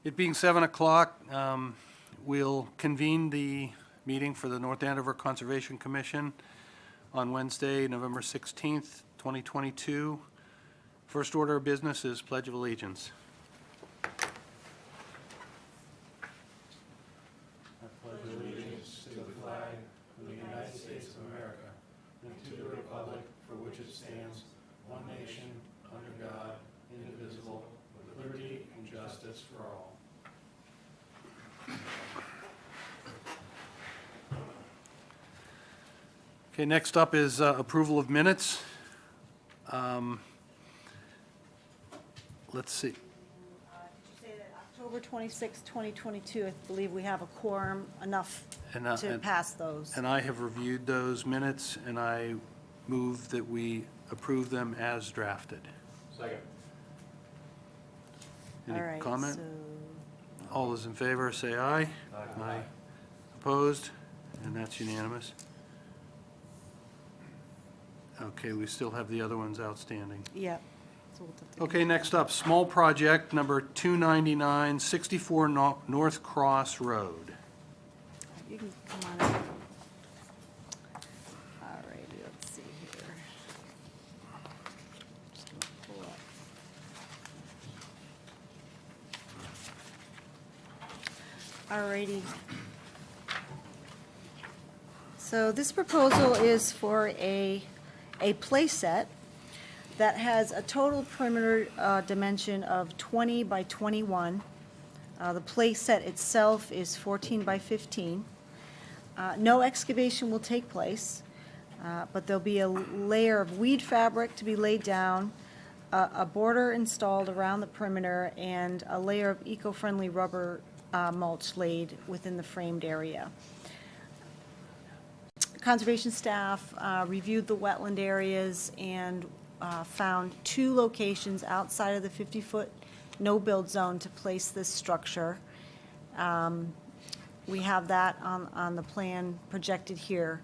It being 7 o'clock, we'll convene the meeting for the North Andover Conservation Commission on Wednesday, November 16th, 2022. First order of business is Pledge of Allegiance. I pledge allegiance to the flag of the United States of America and to the republic for which it stands, one nation, under God, indivisible, with liberty and justice for all. Okay, next up is approval of minutes. Let's see. Did you say that October 26, 2022, I believe we have a quorum enough to pass those? And I have reviewed those minutes, and I move that we approve them as drafted. Second. Any All right, comment? so- All those in favor, say aye. Aye. Opposed? And that's unanimous. Okay, we still have the other ones outstanding. Yep. So we'll have to- Okay, next up, small project number 299, 64 North Cross Road. You can come on up. All righty, let's see here. Just gonna pull up. All righty. So this proposal is for a play set that has a total perimeter dimension of 20 by 21. The play set itself is 14 by 15. No excavation will take place, but there'll be a layer of weed fabric to be laid down, a border installed around the perimeter, and a layer of eco-friendly rubber mulch laid within the framed area. Conservation staff reviewed the wetland areas and found two locations outside of the 50-foot no-build zone to place this structure. We have that on the plan projected here.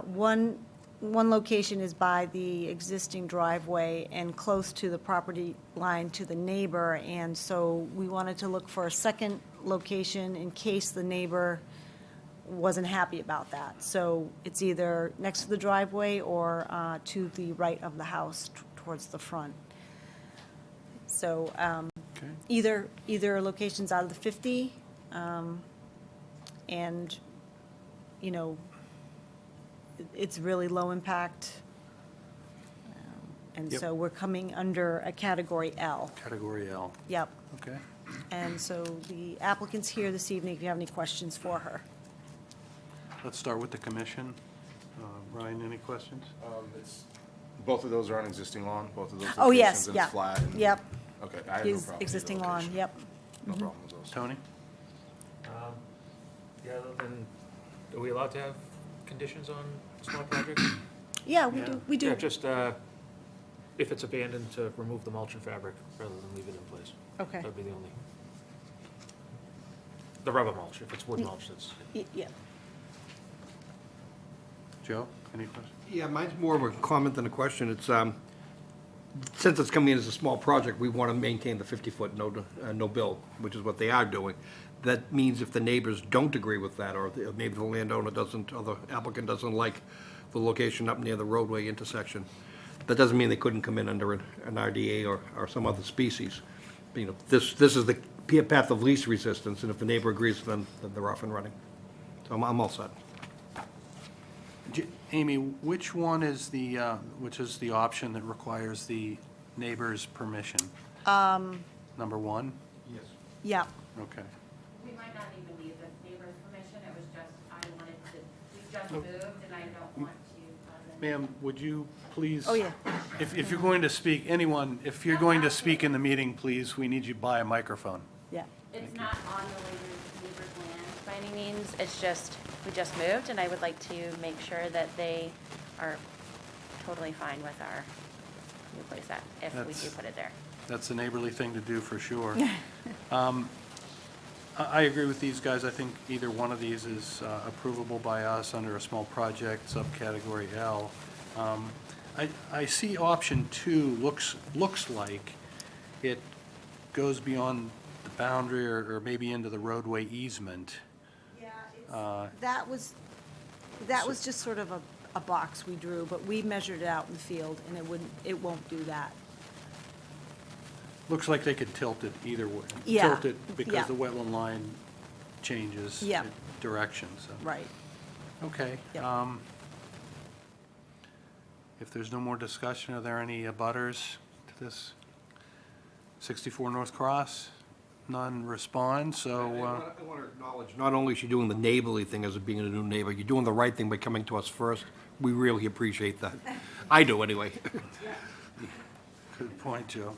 One location is by the existing driveway and close to the property line to the neighbor, and so we wanted to look for a second location in case the neighbor wasn't happy about that. So it's either next to the driveway or to the right of the house towards the front. So Okay. either location's out of the 50, and, you know, it's really low impact. And Yep. so we're coming under a category L. Category L. Yep. Okay. And so the applicant's here this evening if you have any questions for her. Let's start with the commission. Ryan, any questions? Both of those are on existing lawn, both of those Oh, yes, locations, and yeah. it's flat. and- Yep. Okay, I have no Is problem with existing either lawn, location. yep. No problem with those. Tony? Yeah, then, are we allowed to have conditions on small projects? Yeah, we Yeah. do, we do. Yeah, just, if it's abandoned, to remove the mulch and fabric rather than leave it in place. Okay. That'd be the only. The rubber mulch, if it's wood mulch, that's. Yeah. Joe, any questions? Yeah, mine's more of a comment than a question. It's, since it's coming in as a small project, we want to maintain the 50-foot no build, which is what they are doing. That means if the neighbors don't agree with that, or maybe the landowner doesn't, or the applicant doesn't like the location up near the roadway intersection, that doesn't mean they couldn't come in under an RDA or some other species. You know, this is the path of least resistance, and if the neighbor agrees, then they're off and running. So I'm all set. Amy, which one is the, which is the option that requires the neighbor's permission? Number one? Yes. Yeah. Okay. We might not even need the neighbor's permission, it was just, I wanted to, we just moved and I don't want to. Ma'am, would you please? Oh, yeah. If you're going to speak, anyone, if you're going to speak in the meeting, please, we need you by a microphone. Yeah. It's not on the neighbor's land by any means, it's just, we just moved and I would like to make sure that they are totally fine with our new playset if we That's- do put it there. That's a neighborly thing to do for sure. I agree with these guys. I think either one of these is approvable by us under a small project, subcategory L. I see option 2 looks like it goes beyond the boundary or maybe into the roadway easement. Yeah, that was just sort of a box we drew, but we measured it out in the field, and it won't do that. Looks like they could tilt it either way. Yeah, Tilt it because yeah. the wetland line changes Yeah. direction, so. Right. Okay. Yep. If there's no more discussion, are there any abutters to this 64 North Cross? None respond, so, I want to acknowledge, not only is she doing the neighborly thing as being a new neighbor, you're doing the right thing by coming to us first. We really appreciate that. I do, anyway. good point, Joe.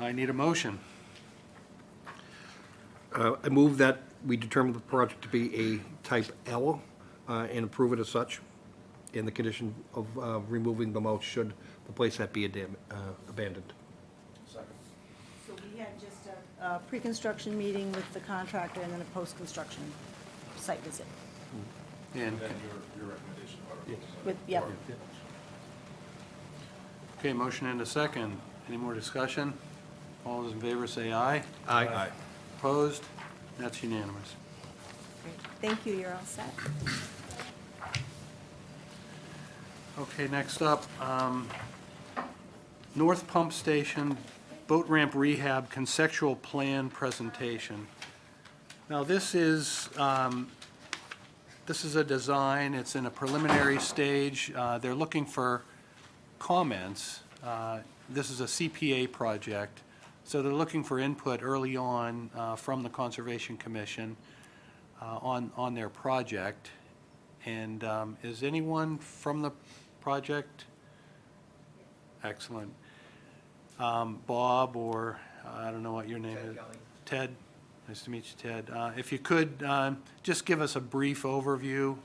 I need a motion. I move that we determine the project to be a type L and approve it as such, in the condition of removing the mulch should the place that be abandoned. Second. So we had just a pre-construction meeting with the contractor and then a post-construction site visit. And, And then your recommendation about it. With, yep. okay, motion and a second. Any more discussion? All those in favor say aye. Aye. Opposed? That's unanimous. Great. Thank you, you're all set. Okay, next up, North Pump Station Boat Ramp Rehab Conceptual Plan Presentation. Now, this is a design, it's in a preliminary stage. They're looking for comments. This is a CPA project, so they're looking for input early on from the Conservation Commission on their project. And is anyone from the project? Excellent. Bob, or I don't know what your name is. Ted. Nice to meet you, Ted. If you could, just give us a brief overview.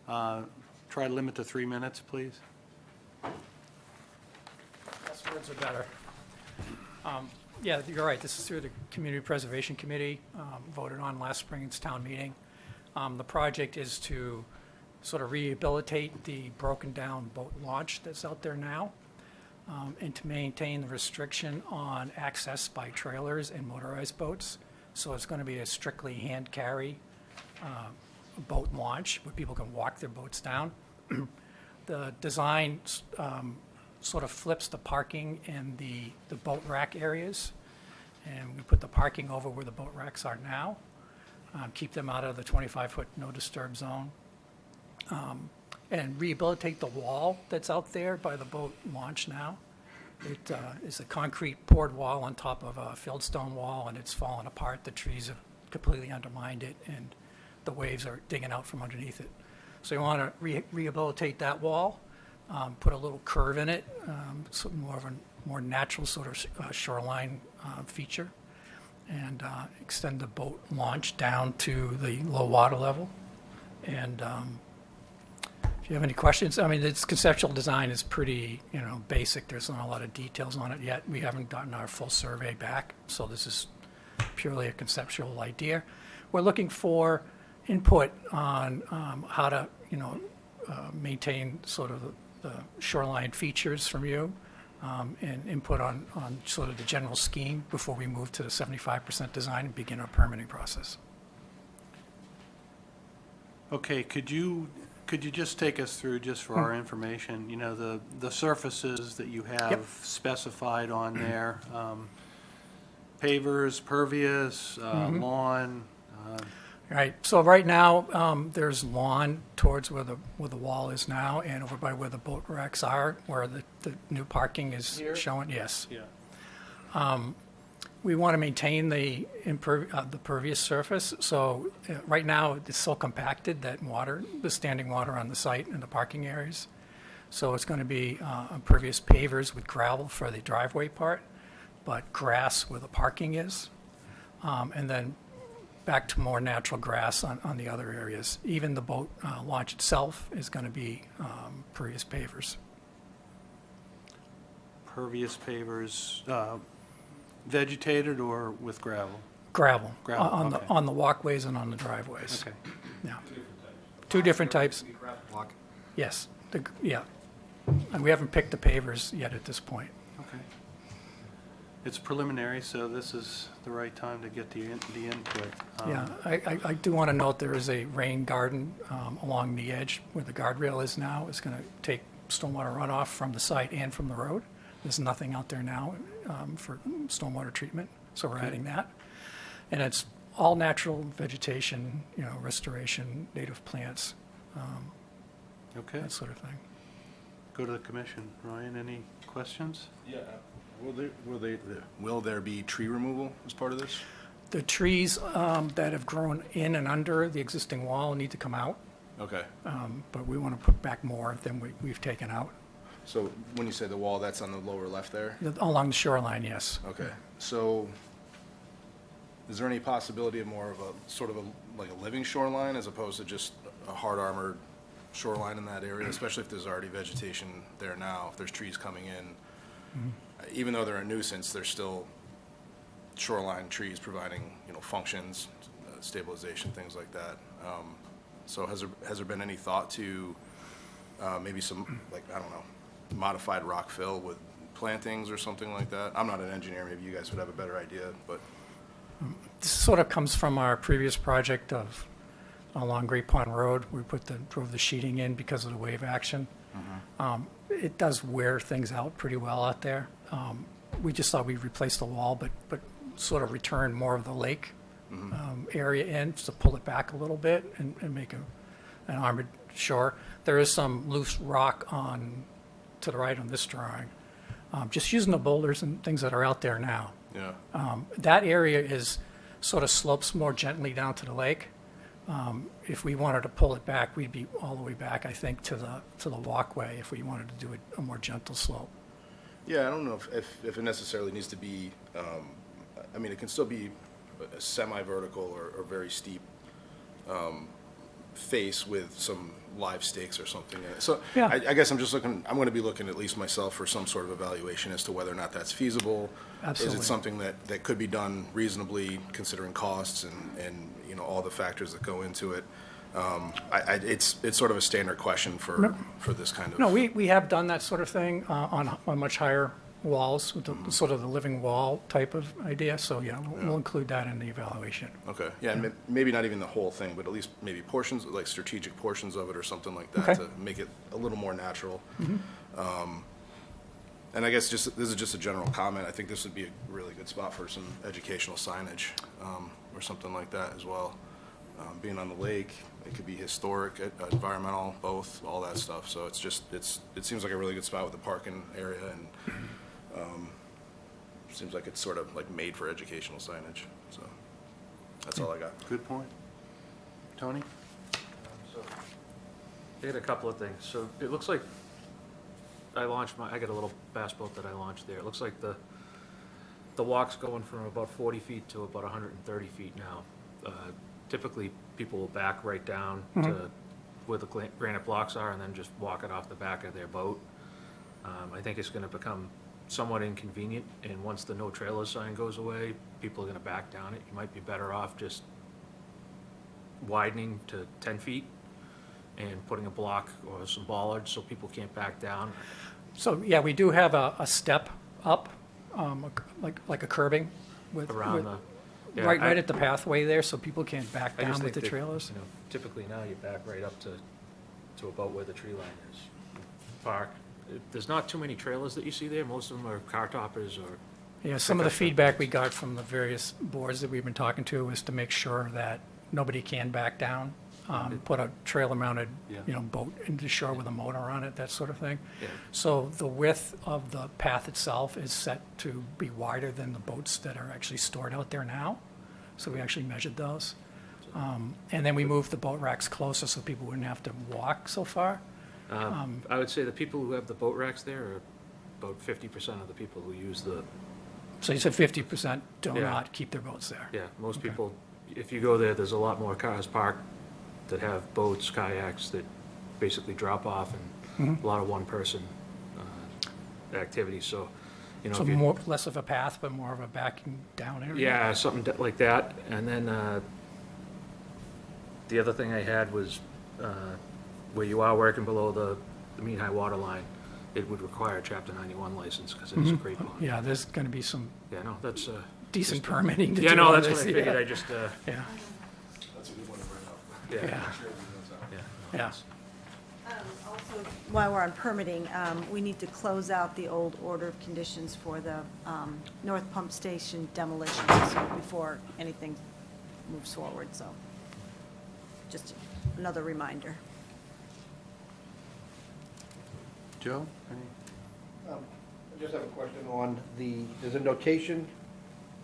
Try to limit to 3 minutes, please. Less words are better. Yeah, you're right, this is through the Community Preservation Committee, voted on last spring's town meeting. The project is to sort of rehabilitate the broken-down boat launch that's out there now, and to maintain the restriction on access by trailers and motorized boats. So it's going to be a strictly hand-carry boat launch where people can walk their boats down. The design sort of flips the parking and the boat rack areas, and we put the parking over where the boat racks are now, keep them out of the 25-foot no-disturb zone, and rehabilitate the wall that's out there by the boat launch now. It is a concrete poured wall on top of a fieldstone wall, and it's fallen apart. The trees have completely undermined it, and the waves are digging out from underneath it. So you want to rehabilitate that wall, put a little curve in it, so more of a more natural sort of shoreline feature, and extend the boat launch down to the low water level. And if you have any questions, I mean, its conceptual design is pretty, basic. There's not a lot of details on it yet. We haven't gotten our full survey back, so this is purely a conceptual idea. We're looking for input on how to, maintain sort of the shoreline features from you, and input on sort of the general scheme before we move to the 75% design and begin our permitting process. Okay, could you just take us through, just for our information, the surfaces that you have Yep. specified on there? Pavers, pervious, lawn? Right, so right now, there's lawn towards where the wall is now, and over by where the boat racks are, where the new parking is Here? showing, yes. Yeah. We want to maintain the pervious surface, so right now, it's so compacted that the standing water on the site and the parking areas. So it's going to be impervious pavers with gravel for the driveway part, but grass where the parking is, and then back to more natural grass on the other areas. Even the boat launch itself is going to be pervious pavers. Pervious pavers, vegetated or with gravel? Gravel. Gravel, On okay. on the walkways and on the driveways. Okay. Yeah. Two different types, Block. yes. Yeah. And we haven't picked the pavers yet at this point. Okay. It's preliminary, so this is the right time to get the input. Yeah, I do want to note there is a rain garden along the edge where the guardrail is now. It's going to take stormwater runoff from the site and from the road. There's nothing out there now for stormwater treatment, so we're adding that. And it's all natural vegetation, restoration, native plants, Okay, that sort of thing. go to the commission. Ryan, any questions? Yeah, will there be tree removal as part of this? The trees that have grown in and under the existing wall need to come out, Okay, but we want to put back more than we've taken out. so when you say the wall, that's on the lower left there? Along the shoreline, yes. Okay, so is there any possibility of more of a, sort of a, like a living shoreline as opposed to just a hard armored shoreline in that area, especially if there's already vegetation there now, if there's trees coming in? Even though they're a nuisance, they're still shoreline trees providing, functions, stabilization, things like that. So has there been any thought to maybe some, like, I don't know, modified rock fill with plantings or something like that? I'm not an engineer, maybe you guys would have a better idea, but. This sort of comes from our previous project of along Great Pond Road. We drove the sheeting in because of the wave action. It does wear things out pretty well out there. We just thought we'd replace the wall, but sort of return more of the lake area in, just to pull it back a little bit and make an armored shore. There is some loose rock to the right on this drawing. Just using the boulders and things that are out there now. Yeah, That area sort of slopes more gently down to the lake. If we wanted to pull it back, we'd be all the way back, I think, to the walkway if we wanted to do a more gentle slope. yeah, I don't know if it necessarily needs to be, I mean, it can still be a semi-vertical or very steep face with some live stakes or something in it. So Yeah. I guess I'm going to be looking at least myself for some sort of evaluation as to whether or not that's feasible. Is Absolutely. it something that could be done reasonably considering costs and all the factors that go into it? It's sort of a standard question for this kind of. No, we have done that sort of thing on much higher walls, with the sort of the living wall type of idea. So, yeah, we'll include that in the evaluation. Okay, yeah, and maybe not even the whole thing, but at least maybe portions, like strategic portions of it or something like that Okay. to make it a little more natural. And I guess this is just a general comment. I think this would be a really good spot for some educational signage or something like that as well. Being on the lake, it could be historic, environmental, both, all that stuff. So it seems like a really good spot with the parking area and seems like it's sort of like made for educational signage. So that's all I got. Good point. Tony? I had a couple of things. So it looks like I got a little bass boat that I launched there. It looks like the walk's going from about 40 feet to about 130 feet now. Typically, people will back right down to where the granite blocks are and then just walk it off the back of their boat. I think it's going to become somewhat inconvenient, and once the no trailer sign goes away, people are going to back down it. You might be better off just widening to 10 feet and putting a block or some bollards so people can't back down. So, yeah, we do have a step up, like a curbing with. Around with- the- yeah, Right I- at the pathway there, so people can't back I down just with think the that, trailers. Typically now you back right up to about where the tree line is. Park. There's not too many trailers that you see there. Most of them are car toppers or, Yeah, some of the pickup feedback we got from the various boards that we've been talking to was to make sure that nobody can back down, put a trailer-mounted, Yeah. boat into shore with a motor on it, that sort of thing. yeah. So the width of the path itself is set to be wider than the boats that are actually stored out there now. So we actually measured those. And then we moved the boat racks closer so people wouldn't have to walk so far. I would say the people who have the boat racks there are about 50% of the people who use the, So you said 50% do Yeah. not keep their boats there. yeah, most Okay. people, if you go there, there's a lot more cars parked that have boats, kayaks that basically drop off and a lot of one-person activity. So, So if you. less of a path, but more of a backing down area? Yeah, something like that. And then the other thing I had was where you are working below the mean high water line, it would require a Chapter 91 license, because it is a great pond. Yeah, there's going to be some Yeah, no, that's, decent permitting to do yeah, no, on that's what this, I figured, yeah. I just, Yeah, That's a good one to bring up. yeah, yeah, yeah. yeah. Also, while we're on permitting, we need to close out the old order of conditions for the North Pump Station demolition, so before anything moves forward, so just another reminder. Joe? Any? I just have a question on there's a notation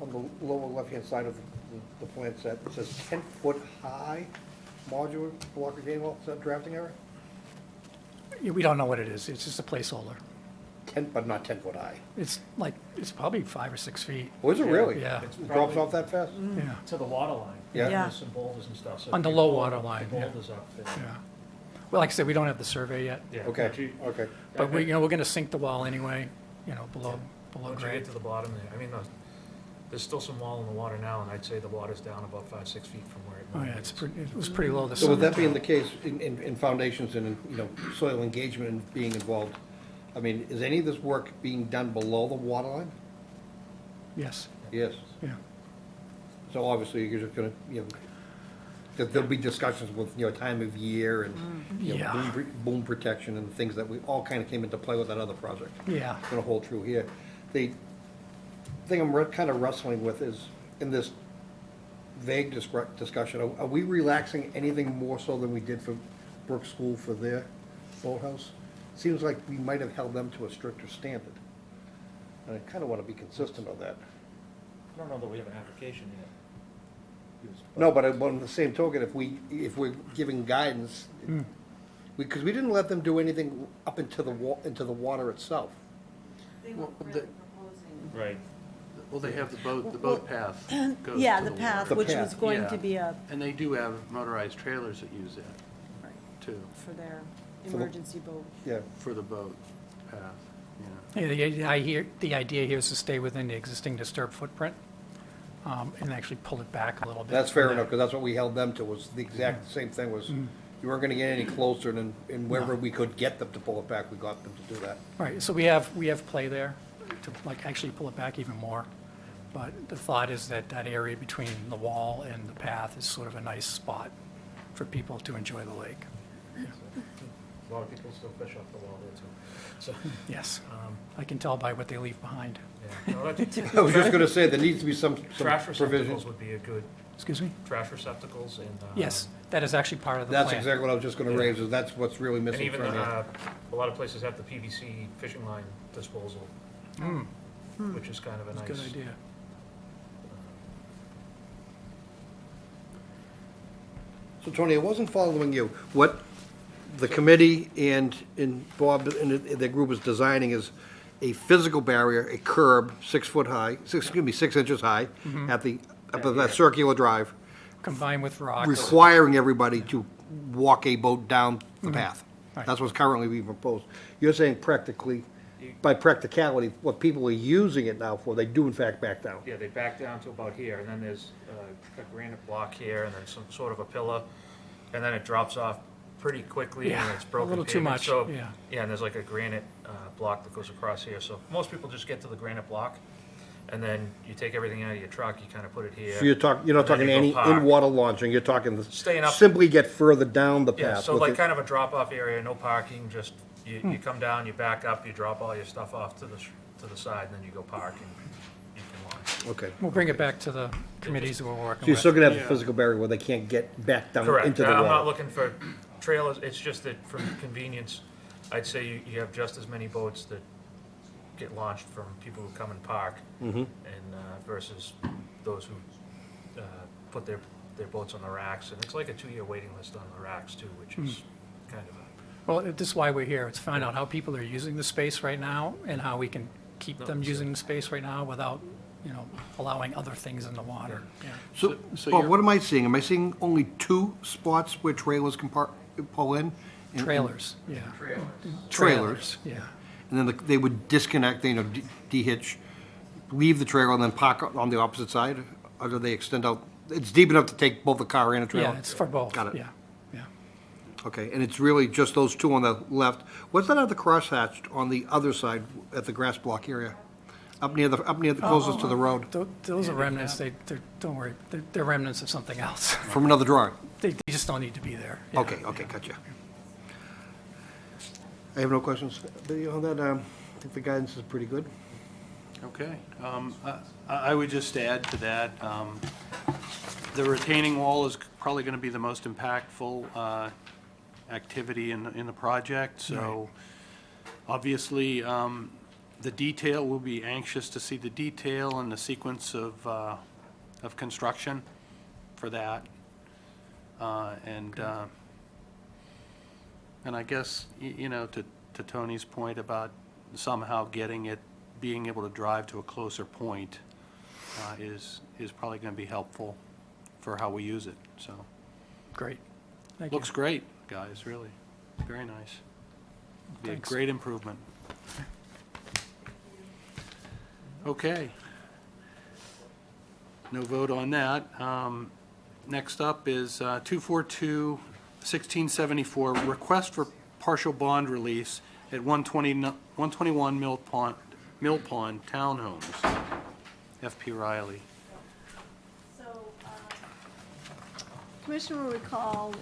on the lower left-hand side of the plan set. It says 10-foot high modular block retaining wall. Is that drafting error? Yeah, we don't know what it is. It's just a placeholder. But not 10-foot high. It's like, it's probably 5 or 6 feet. Oh, is it really? Yeah. It's It drops probably off that fast? Yeah, to the water line. Yeah. Yeah. There's some boulders and stuff. So On if the you low pull water the line, yeah. boulders up there. yeah. Well, like I said, we don't have the survey yet, Yeah. Okay, okay. but we, we're going to sink the wall anyway, below Once you grade. get to the bottom there, I mean, there's still some wall in the water now, and I'd say the water's down about 5, 6 feet from where it Oh, normally yeah, is. it was pretty low this So summer. with that being the case, in foundations and, soil engagement and being involved, I mean, is any of this work being done below the water line? Yes, Yes. yeah. So obviously, you're just gonna, there'll be discussions with, time of year and, Yeah. boom protection and things that we all kind of came into play with that other project. Yeah, It's gonna hold true here. The thing I'm kind of wrestling with is, in this vague discussion, are we relaxing anything more so than we did for Brook School for their boathouse? Seems like we might have held them to a stricter standard. And I kind of want to be consistent on that. I don't know that we have an application yet. No, but on the same token, if we're giving guidance, because we didn't let them do anything up into the water itself. Well, the- Right. Well, they have the boat path goes Yeah, to the the path, The which was path, going Yeah. to be And they do have motorized trailers that use that, too, for their For the- emergency boat. Yeah. for the boat path, yeah. yeah, the idea here is to stay within the existing disturbed footprint, and actually pull it back a little bit. That's from fair there. enough, because that's what we held them to, was the exact same thing, was you weren't gonna get any closer than, and wherever we could get them to pull it back, we got them to do that. Right, so we have play there to actually pull it back even more. But the thought is that that area between the wall and the path is sort of a nice spot for people to enjoy the lake. A lot of people still fish off the wall there too. So, Yes, I can tell by what they leave behind. yeah. No, that's- I was just gonna say, there needs to be some Trash provision. receptacles would be a good, Excuse me? trash receptacles and. Yes, that is actually part of the plan. That's exactly what I was just gonna raise, is that's what's really And missing even, from here. a lot of places have the PVC fishing line disposal, which is kind of a nice. Good idea. So Tony, I wasn't following you. What the committee and Bob and their group is designing is a physical barrier, a curb, 6 foot high, 6 inches high, at that circular drive, Combined with rocks. requiring everybody to walk a boat down the path. Right. That's what's currently being proposed. You're saying practically, by practicality, what people are using it now for, they do in fact back down. Yeah, they back down to about here, and then there's a granite block here, and then some sort of a pillar, and then it drops off pretty quickly, and Yeah, it's a broken little too pavement. much, So, yeah. yeah, and there's like a granite block that goes across here, so most people just get to the granite block, and then you take everything out of your truck, you kind of put it here. So you're not and then talking you any go park. in-water launching, you're talking Staying up. simply get further down the Yeah, path. so with like it. kind of a drop-off area, no parking, just, you come down, you back up, you drop all your stuff off to the side, and then you go park and you can launch. Okay. We'll bring it back to the committees that we're So working you're with. still gonna have the Yeah. physical barrier where they can't get back down Correct. into the I'm not water. looking for trailers, it's just that for convenience, I'd say you have just as many boats that get launched from people who come and park, and versus those who put their boats on the racks, and it's like a 2-year waiting list on the racks too, which is kind of a, Well, this is why we're here, it's find out how people are using the space right now and how we can keep them using the space right now without, allowing other things in the water. Yeah. So, So Bob, you're- what am I seeing? Am I seeing only 2 spots where trailers can pull in? And- Trailers, yeah. Trailers. Yeah. And then they would disconnect, de-hitch, leave the trailer and then park on the opposite side? Or do they extend out? It's deep enough to take both a car and a trailer? Yeah, it's for both, Got it. yeah, yeah. Okay, and it's really just those two on the left. What's that other crosshatched on the other side at the grass block area? Up near the closest to the road, Those are remnants, don't worry, they're remnants of something else. from another drawing? They just don't need to be there. Yeah. Okay, gotcha. I have no questions. On that, I think the guidance is pretty good. Okay. I would just add to that, the retaining wall is probably going to be the most impactful activity in the project. So obviously, the detail, we'll be anxious to see the detail and the sequence of construction for that. And I guess, you know, to Tony's point about somehow being able to drive to a closer point is probably going to be helpful for how we use it, so. Great. Thank you. Looks great, guys, really. Very nice. Be a Thanks. great improvement. Okay. No vote on that. Next up is 242-1674, request for partial bond release at 121 Mill Pond Townhomes. F.P. Riley. So, Commissioner will recall,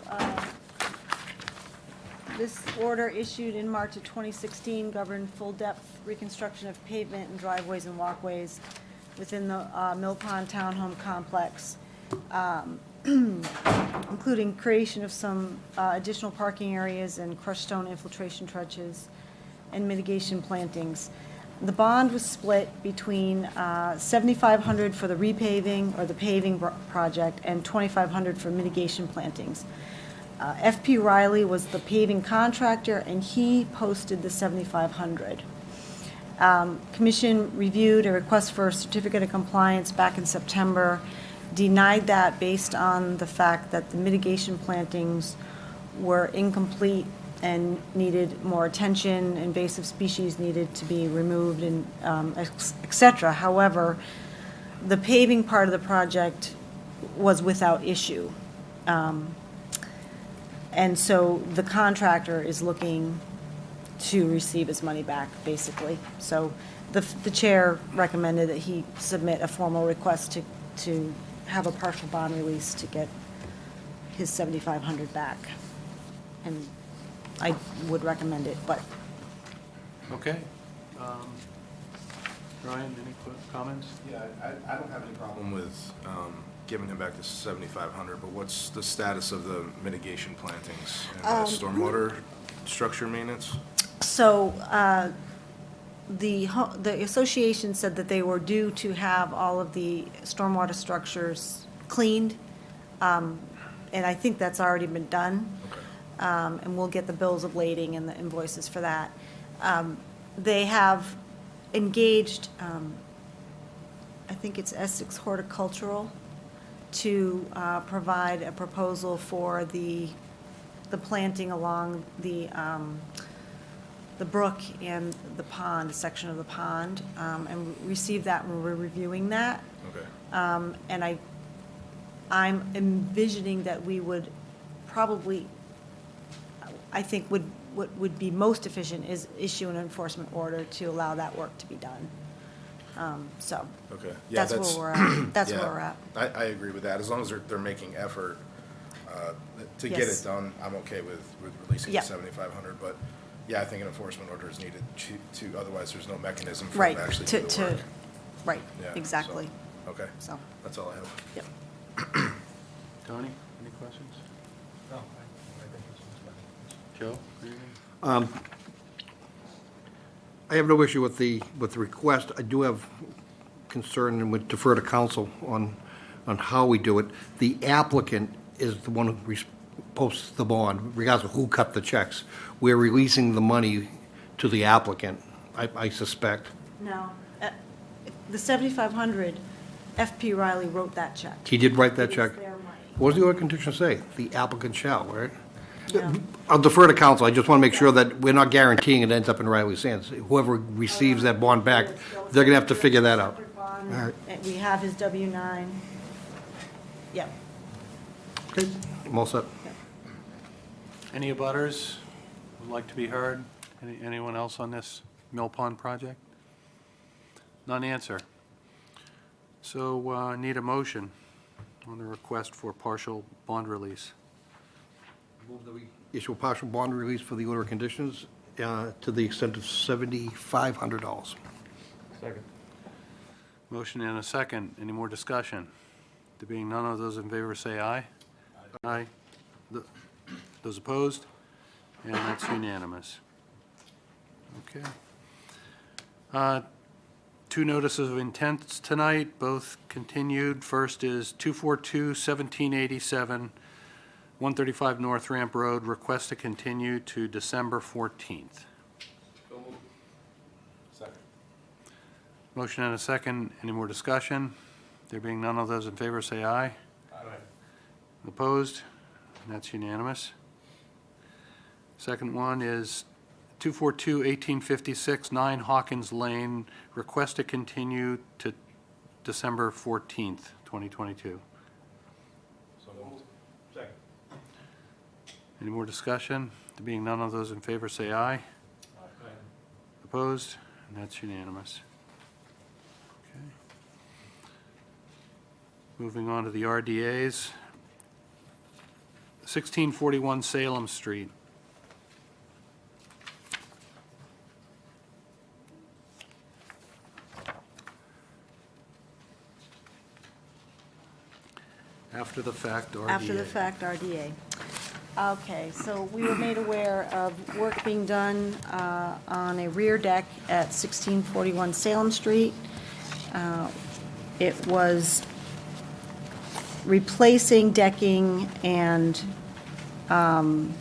this order issued in March of 2016 governed full-depth reconstruction of pavement and driveways and walkways within the Mill Pond Townhome Complex, including creation of some additional parking areas and crushed stone infiltration trenches and mitigation plantings. The bond was split between $7,500 for the repaving or the paving project and $2,500 for mitigation plantings. F.P. Riley was the paving contractor, and he posted the $7,500. Commission reviewed a request for a certificate of compliance back in September, denied that based on the fact that the mitigation plantings were incomplete and needed more attention, invasive species needed to be removed, and et cetera. However, the paving part of the project was without issue. And so the contractor is looking to receive his money back, basically. So the chair recommended that he submit a formal request to have a partial bond release to get his $7,500 back. And I would recommend it, but Okay. Ryan, any comments? Yeah, I don't have any problem with giving him back the 7,500, but what's the status of the mitigation plantings and the stormwater structure maintenance? so the association said that they were due to have all of the stormwater structures cleaned, and I think that's already been done. Okay. And we'll get the bills of lading and the invoices for that. They have engaged, I think it's Essex Horticultural, to provide a proposal for the planting along the brook and the pond, a section of the pond, and we received that and we're reviewing that. Okay. And I'm envisioning that we would probably, I think what would be most efficient is issue an enforcement order to allow that work to be done. So Okay. Yeah, that's where we're at. That's yeah, where we're at. I agree with that. As long as they're making effort to get Yes. it done, I'm okay with releasing the Yeah. 7,500. But yeah, I think an enforcement order is needed to otherwise there's no mechanism for Right, them to actually do the work. right, Yeah, so, exactly. Okay, So, that's all I have. yep. Tony, any questions? No, I think it's Joe, anything? I have no issue with the request. I do have concern and would defer to council on how we do it. The applicant is the one who posts the bond, regardless of who cut the checks. We're releasing the money to the applicant, I suspect. No, the 7,500, F.P. Riley wrote that check. He did write that It is check. their money. What does the order condition say? The applicant shall, right? Yeah. I'll defer to council. I just want to make sure that we're not guaranteeing it ends up in Riley's hands. Whoever receives that bond back, they're going to have to figure that out. All right. And we have his W-9. Yep. Okay, I'm all set. Any abutters would like to be heard? Anyone else on this Mill Pond project? None answer. So need a motion on the request for partial bond release. Move that we issue a partial bond release for the order of conditions to the extent of $7,500. Second. Motion and a second. Any more discussion? There being none of those in favor, say aye. Aye. Those opposed? And that's unanimous. Okay. Two notices of intents tonight, both continued. First is 242-1787, 135 North Ramp Road, request to continue to December 14th. Second. Motion and a second. Any more discussion? There being none of those in favor, say aye. Aye. Opposed? And that's unanimous. Second one is 242-1856, 9 Hawkins Lane, request to continue to December 14th, 2022. So moved. Second. Any more discussion? There being none of those in favor, say aye. Aye. Opposed? And that's unanimous. Okay. Moving on to the RDAs. 1641 Salem Street. After the fact, RDA. After the fact, RDA. Okay, so we were made aware of work being done on a rear deck at 1641 Salem Street. It was replacing decking and the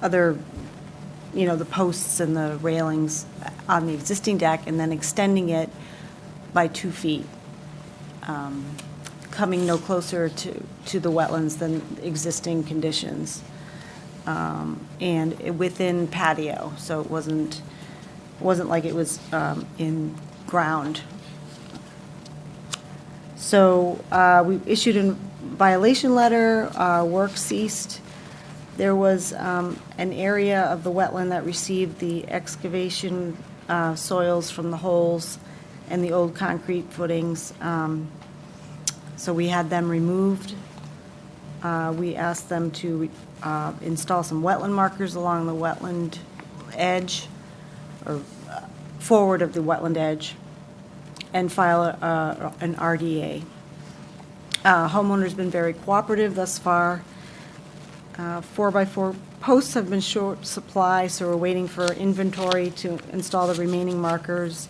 other, the posts and the railings on the existing deck, and then extending it by 2 feet, coming no closer to the wetlands than existing conditions, and within patio, so it wasn't like it was in ground. So we issued a violation letter, work ceased. There was an area of the wetland that received the excavation soils from the holes and the old concrete footings. So we had them removed. We asked them to install some wetland markers along the wetland edge, or forward of the wetland edge, and file an RDA. Homeowner's been very cooperative thus far. 4x4 posts have been short supply, so we're waiting for inventory to install the remaining markers,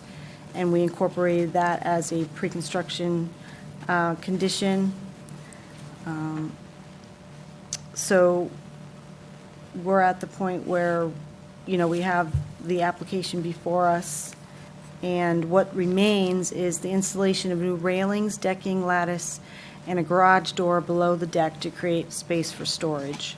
and we incorporated that as a pre-construction condition. So we're at the point where, we have the application before us, and what remains is the installation of new railings, decking, lattice, and a garage door below the deck to create space for storage.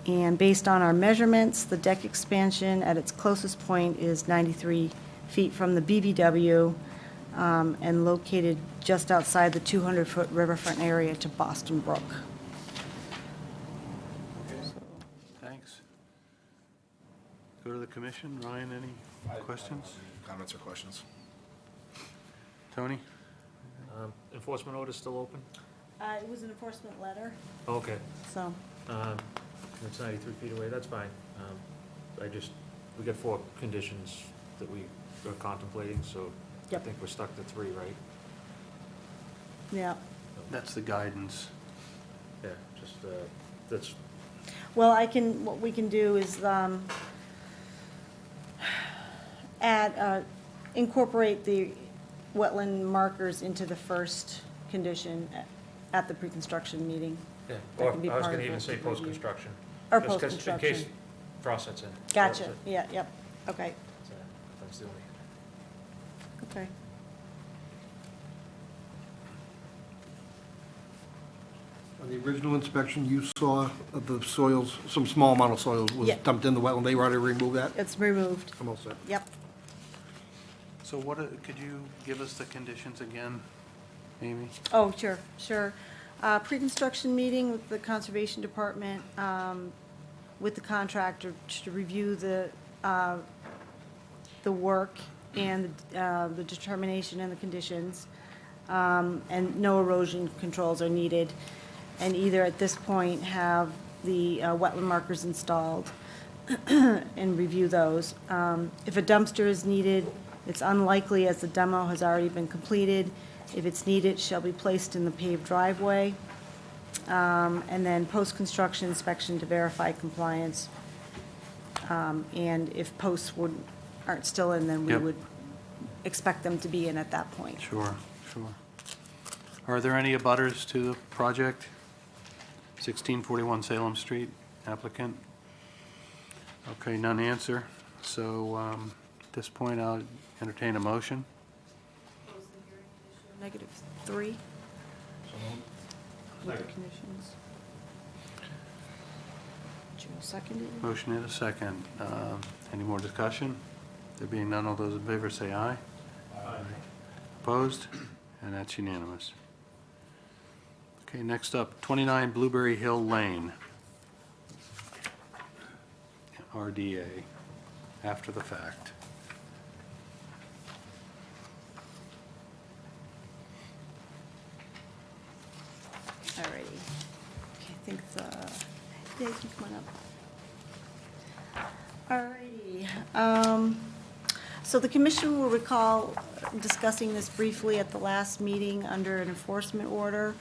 And based on our measurements, the deck expansion at its closest point is 93 feet from the BVW, and located just outside the 200-foot riverfront area to Boston Brook. Thanks. Go to the commission. Ryan, any questions? Comments or questions? Tony? Enforcement order still open? It was an enforcement letter, Okay. so. It's 93 feet away, that's fine. We got 4 conditions that we are contemplating, so I Yep. think we're stuck to 3, right? Yeah. That's the guidance. Yeah, just, that's, Well, what we can do is incorporate the wetland markers into the first condition at the pre-construction meeting. yeah, That or can be I was part gonna of even what say we review. post-construction. Or Just 'cause post-construction. In case frost sets in. Gotcha, So yeah, yep, okay, that's the only. okay. On the original inspection, you saw the soils, some small amount of soils was Yeah. dumped in the wetland. They already removed that? It's removed, I'm all set. yep. So could you give us the conditions again? Amy? Oh, sure, sure. Pre-construction meeting with the Conservation Department, with the contractor to review the work and the determination and the conditions. And no erosion controls are needed. And either at this point have the wetland markers installed and review those. If a dumpster is needed, it's unlikely as the demo has already been completed. If it's needed, it shall be placed in the paved driveway. And then post-construction inspection to verify compliance. And if posts aren't still in, then we Yep. would expect them to be in at that point. Sure, sure. Are there any abutters to the project? 1641 Salem Street, applicant? Okay, none answer. So at this point, I'll entertain a motion. -3. With the conditions. Joe seconded it. Motion and a second. Any more discussion? There being none, all those in favor say aye. Aye. Opposed? And that's unanimous. Okay, next up, 29 Blueberry Hill Lane. RDA, after the fact. Alrighty. Okay, I think Dave, you come on up. Alrighty. So the commission will recall discussing this briefly at the last meeting under an enforcement order.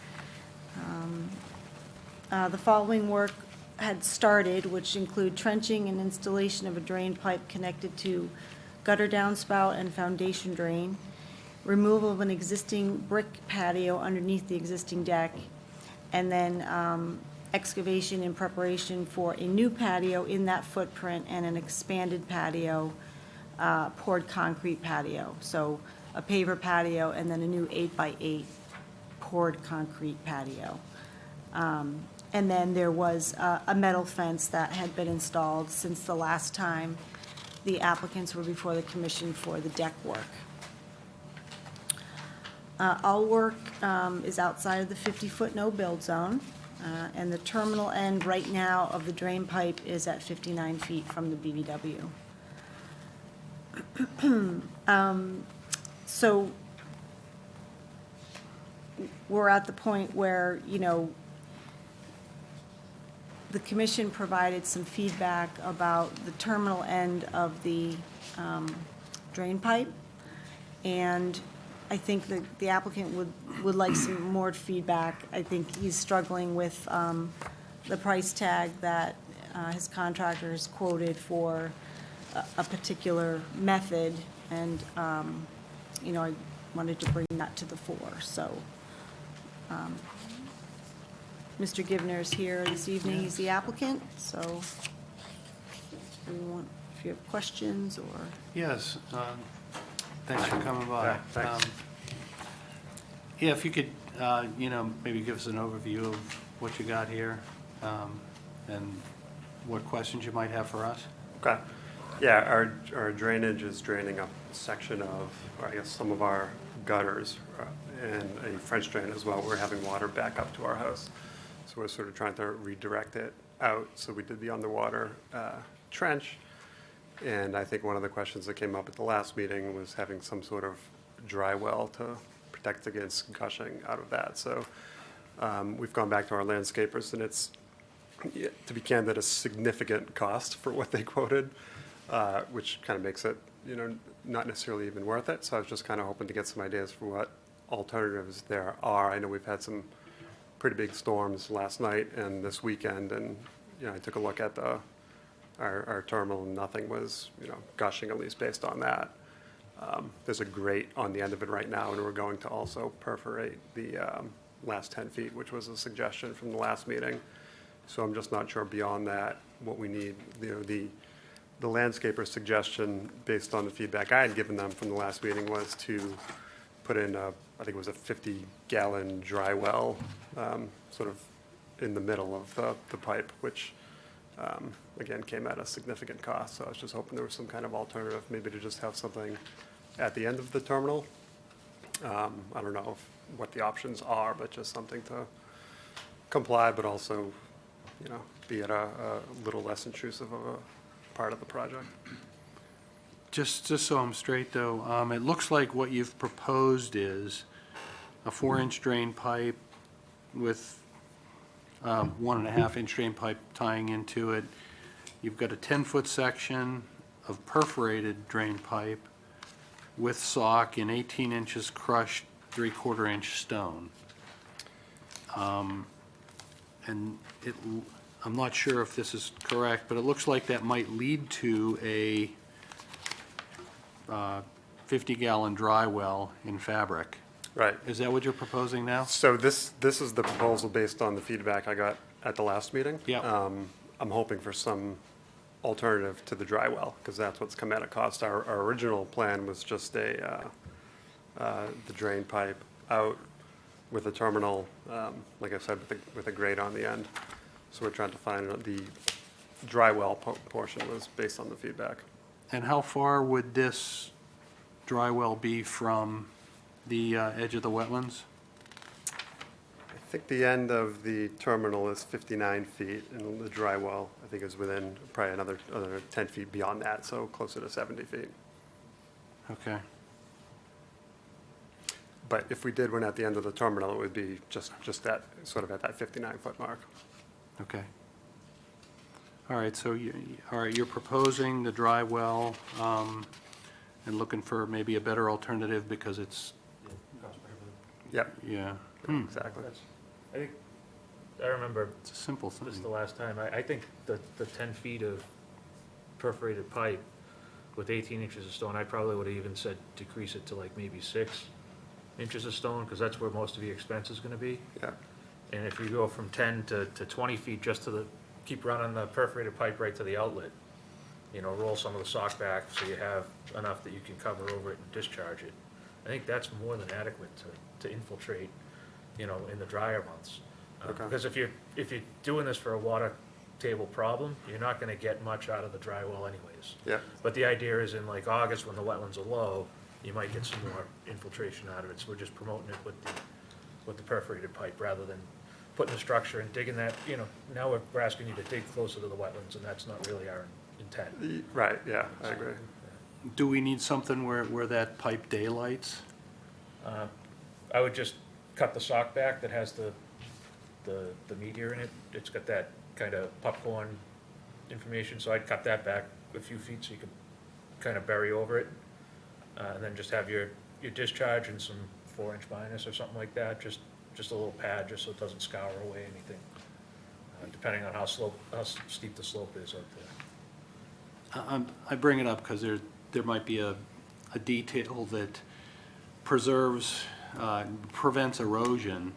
The following work had started, which include trenching and installation of a drain pipe connected to gutter downspout and foundation drain, removal of an existing brick patio underneath the existing deck, and then excavation in preparation for a new patio in that footprint and an expanded patio, poured concrete patio. So a paver patio and then a new 8x8 poured concrete patio. And then there was a metal fence that had been installed since the last time the applicants were before the commission for the deck work. All work is outside of the 50-foot no-build zone, and the terminal end right now of the drain pipe is at 59 feet from the BVW. So we're at the point where, you know, the commission provided some feedback about the terminal end of the drain pipe, and I think that the applicant would like some more feedback. I think he's struggling with the price tag that his contractor has quoted for a particular method, and, you know, I wanted to bring that to the fore, so. Mr. Givner is here this evening, he's the applicant, so if you have questions or. Yes, thanks for coming by. Yeah, thanks. Yeah, if you could, you know, maybe give us an overview of what you got here, and what questions you might have for us. Okay. Yeah, our drainage is draining up a section of, or I guess, some of our gutters and a French drain as well. We're having water back up to our house. So we're sort of trying to redirect it out. So we did the underwater trench. And I think one of the questions that came up at the last meeting was having some sort of dry well to protect against gushing out of that. So we've gone back to our landscapers, and it's, to be candid, a significant cost for what they quoted, which kind of makes it, you know, not necessarily even worth it. So I was just kind of hoping to get some ideas for what alternatives there are. I know we've had some pretty big storms last night and this weekend, and, you know, I took a look at our terminal, and nothing was, you know, gushing, at least based on that. There's a grate on the end of it right now, and we're going to also perforate the last 10 feet, which was a suggestion from the last meeting. So I'm just not sure beyond that what we need. You know, the landscaper suggestion, based on the feedback I had given them from the last meeting, was to put in I think it was a 50-gallon dry well, sort of in the middle of the pipe, which, again, came at a significant cost. So I was just hoping there was some kind of alternative, maybe to just have something at the end of the terminal. I don't know what the options are, but just something to comply, but also, you know, be at a little less intrusive of a part of the project. Just so I'm straight, though, it looks like what you've proposed is a 4-inch drain pipe with 1.5-inch drain pipe tying into it. You've got a 10-foot section of perforated drain pipe with sock in 18 inches crushed 3/4-inch stone. And I'm not sure if this is correct, but it looks like that might lead to a 50-gallon dry well in fabric. Right. Is that what you're proposing now? So this is the proposal based on the feedback I got at the last meeting. Yeah. I'm hoping for some alternative to the dry well, because that's what's come at a cost. Our original plan was just the drain pipe out with a terminal, like I said, with a grate on the end. So we're trying to find the dry well portion was based on the feedback. And how far would this dry well be from the edge of the wetlands? I think the end of the terminal is 59 feet, and the dry well, I think, is within probably another 10 feet beyond that, so closer to 70 feet. Okay. But if we did one at the end of the terminal, it would be just that, sort of at that 59-foot mark. Okay. All right, so you're proposing the dry well and looking for maybe a better alternative because it's, Yep, yeah, exactly. I think, I remember it's a simple this the thing. last time, I think the 10 feet of perforated pipe with 18 inches of stone, I probably would have even said decrease it to like maybe 6 inches of stone, because that's where most of the expense is gonna be. Yeah, And if you go from 10 to 20 feet just to keep running the perforated pipe right to the outlet, you know, roll some of the sock back so you have enough that you can cover over it and discharge it. I think that's more than adequate to infiltrate, you know, in the drier months. Okay. Because if you're doing this for a water table problem, you're not gonna get much out of the dry well anyways. yeah, But the idea is in like August, when the wetlands are low, you might get some more infiltration out of it, so we're just promoting it with the perforated pipe, rather than putting the structure and digging that, you know, now we're asking you to dig closer to the wetlands, and that's not really our intent. right, yeah, I agree. Do we need something where that pipe daylights? I would just cut the sock back that has the meteor in it. It's got that kind of popcorn information, so I'd cut that back a few feet so you can kind of bury over it. And then just have your discharge and some 4-inch minus or something like that, just a little pad, just so it doesn't scour away anything, depending on how steep the slope is out there. I bring it up because there might be a detail that preserves, prevents erosion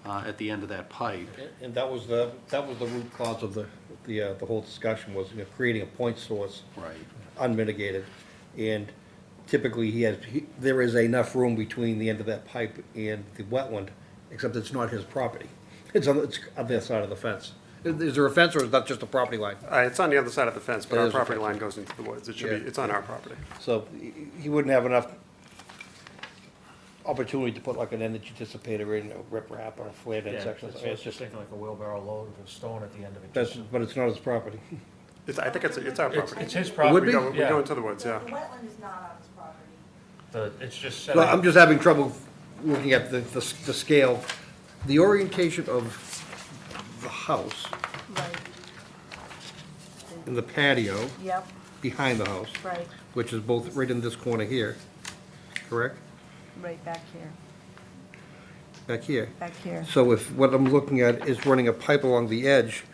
at the end of that pipe. And that was the root cause of the whole discussion, was, you know, creating a point source. Right. Unmitigated. And typically, there is enough room between the end of that pipe and the wetland, except it's not his property. It's on the other side of the fence. Is there a fence, or is that just a property line? It's on the other side of the fence, but It our is a property fence. line goes into the woods. It should Yeah. be, it's on our property. So he wouldn't have enough opportunity to put like an energy dissipator in, a riprap or a flared end section. It's It's just thinking like a wheelbarrow load of stone at the end of it. That's, but it's not his property. I think it's our property. It's his would property. be? We go into the woods, yeah. wetland is not on his property. It's just Well, I'm setting, just having trouble looking at the scale. The orientation of the house Right, and the patio yep, behind the house, right, which is both right in this corner here, correct? right back here, Back here. back here. So if what I'm looking at is running a pipe along the edge,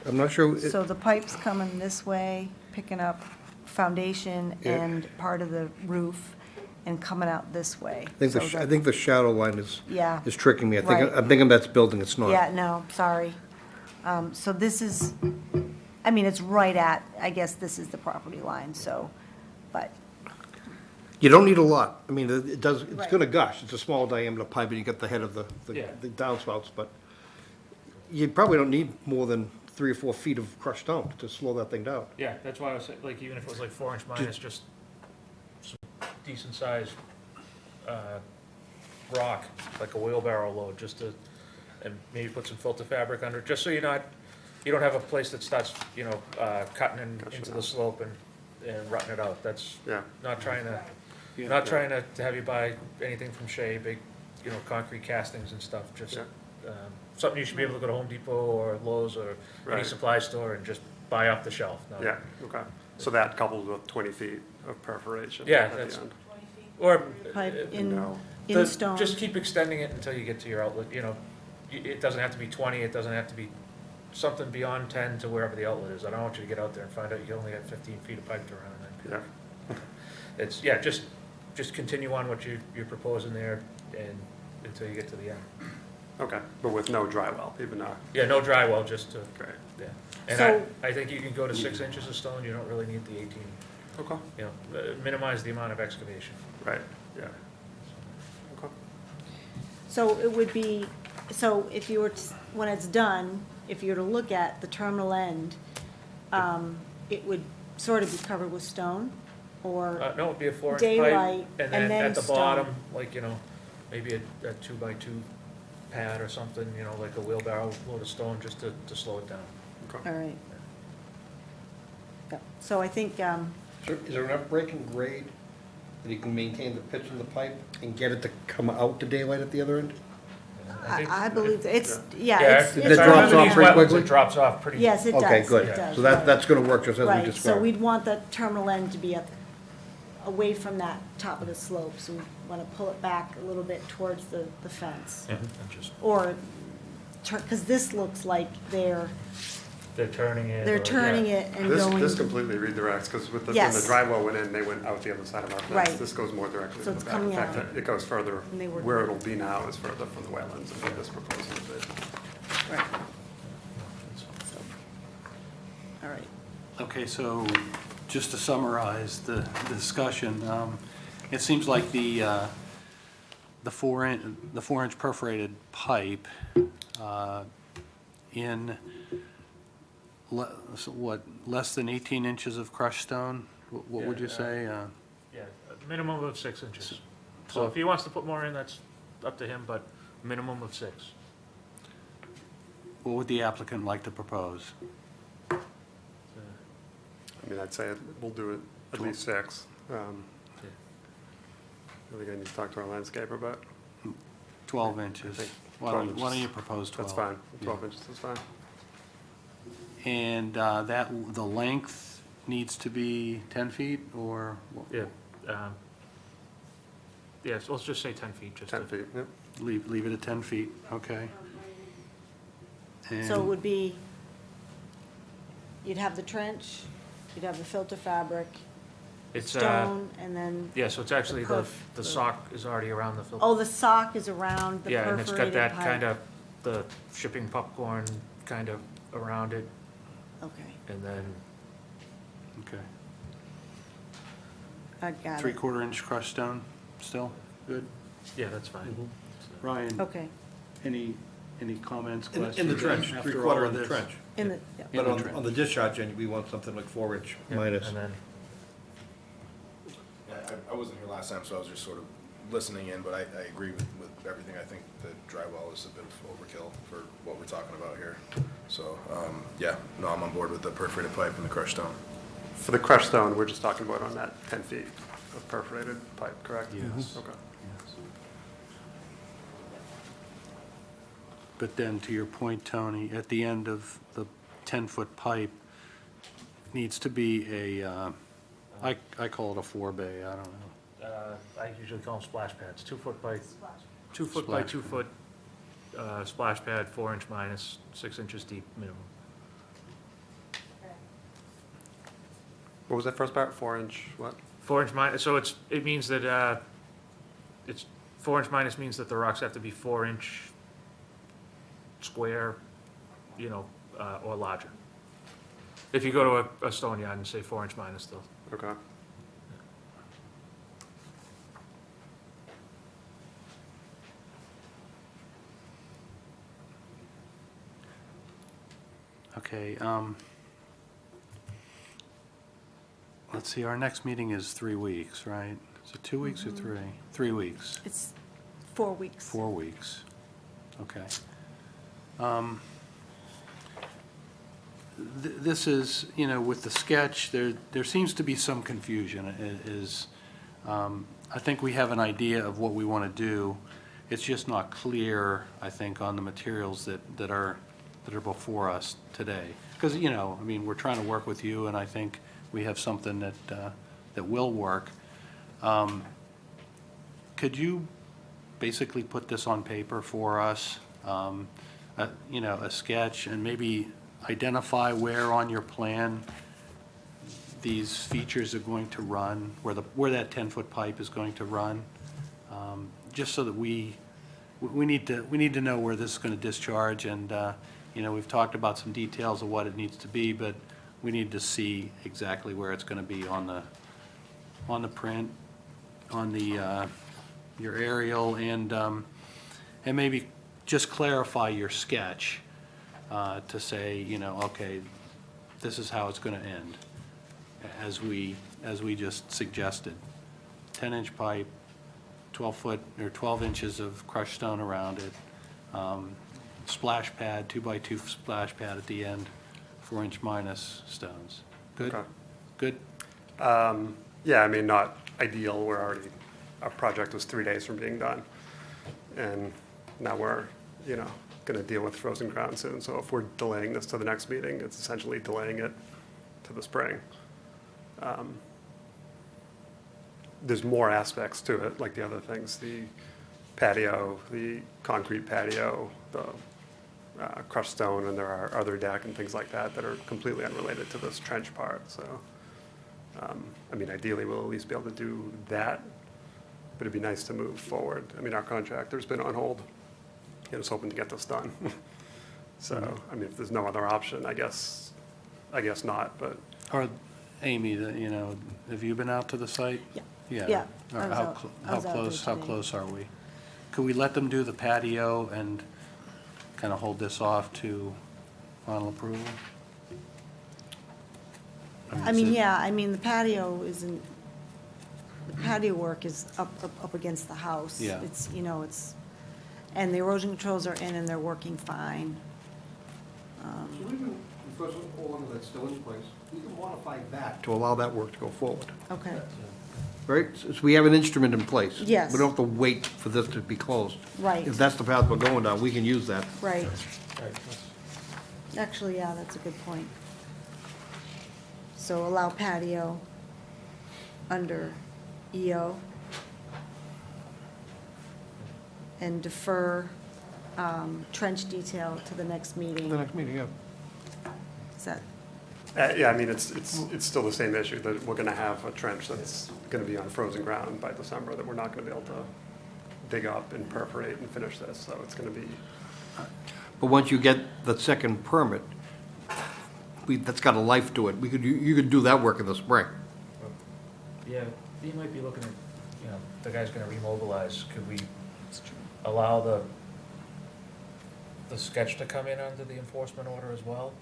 I'm not sure, So the pipe's coming this way, picking up foundation Yeah. and part of the roof, and coming out this way. I So think the shadow line is Yeah. tricking me. Right. I'm thinking that's building, it's not. Yeah, no, sorry. So this is, I mean, it's right at, I guess this is the property line, so, but, You don't need a lot. I mean, it does, it's Right. gonna gush. It's a small diameter pipe, and you got the head of the Yeah. downspouts, but you probably don't need more than 3 or 4 feet of crushed stone to slow that thing down. yeah, that's why I was saying, like, even if it was like 4-inch minus, just some decent sized, rock, like a wheelbarrow load, just to, and maybe put some filter fabric under, it, just so you don't have a place that starts, cutting into the slope and rutting it out. That's Yeah. not trying to, Yeah. not trying to have you buy anything from Shea, big, concrete castings and stuff, just, Yeah. something you should be able to go to Home Depot or Lowe's or any Right. supply store and just buy off the shelf. not- Yeah, okay. So that coupled with 20 feet of perforation Yeah, at the that's- end. Or. Pipe in, No. in The- stone. Just keep extending it until you get to your outlet, it doesn't have to be 20, it doesn't have to be something beyond 10 to wherever the outlet is. I don't want you to get out there and find out you only got 15 feet of pipe to run in. Yeah, It's, just continue on what you're proposing there and, until you get to the end. okay, but with no dry well, even though, Yeah, no drywall, just to, great. yeah. And So- I think you can go to 6 inches of stone, you don't really need the 18, Okay, minimize the amount of excavation. right, yeah. Okay. So it would be, so if you were, when it's done, if you were to look at the terminal end, it would sort of be covered with stone, or, No, it'd be a 4-inch Daylight, pipe, and and then then at the stone. bottom, like, maybe a 2x2 pad or something, like a wheelbarrow load of stone, just to slow it down. all right. Yeah. So I think, Is there enough break in grade that you can maintain the pitch of the pipe and get it to come out to daylight at the other end? think- I believe that it's, Yeah, yeah, it's, if It I drops remember off these pretty wetlands, quickly? it drops off pretty. yes, it does. Okay, it good. does, So right. that's gonna work just as we Right, so described. we'd want the terminal end to be away from that top of the slope, so we want to pull it back a little bit towards the fence. Yeah, and just, Or, because this looks like they're turning it. They're or- turning yeah. it and This going, completely redirects, because when the Yes. dry well went in, they went out the other side of our Right. fence. This goes more directly So to it's the back. coming In fact, out. it goes further, And they were- where it'll be now is further from the wetlands than this proposal did. right. All right. Okay, so just to summarize the discussion, it seems like the 4-inch perforated pipe in, less than 18 inches of crushed stone? What would you Yeah, say? Yeah, a minimum of 6 inches. So if he wants to put more in, that's up to him, but minimum of 6. What would the applicant like to propose? I mean, I'd say we'll do it at least 6. I think I need to talk to our landscaper, but 12 inches. think Why 12 don't you inches. propose 12? that's fine. 12 inches is fine. And the length needs to be 10 feet, or? Yeah, yeah, so let's just say 10 feet, just 10 to. feet, yep. Leave it at 10 feet, okay. So it And- would be, you'd have the trench, you'd have the filter fabric, It's, stone, and then, yeah, so it's actually the the perf- sock is already around the filter. oh, the sock is around the Yeah, and it's got perforated that pipe. kind of, the shipping popcorn kind of around it, Okay, and then, Okay. I got it. 3/4 inch crushed stone, still? Good? yeah, that's fine. Ryan, Okay, any comments, questions? In the trench, after 3/4 all in the this? trench. in the, yeah. In But the on trench. the discharge end, we want something like 4-inch Yeah, minus. And then, Yeah, I wasn't here last time, so I was just sort of listening in, but I agree with everything. I think the dry well is a bit of overkill for what we're talking about here. So, yeah, no, I'm on board with the perforated pipe and the crushed stone. For the crushed stone, we're just talking about on that 10 feet of perforated pipe, correct? Yes. Okay. But then, to your point, Tony, at the end of the 10-foot pipe needs to be a, I call it a 4-bay, I don't know. I usually call them splash pads, 2-foot by, 2-foot by Splash. 2-foot, splash pad, 4-inch minus, 6 inches deep minimum. What was that first part? 4-inch, what? 4-inch minus, so it means that, it's, 4-inch minus means that the rocks have to be 4-inch square, or larger. If you go to a stone yard and say 4-inch minus, they'll, Okay. Okay, let's see, our next meeting is 3 weeks, right? Is it 2 weeks or 3? 3 weeks. It's 4 weeks. 4 weeks. Okay. This is, you know, with the sketch, there seems to be some confusion. I think we have an idea of what we want to do. It's just not clear, I think, on the materials that are before us today. Because, you know, I mean, we're trying to work with you, and I think we have something that will work. Could you basically put this on paper for us? You know, a sketch, and maybe identify where on your plan these features are going to run, where that 10-foot pipe is going to run, just so that we need to know where this is going to discharge. And you know, we've talked about some details of what it needs to be, but we need to see exactly where it's going to be on the print, on the your aerial, and maybe just clarify your sketch to say, you know, okay, this is how it's going to end, as we just suggested. 10-inch pipe, 12-foot or 12 inches of crushed stone around it, splash pad, 2x2 splash pad at the end, 4-inch minus stones. Good? Okay. Good? Yeah, I mean, not ideal. Our project was 3 days from being done. And now we're, you know, going to deal with frozen ground soon. So if we're delaying this to the next meeting, it's essentially delaying it to the spring. There's more aspects to it, like the other things, the patio, the concrete patio, the crushed stone, and there are other deck and things like that that are completely unrelated to this trench part. So, I mean, ideally, we'll at least be able to do that, but it'd be nice to move forward. I mean, our contractor's been on hold. He was hoping to get this done. So, I mean, if there's no other option, I guess not, but. Or, Amy, you know, have you been out to the site? Yeah. Yeah. I Or was how out- cl- I how was out there close, how today. close are we? Could we let them do the patio and kind of hold this off to final approval? I mean, yeah, I mean, the patio isn't, the patio work is up against the house. Yeah. It's, you know, and the erosion controls are in and they're working fine. So we can, because all of that's still in place, we can modify that to allow that work to go forward. Okay, Right? So we have an instrument in place. Yes. We don't have to wait for this to be closed. Right. If that's the path we're going down, we can use that. right. Actually, yeah, that's a good point. So allow patio under EO and defer trench detail to the next meeting. The next meeting, yeah. Is that, Yeah, I mean, it's still the same issue, that we're gonna have a trench that's gonna be on frozen ground by December, that we're not gonna be able to dig up and perforate and finish this, so it's gonna be, But once you get the second permit, that's got a life to it. You could do that work in the spring. Yeah, you might be looking at, you know, the guy's gonna remobilize, could we allow the sketch to come in under the enforcement order as well?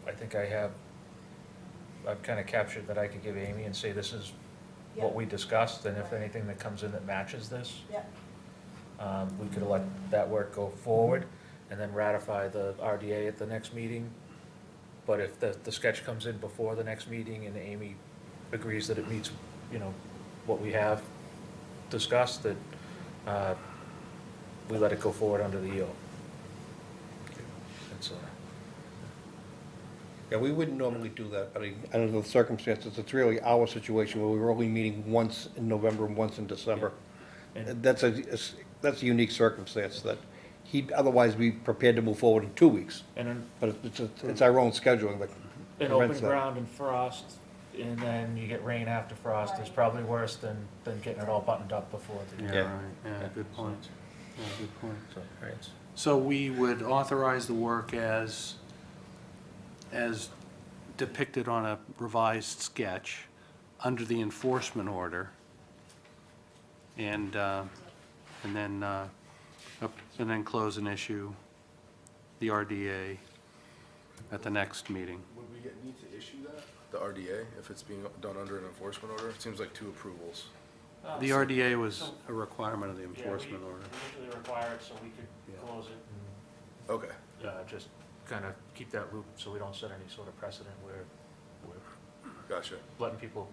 I think I've kind of captured that I could give Amy and say, this is what Yeah. we discussed, and if anything that comes in that matches this, yeah, we could let that work go forward, and then ratify the RDA at the next meeting. But if the sketch comes in before the next meeting and Amy agrees that it meets, you know, what we have discussed, that we let it go forward under the EO. It's, Yeah, we wouldn't normally do that, but under the circumstances, it's really our situation where we were only meeting once in November and once in December. And- That's a unique circumstance that he'd otherwise be prepared to move forward in 2 weeks. And But it's our own scheduling that an open prevents that. ground and frost, and then you get rain after frost, is probably worse than getting it all buttoned up before the. Yeah, Yeah. right, yeah, good point. Yeah, good point. So, right, it's- So we would authorize the work as depicted on a revised sketch under the enforcement order, and then close and issue the RDA at the next meeting. Would we need to issue that, the RDA, if it's being done under an enforcement order? It seems like two approvals. The RDA was a requirement of the enforcement order. We usually require it so we could Yeah. close it Okay. and just kind of keep that loop so we don't set any sort of precedent where we're Gotcha. letting people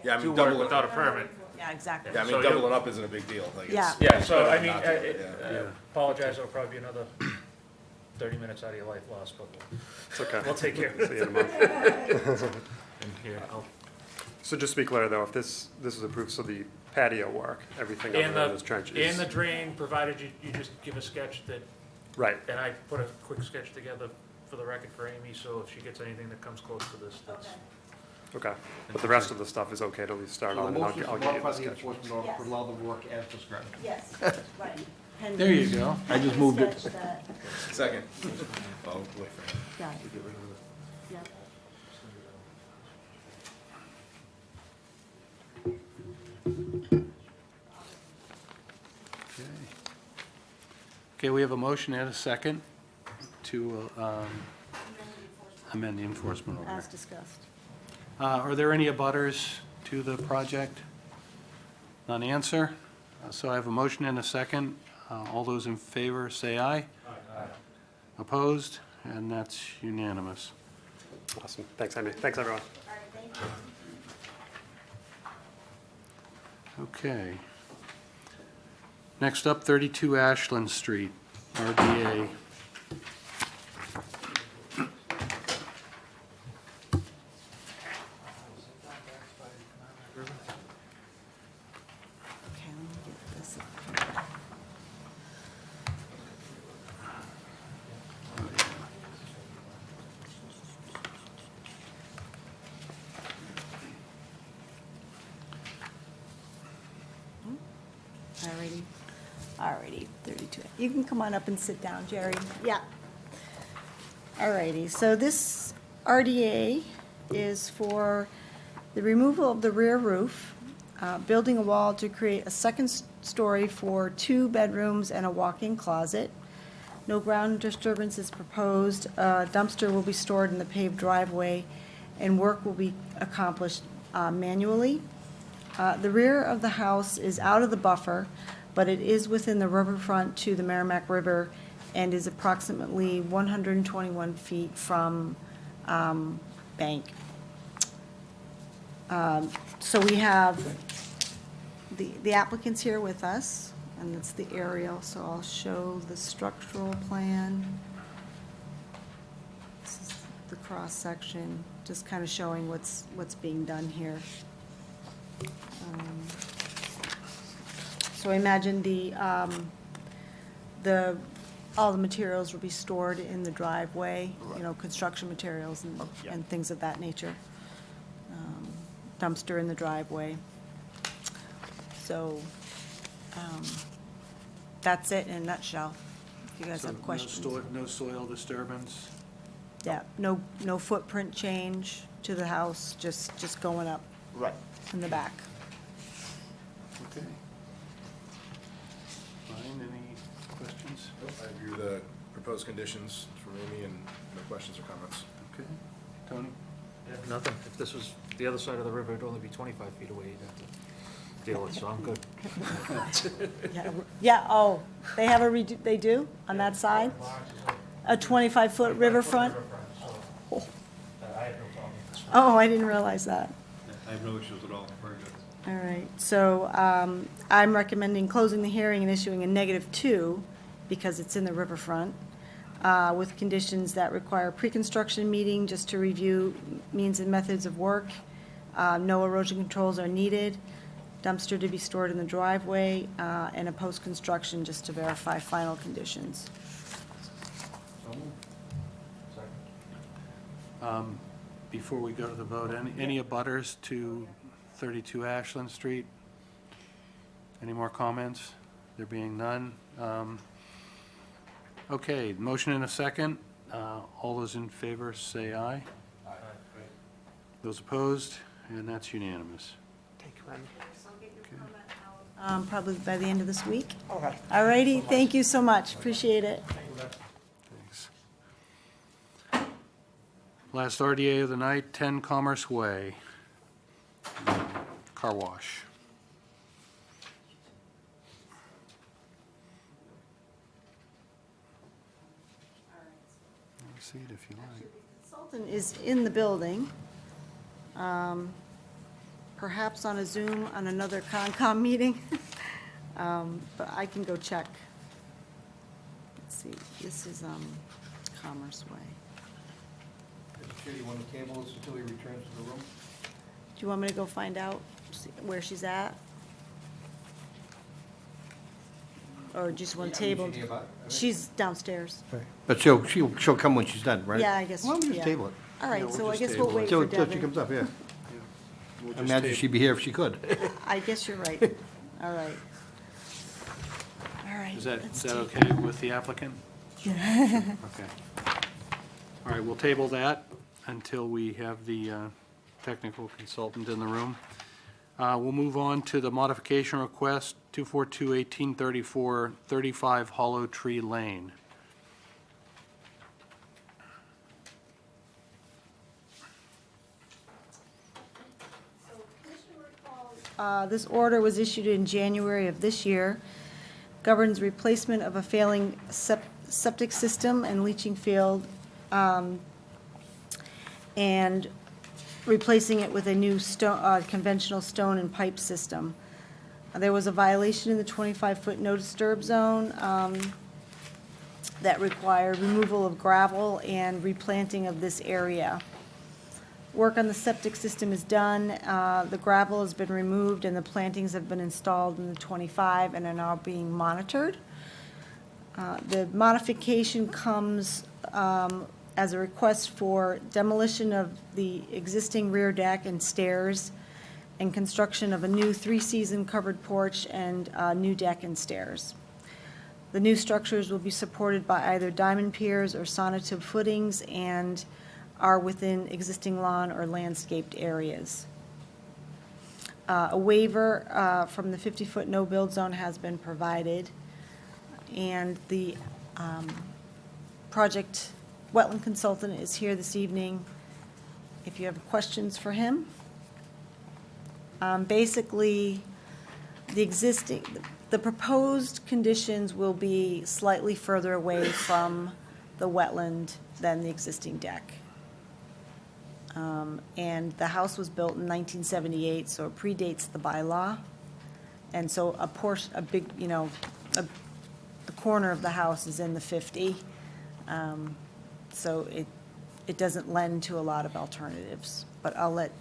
Yeah, I do mean, work doubling, without a permit. Yeah, exactly. yeah, I mean, So doubling you- up isn't a big deal. Like, Yeah. it's, Yeah, so I better mean, not to, yeah. apologize, it'll probably be another 30 minutes out of your life lost, but It's okay. we'll take care of See it. you in a month. And here, So just to be clear, though, if this is approved, so the patio work, everything other And than this trench and is, the drain, provided you just give a sketch that, right, and I put a quick sketch together for the record for Amy, so if she gets anything that comes close to this, that's. okay. But the rest of the stuff is okay to at least start So on, the and motion is I'll to get you modify the the sketch. enforcement order to allow the work as described. Yes, right. There you go. I just moved it. Sketch that. Second. Oh, boy, Frank. Got it. Yeah. Okay, we have a motion and a second to amend the enforcement order. As discussed. Are there any abutters to the project? None answer. So I have a motion and a second. All those in favor, say aye. Opposed? And that's unanimous. Awesome. Thanks, Amy. Thanks, everyone. Okay. Next up, 32 Ashland Street, RDA. Okay, let me get this up. Alrighty, 32. You can come on up and sit down, Jerry. Yeah. Alrighty, so this RDA is for the removal of the rear roof, building a wall to create a second story for 2 bedrooms and a walk-in closet. No ground disturbance is proposed. A dumpster will be stored in the paved driveway, and work will be accomplished manually. The rear of the house is out of the buffer, but it is within the riverfront to the Merrimack River and is approximately 121 feet from bank. So we have the applicants here with us, and it's the aerial, so I'll show the structural plan. This is the cross-section, just kind of showing what's being done here. So I imagine all the materials will be stored in the driveway, you know, construction materials and things of that nature. Dumpster in the driveway. So, that's it in a nutshell. If you guys So have questions. No soil disturbance? Yeah, no footprint change to the house, just going up. Right. In the back. Okay. Fine, any questions? I agree with the proposed conditions from Amy and no questions or comments. Okay. Tony? Nothing. If this was the other side of the river, it'd only be 25 feet away. You'd have to deal with, so I'm good. Yeah, oh, they have they do, on that side? A 25-foot riverfront? I have no problem with this. Oh, I didn't realize that. I have no issues at all. Very good. All right, so I'm recommending closing the hearing and issuing a -2 because it's in the riverfront, with conditions that require pre-construction meeting just to review means and methods of work. No erosion controls are needed, dumpster to be stored in the driveway, and a post-construction just to verify final conditions. Before we go to the vote, any abutters to 32 Ashland Street? Any more comments? There being none. Okay, motion and a second. All those in favor say aye. Aye. Those opposed? And that's unanimous. Probably by the end of this week. Okay. All righty, thank you so much, appreciate it. Thanks. Last RDA of the night, 10 Commerce Way. Car wash. proceed if you like. Consultant is in the building, perhaps on a Zoom on another Concom meeting, but I can go check. Let's see, this is Commerce Way. Mr. Chair, you want to table this until he returns to the room? Do you want me to go find out where she's at? Or just want to table? Is she nearby? She's downstairs. But she'll come when she's done, right? Yeah, I guess, Why don't we just yeah. table it? All Yeah, right, we'll so I just guess we'll table it. wait Till for till she Devin. comes up, yeah. We'll just Imagine table- she'd be here if she could. I guess you're right. All right. All right. Is that let's take- okay with the applicant? Okay. All right, we'll table that until we have the technical consultant in the room. We'll move on to the modification request, 242-1834, 35 Hollow Tree Lane. This order was issued in January of this year, governs replacement of a failing septic system and leaching field, and replacing it with a new conventional stone and pipe system. There was a violation in the 25-foot no disturb zone that required removal of gravel and replanting of this area. Work on the septic system is done, the gravel has been removed, and the plantings have been installed in the 25 and are now being monitored. The modification comes as a request for demolition of the existing rear deck and stairs and construction of a new three-season covered porch and new deck and stairs. The new structures will be supported by either diamond piers or sonotube footings and are within existing lawn or landscaped areas. A waiver from the 50-foot no-build zone has been provided, and the project wetland consultant is here this evening if you have questions for him. Basically, the proposed conditions will be slightly further away from the wetland than the existing deck. And the house was built in 1978, so it predates the bylaw. And so the corner of the house is in the 50. So it doesn't lend to a lot of alternatives. But I'll let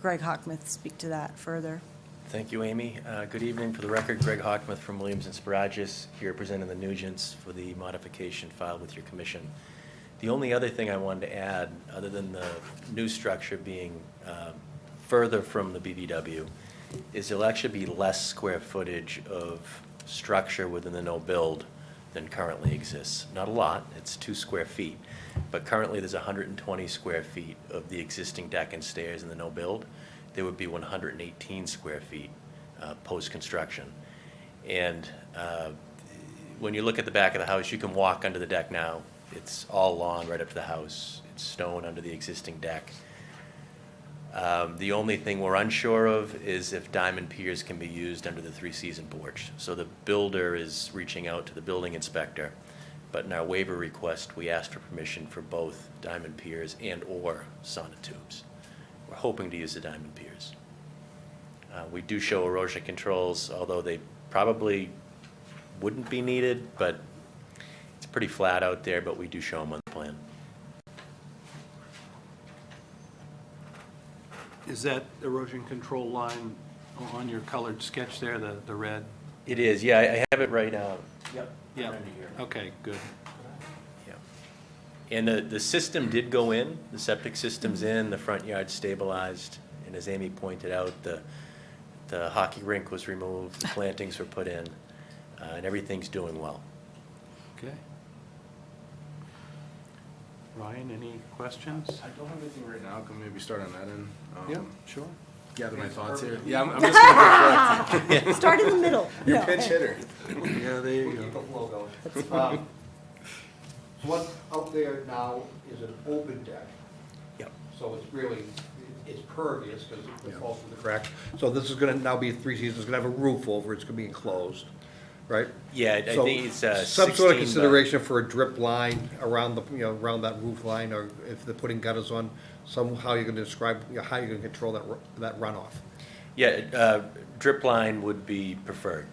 Greg Hockmuth speak to that further. Thank you, Amy. Good evening. For the record, Greg Hockmuth from Williams and Sparagus, here presenting the Nugents for the modification filed with your commission. The only other thing I wanted to add, other than the new structure being further from the BVW, is there'll actually be less square footage of structure within the no-build than currently exists. Not a lot, it's 2 square feet, but currently there's 120 square feet of the existing deck and stairs in the no-build. There would be 118 square feet post-construction. And when you look at the back of the house, you can walk under the deck now. It's all lawn right up to the house. It's stone under the existing deck. The only thing we're unsure of is if diamond piers can be used under the three-season porch. So the builder is reaching out to the building inspector, but in our waiver request, we asked for permission for both diamond piers and/or sonotubes. We're hoping to use the diamond piers. We do show erosion controls, although they probably wouldn't be needed, but it's pretty flat out there, but we do show them on the plan. Is that erosion control line on your colored sketch there, the red? It is, yeah, I have it right out. Yep. Yeah. Right under here. Okay, good. Yeah. And the system did go in, the septic system's in, the front yard stabilized, and as Amy pointed out, the hockey rink was removed, the plantings were put in, and everything's doing well. Okay. Ryan, any questions? I don't have anything right now. Can we maybe start on that end? Yeah, sure. Gather my thoughts here. Yeah, I'm just going to reflect. Start in the middle. Your No. pinch hitter. Yeah, there you Keep go. the flow going. What's out there now is an open deck. Yep. So it's really, it's pervious because it falls through the cracks. So this is gonna now be 3 seasons, it's gonna have a roof over it, it's gonna be enclosed. right? Yeah, I So, think it's some sort of 16 by- consideration for a drip line around the, around that roof line, or if they're putting gutters on, somehow you're gonna describe, how you're gonna control that runoff. Yeah, drip line would be preferred,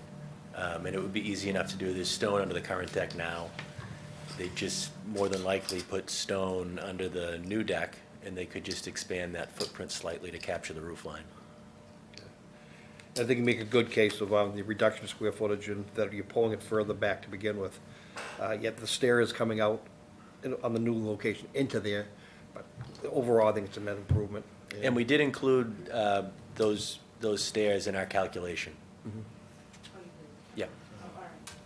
and it would be easy enough to do. There's stone under the current deck now. They just more than likely put stone under the new deck, and they could just expand that footprint slightly to capture the roof line. I think you make a good case of the reduction of square footage and that you're pulling it further back to begin with. Yet the stair is coming out on the new location into there, but overall, I think it's a net improvement. And we did include those stairs in our calculation. Yeah.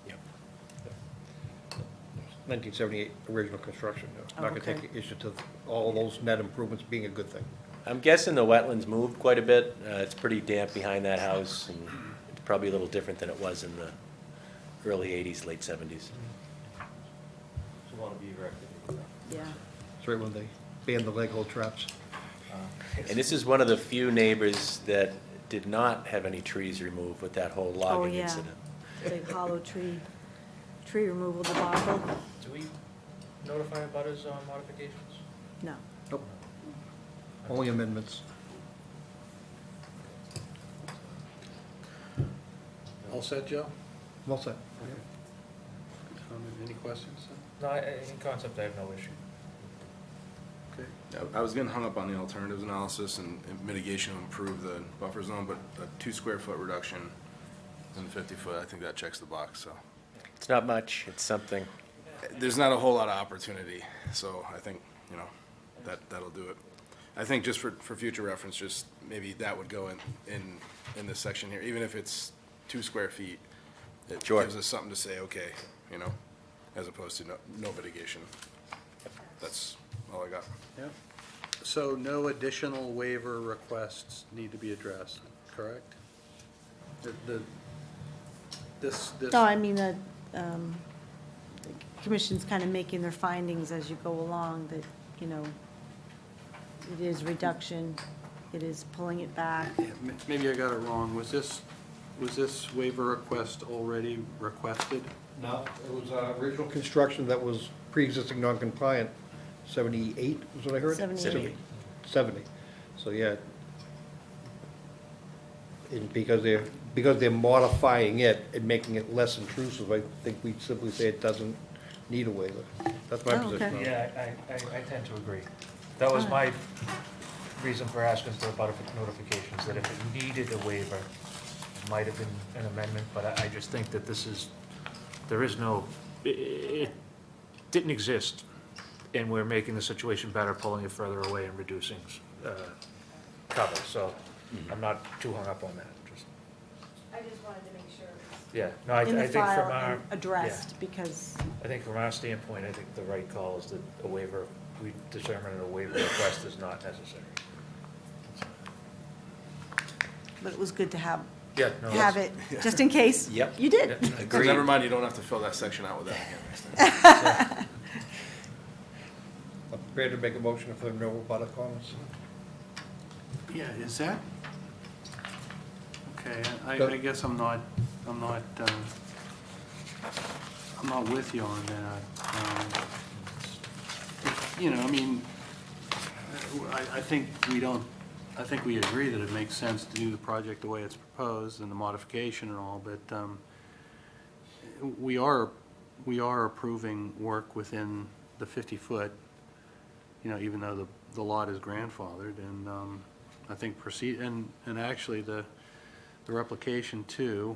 Yeah. 1978 original construction. I'm not gonna Okay. take issue to all those net improvements being a good thing. I'm guessing the wetlands moved quite a bit. It's pretty damp behind that house, and it's probably a little different than it was in the early 80s, late 70s. Yeah. It's right when they banned the leg hole traps. And this is one of the few neighbors that did not have any trees removed with that whole Oh, logging yeah. incident. The hollow tree removal debacle? Do we notify abutters on modifications? No. Nope. Only amendments. All set, Joe? Well said. Any questions? No, in concept, I have no issue. Okay. Yeah, I was getting hung up on the alternatives analysis and mitigation to improve the buffer zone, but a 2 square foot reduction in 50 foot, I think that checks the box, so. It's not much, it's something. There's not a whole lot of opportunity, so I think, that'll do it. I think just for future reference, just maybe that would go in this section here, even if it's 2 square feet. It Sure. gives us something to say, okay, as opposed to no mitigation. That's all I got. Yeah. So no additional waiver requests need to be addressed, correct? This. No, I mean, the commission's kind of making their findings as you go along, that, it is reduction, it is pulling it back. Maybe I got it wrong. Was this waiver request already requested? No, it was original construction that was pre-existing non-compliant, 78 is what I heard? 78. 70. So, yeah. And because they're modifying it and making it less intrusive, I think we simply say it doesn't need a waiver. That's my Oh, position. okay. on it. Yeah, I tend to agree. That was my reason for asking for abutter notifications, that if it needed a waiver, it might have been an amendment, but I just think that it didn't exist, and we're making the situation better, pulling it further away and reducing cover, so I'm not too hung up on that, just, I just wanted to make sure yeah. No, I in the think from file our, and addressed, because, I think from our standpoint, I think the right call is that a waiver, we determine that a waiver request is not necessary. but it was good to have Yeah, no, that's- it, just in case. Yep. You did. Yeah. Agreed. Never mind, you don't have to fill that section out with that again. I'm prepared to make a motion if there are no other comments. Yeah, is that? Okay, I Go- guess I'm not with you on that. I mean, I think we agree that it makes sense to do the project the way it's proposed and the modification and all, but we are approving work within the 50-foot, even though the lot is grandfathered, and I think and actually the replication too,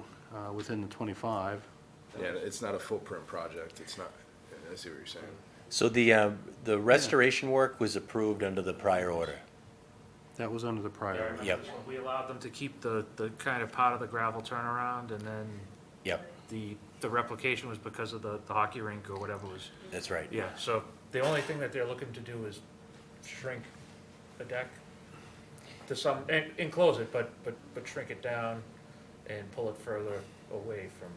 within the 25. Yeah, it's not a footprint project, it's not, I see what you're saying. So the restoration work was approved under the prior order. That was under the prior. Yep. We allowed them to keep the kind of part of the gravel turnaround, and then Yep, the replication was because of the hockey rink or whatever was, that's right. yeah, so the only thing that they're looking to do is shrink the deck to some, and enclose it, but shrink it down and pull it further away from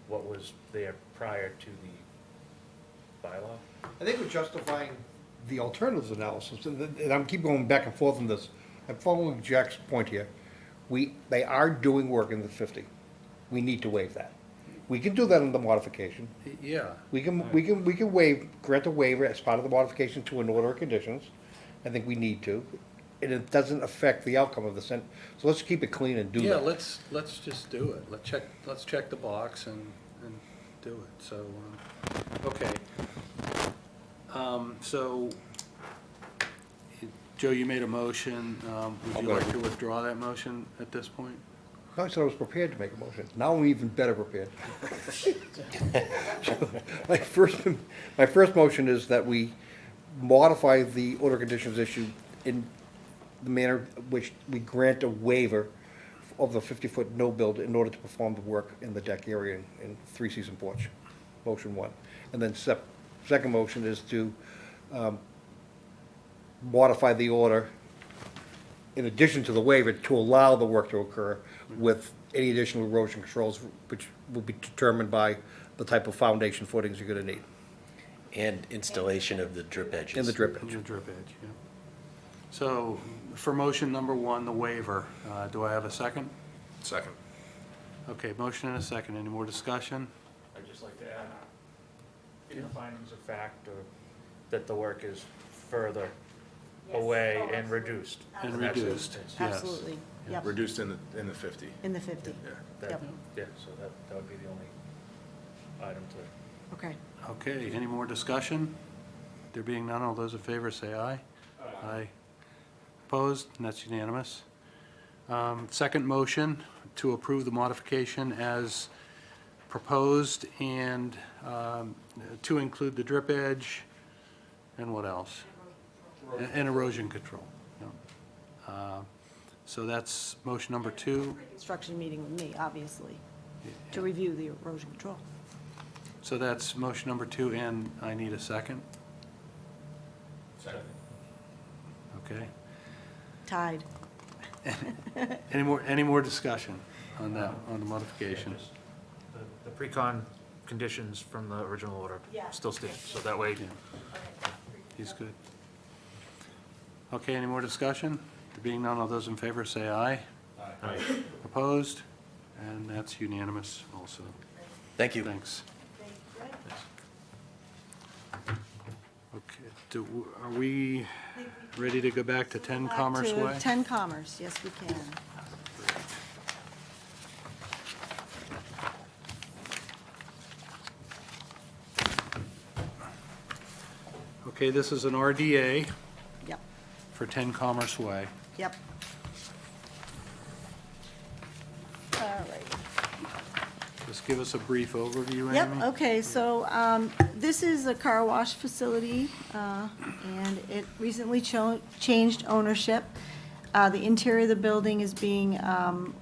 what was there prior to the bylaw. I think we're justifying the alternatives analysis, and I'm keep going back and forth on this. I'm following Jack's point here. They are doing work in the 50. We need to waive that. We can do that in the modification. Yeah. We can grant a waiver as part of the modification to an order of conditions. I think we need to. And it doesn't affect the outcome of the so let's keep it clean and do Yeah, that. let's just do it. Let's check the box and do it, so, okay. So, Joe, you made a motion. Would you like to withdraw that motion at this point? No, I said I was prepared to make a motion. Now I'm even better prepared. My first motion is that we modify the order of conditions issue in the manner which we grant a waiver of the 50-foot no-build in order to perform the work in the deck area in three-season porch. Motion one. And then second motion is to modify the order in addition to the waiver to allow the work to occur with any additional erosion controls, which will be determined by the type of foundation footings you're gonna need. And installation of the drip edges. And the drip edge. The drip edge, yeah. So, for motion number one, the waiver, do I have a second? Second. Okay, motion and a second. Any more discussion? I'd just like to add, in the findings of fact, that the work is further away and reduced. And That's it. reduced, yes. Absolutely, yep, Reduced in the 50. in the 50. Yeah. That- Yep. Yeah, so that would be the only item to. Okay. Okay, any more discussion? There being none, all those in favor say aye. Aye. Opposed? And that's unanimous. Second motion, to approve the modification as proposed and to include the drip edge, and what else? And erosion control. Yeah. So that's motion number two. Construction meeting with me, obviously, to review the erosion control. So that's motion number two, and I need a second. Second. Okay. Tied. Any more discussion on that, on the modification? The pre-con conditions from the original order Yeah. still stand, so that way, Yeah. He's good. Okay, any more discussion? There being none, all those in favor say aye. Aye. Opposed? And that's unanimous also. Thank you. Thanks. Okay, are we ready to go back to 10 Commerce Back to Way? 10 Commerce, yes, we can. Okay, this is an RDA Yep, for 10 Commerce Way. yep. All right. Just give us a brief overview, Amy. Yep, okay, so this is a car wash facility, and it recently changed ownership. The interior of the building is being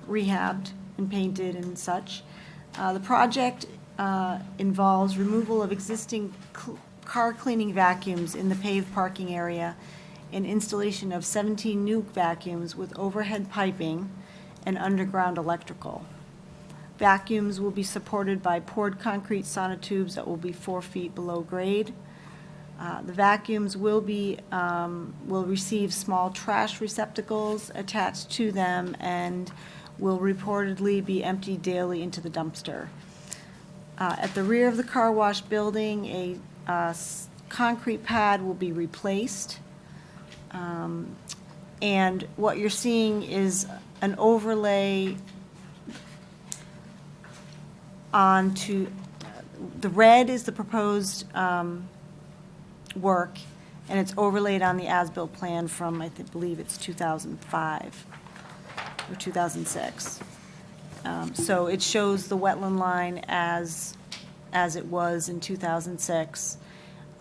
rehabbed and painted and such. The project involves removal of existing car cleaning vacuums in the paved parking area and installation of 17 new vacuums with overhead piping and underground electrical. Vacuums will be supported by poured concrete sonotubes that will be 4 feet below grade. The vacuums will receive small trash receptacles attached to them and will reportedly be emptied daily into the dumpster. At the rear of the car wash building, a concrete pad will be replaced. And what you're seeing is an overlay onto, the red is the proposed work, and it's overlaid on the as-built plan from, I believe it's 2005 or 2006. So it shows the wetland line as it was in 2006.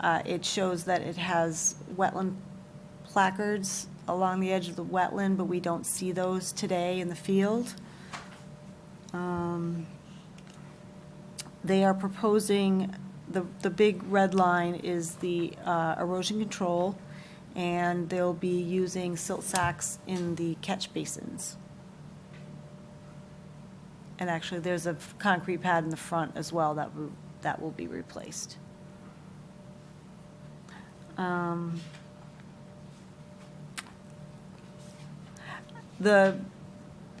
It shows that it has wetland placards along the edge of the wetland, but we don't see those today in the field. They are proposing, the big red line is the erosion control, and they'll be using silt sacks in the catch basins. And actually, there's a concrete pad in the front as well that will be replaced. I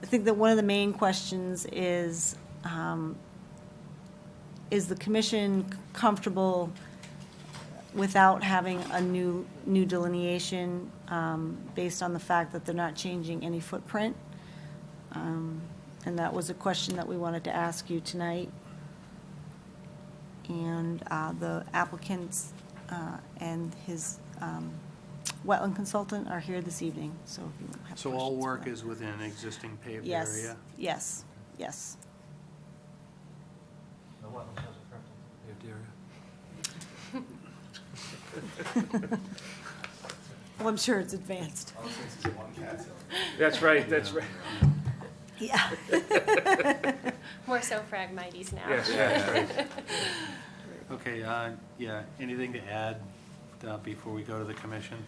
think that one of the main questions is is the commission comfortable without having a new delineation, based on the fact that they're not changing any footprint? And that was a question that we wanted to ask you tonight. And the applicants and his wetland consultant are here this evening, so if you have questions. So all for work them. is within existing paved Yes, area? yes, yes. The wetlands has a preference paved area. Well, I'm sure it's advanced. That's right, that's right. Yeah. More so Phragmites now. Yes, that's right. Okay, yeah, anything to add before we go to the commission?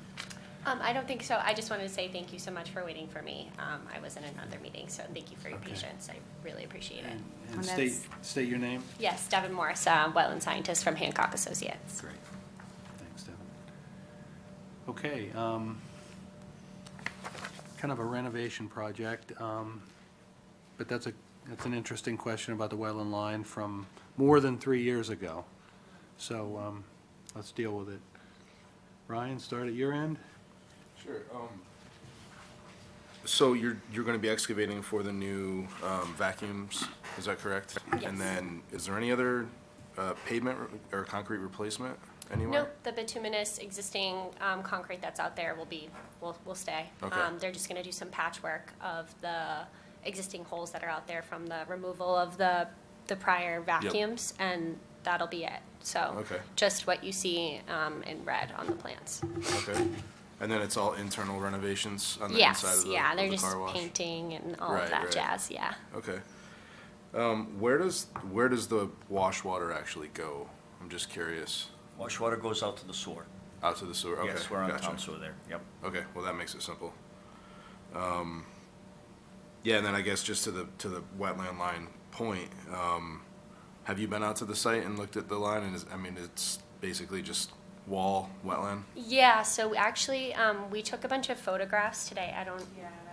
I don't think so. I just wanted to say thank you so much for waiting for me. I was in another meeting, so thank you for your Okay. patience. I really appreciate it. And And state, that's- state your name? Yes, Devin Morris, wetland scientist from Hancock Associates. Great. Thanks, Devin. Okay, kind of a renovation project, but that's an interesting question about the wetland line from more than 3 years ago. So, let's deal with it. Ryan, start at your end? Sure. So you're going to be excavating for the new vacuums, is that correct? Yes. And then, is there any other pavement or concrete replacement anywhere? Nope, the bituminous existing concrete that's out there will stay. Okay. They're just gonna do some patchwork of the existing holes that are out there from the removal of the prior vacuums, and that'll be it. So, Okay. just what you see in red on the plans. Okay. And then it's all internal renovations on the Yes, inside of the yeah, they're of the just car wash? painting and all Right, of that right. jazz, yeah. Okay. Where does the wash water actually go? I'm just curious. Wash water goes out to the sewer. Out to the sewer? Okay, Yes, we're on gotcha. town sewer there, yep. Okay, well, that makes it simple. Yeah, and then I guess just to the wetland line point, have you been out to the site and looked at the line? And it's basically just wall, wetland? Yeah, so actually, we took a bunch of photographs today.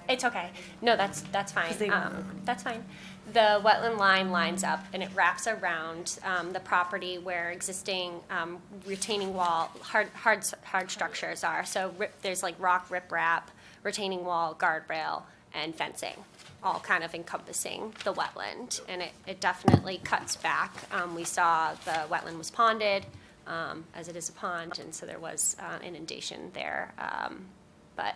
It's okay. No, that's fine. 'Cause they weren't That's fine. The wetland line lines up and it wraps around the property where existing retaining wall, hard structures are. So there's like rock riprap, retaining wall, guardrail, and fencing, all kind of encompassing the wetland. And it definitely cuts back. We saw the wetland was ponded, as it is a pond, and so there was inundation there. But,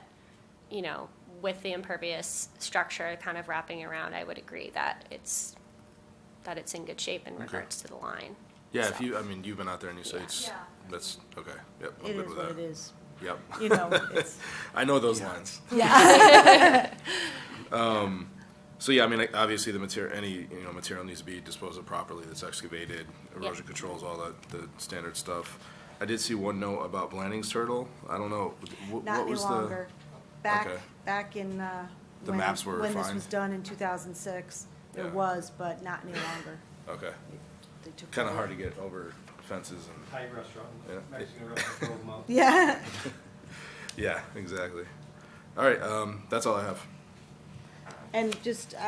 you know, with the impervious structure kind of wrapping around, I would agree that it's in good shape in regards to the line. Yeah, So- you've been out there and you say Yeah. it's, that's, okay, yep, I'm It good is with what that. it is. Yep. You know, it's, I know those lines. yeah. So yeah, obviously the material needs to be disposed of properly, that's excavated, erosion controls, all the standard stuff. I did see one note about Blanding's turtle. I don't know, what Not any was longer. Okay. Back in, The when- maps were when this fine? was done in 2006, there Yeah. was, but not any longer. Okay, They took kinda it hard away. to get over fences and, Thai restaurant, Yeah. Mexican restaurant, throw them out. Yeah. yeah, exactly. All right, that's all I have. And just, we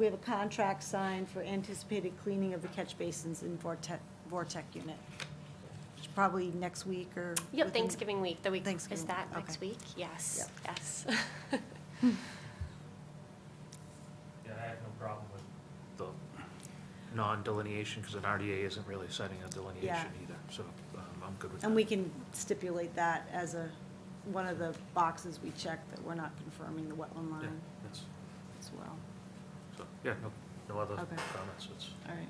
have a contract signed for anticipated cleaning of the catch basins in Vortec unit. It's probably next week or. Yep, within- Thanksgiving week, the week, is Thanksgiving that week, next okay. week? Yes, Yep. yes. Yeah, I have no problem with the non-delineation, because an RDA isn't really setting a delineation either, so I'm good with that. And we can stipulate that as one of the boxes we check, that we're not confirming the wetland Yeah, line that's, as well. so, yeah, no other Okay. comments, it's. All right.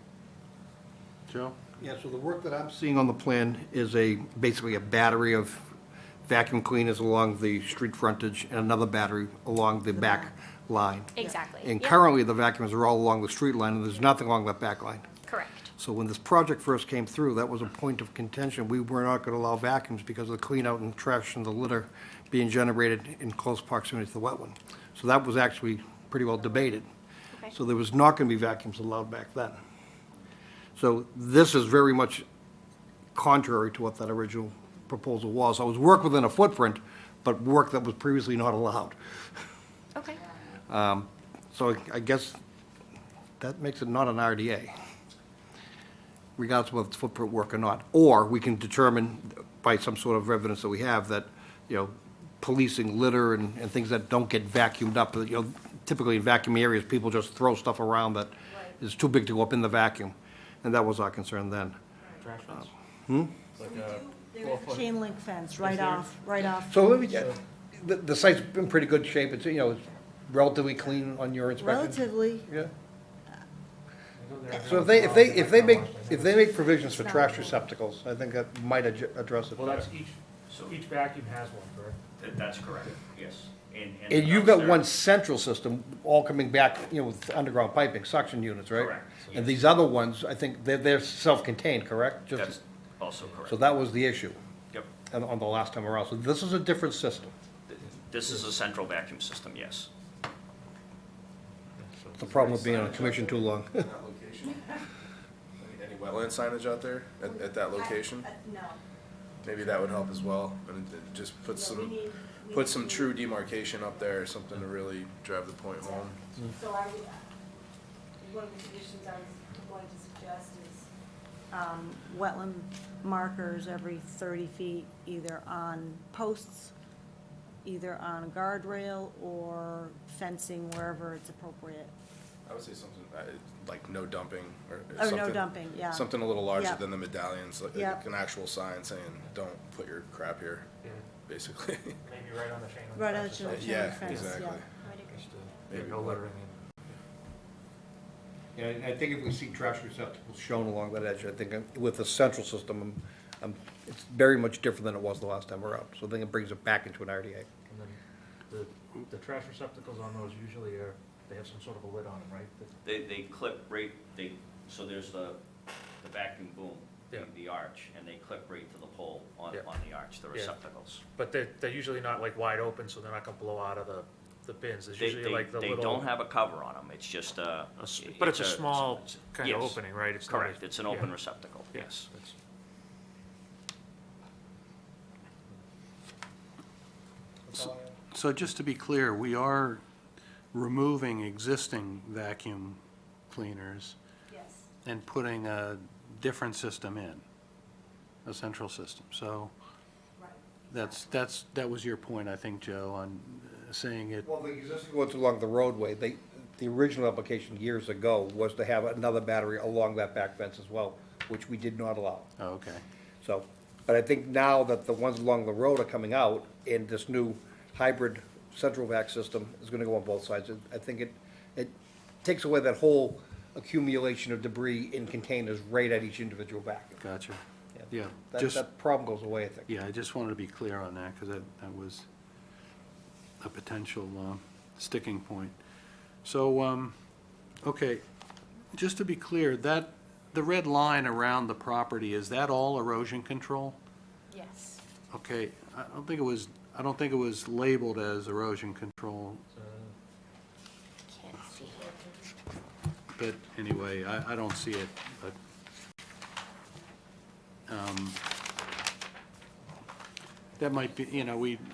Joe? Yeah, so the work that I'm seeing on the plan is basically a battery of vacuum cleaners along the street frontage and another battery along the back line. Exactly. And Yep, currently, the vacuums are all along the street line, and there's nothing along that back line. correct. So when this project first came through, that was a point of contention. We were not going to allow vacuums because of the clean out and trash and the litter being generated in close proximity to the wetland. So that was actually pretty well debated. Okay. So there was not going to be vacuums allowed back then. So this is very much contrary to what that original proposal was. So it was work within a footprint, but work that was previously not allowed. Okay. So I guess that makes it not an RDA. regardless of whether it's footprint work or not. Or we can determine by some sort of evidence that we have that, policing litter and things that don't get vacuumed up, typically in vacuum areas, people just throw stuff around that is too big to go up in the vacuum. And that was our concern then. Trash fence? There is a chain link fence right off. So let me, the site's in pretty good shape. It's, it's relatively clean on your inspection. Relatively, Yeah. So if they make provisions for trash receptacles, I think that might address it. Well, that's each vacuum has one, correct? That's correct, yes. And you've got one central system, all coming back, with underground piping, suction units, right? Correct, And yes. these other ones, I think they're self-contained, correct? Just- That's also correct. So that was the issue Yep. on the last time around. So this is a different system. This is a central vacuum system, yes. It's the problem with being on a commission too long. In that location? Any wetland signage out there at that location? no. Maybe that would help as well, and it just put some true demarcation up there, something to really drive the point home. So one of the conditions I was going to suggest is wetland markers every 30 feet, either on posts, either on a guardrail or fencing wherever it's appropriate. I would say something like no dumping or Oh, something. no dumping, yeah. Something a little larger Yep. than the medallions, like Yep. an actual sign saying, don't put your crap here, Yeah. basically. Maybe right on the chain link Right on fence the or chain something. Yeah, fence, yeah. exactly. Just to- Maybe no more. littering. Yeah, I think if we see trash receptacles shown along that edge, I think with the central system, it's very much different than it was the last time around. So I think it brings it back into an RDA. And then the trash receptacles on those usually they have some sort of a lid on them, right? They clip right, so there's the vacuum boom, Yeah. the arch, and they clip right to the pole on Yeah. the arch, the Yeah. receptacles. But they're usually not like wide open, so they're not gonna blow out of the bins. There's They, usually like the they little. don't have a cover on them, it's just But it's a small kind of yes. opening, right? It's not a- Correct, it's an open yeah. receptacle, Yeah, yes. it's- So just to be clear, we are removing existing vacuum cleaners Yes. and putting a different system in, a central system. So Right. that was your point, I think, Joe, on saying it. Well, the existing ones along the roadway, the original application years ago was to have another battery along that back fence as well, which we did not allow. Oh, okay. So, but I think now that the ones along the road are coming out, and this new hybrid central vac system is gonna go on both sides, I think it takes away that whole accumulation of debris in containers right at each individual vacuum. Gotcha. Yeah, That problem goes away, I think. yeah, I just wanted to be clear on that, because that was a potential sticking point. So, okay, just to be clear, the red line around the property, is that all erosion control? Yes. Okay, I don't think it was labeled as erosion control, Can't see it. but anyway, I don't see it, but, that might be,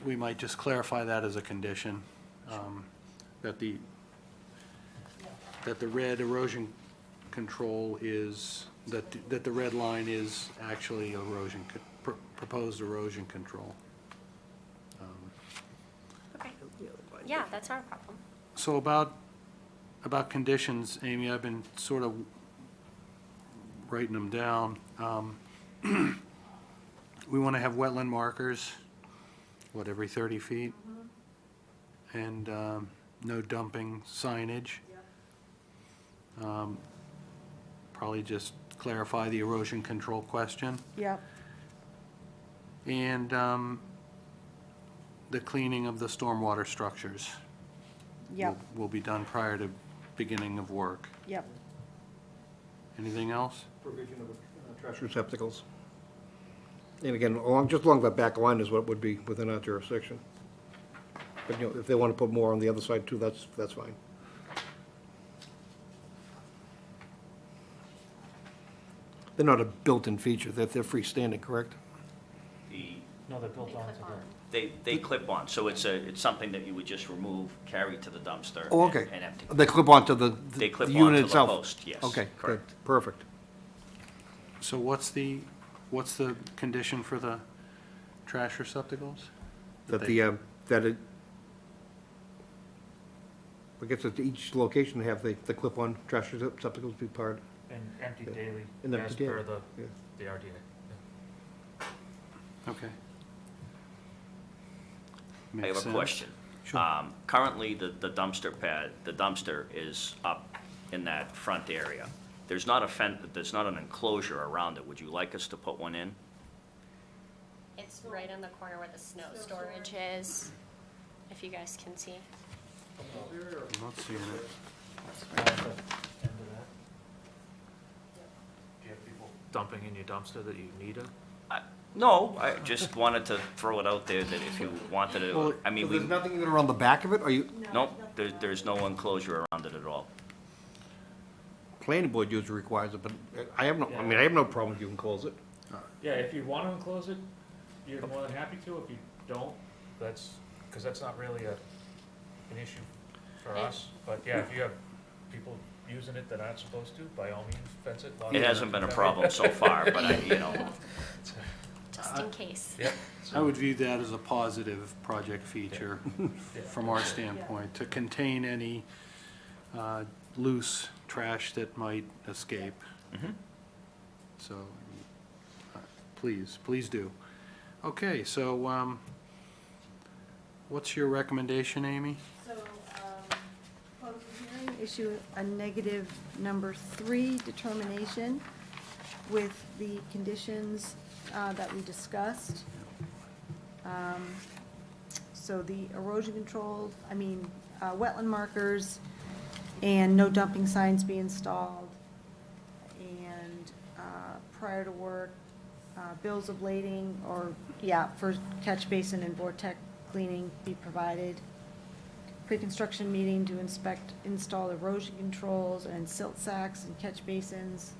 we might just clarify that as a condition, that the red erosion control is, that the red line is actually proposed erosion control. Okay. Yeah, that's not a problem. So about conditions, Amy, I've been sort of writing them down. We want to have wetland markers, every 30 feet? And no dumping signage. Probably just clarify the erosion control question. Yep. And the cleaning of the stormwater structures. Yep. Will be done prior to beginning of work. Yep. Anything else? Provision of trash receptacles. And again, just along that back line is what would be within our jurisdiction. But, if they want to put more on the other side too, that's fine. They're not a built-in feature, they're freestanding, correct? No, they're built onto They clip on, so it's something that you would just remove, carry to the dumpster. Oh, okay. And empty. They clip onto the They clip unit onto the itself? post, yes, Okay, good, correct. perfect. So what's the condition for the trash receptacles? That I guess at each location, they have the clip-on trash receptacles be part. And empty Yeah. daily, And empty as daily, per the, yeah. the RDA. Okay. I Makes have a sense. question. Sure. Currently, the dumpster is up in that front area. There's not there's not an enclosure around it. Would you like us to put one in? It's right on the corner where the snow storage is, if you guys can see. I'm not seeing it. End of that. Do you have people dumping in your dumpster that you need it? No, I just wanted to throw it out there that if you wanted Well, to, I mean, There's nothing even around the back of it, or you, nope, there's no enclosure around it at all. planning board usually requires it, but I have no, I mean, I have no problem if you can close it. Yeah, if you want to enclose it, you're more than happy to. If you don't, that's, because that's not really an issue for us. But yeah, if you have people using it that aren't supposed to, by all means, fence it. It hasn't been a problem so far, but Just in case. Yep. I would view that as a positive project feature from our standpoint, to contain any loose trash that might escape. So, please do. Okay, so what's your recommendation, Amy? So, close the hearing, issue a negative number 3 determination with the conditions that we discussed. So the erosion control, wetland markers, and no dumping signs be installed, and prior to work, bills of lading, for catch basin and vortex cleaning be provided. Pre-construction meeting to install erosion controls and silt sacks and catch basins.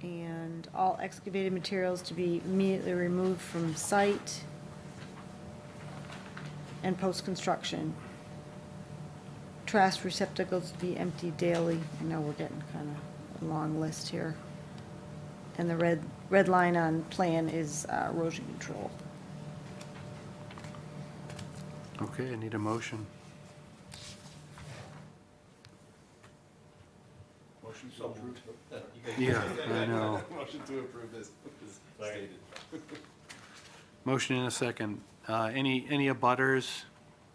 And all excavated materials to be immediately removed from site and post-construction. Trash receptacles to be emptied daily. I know we're getting kind of a long list here. And the red line on plan is erosion control. Okay, I need a motion. Motion to approve. Yeah, I know. Motion to approve is stated. Motion in a second. Any abutters,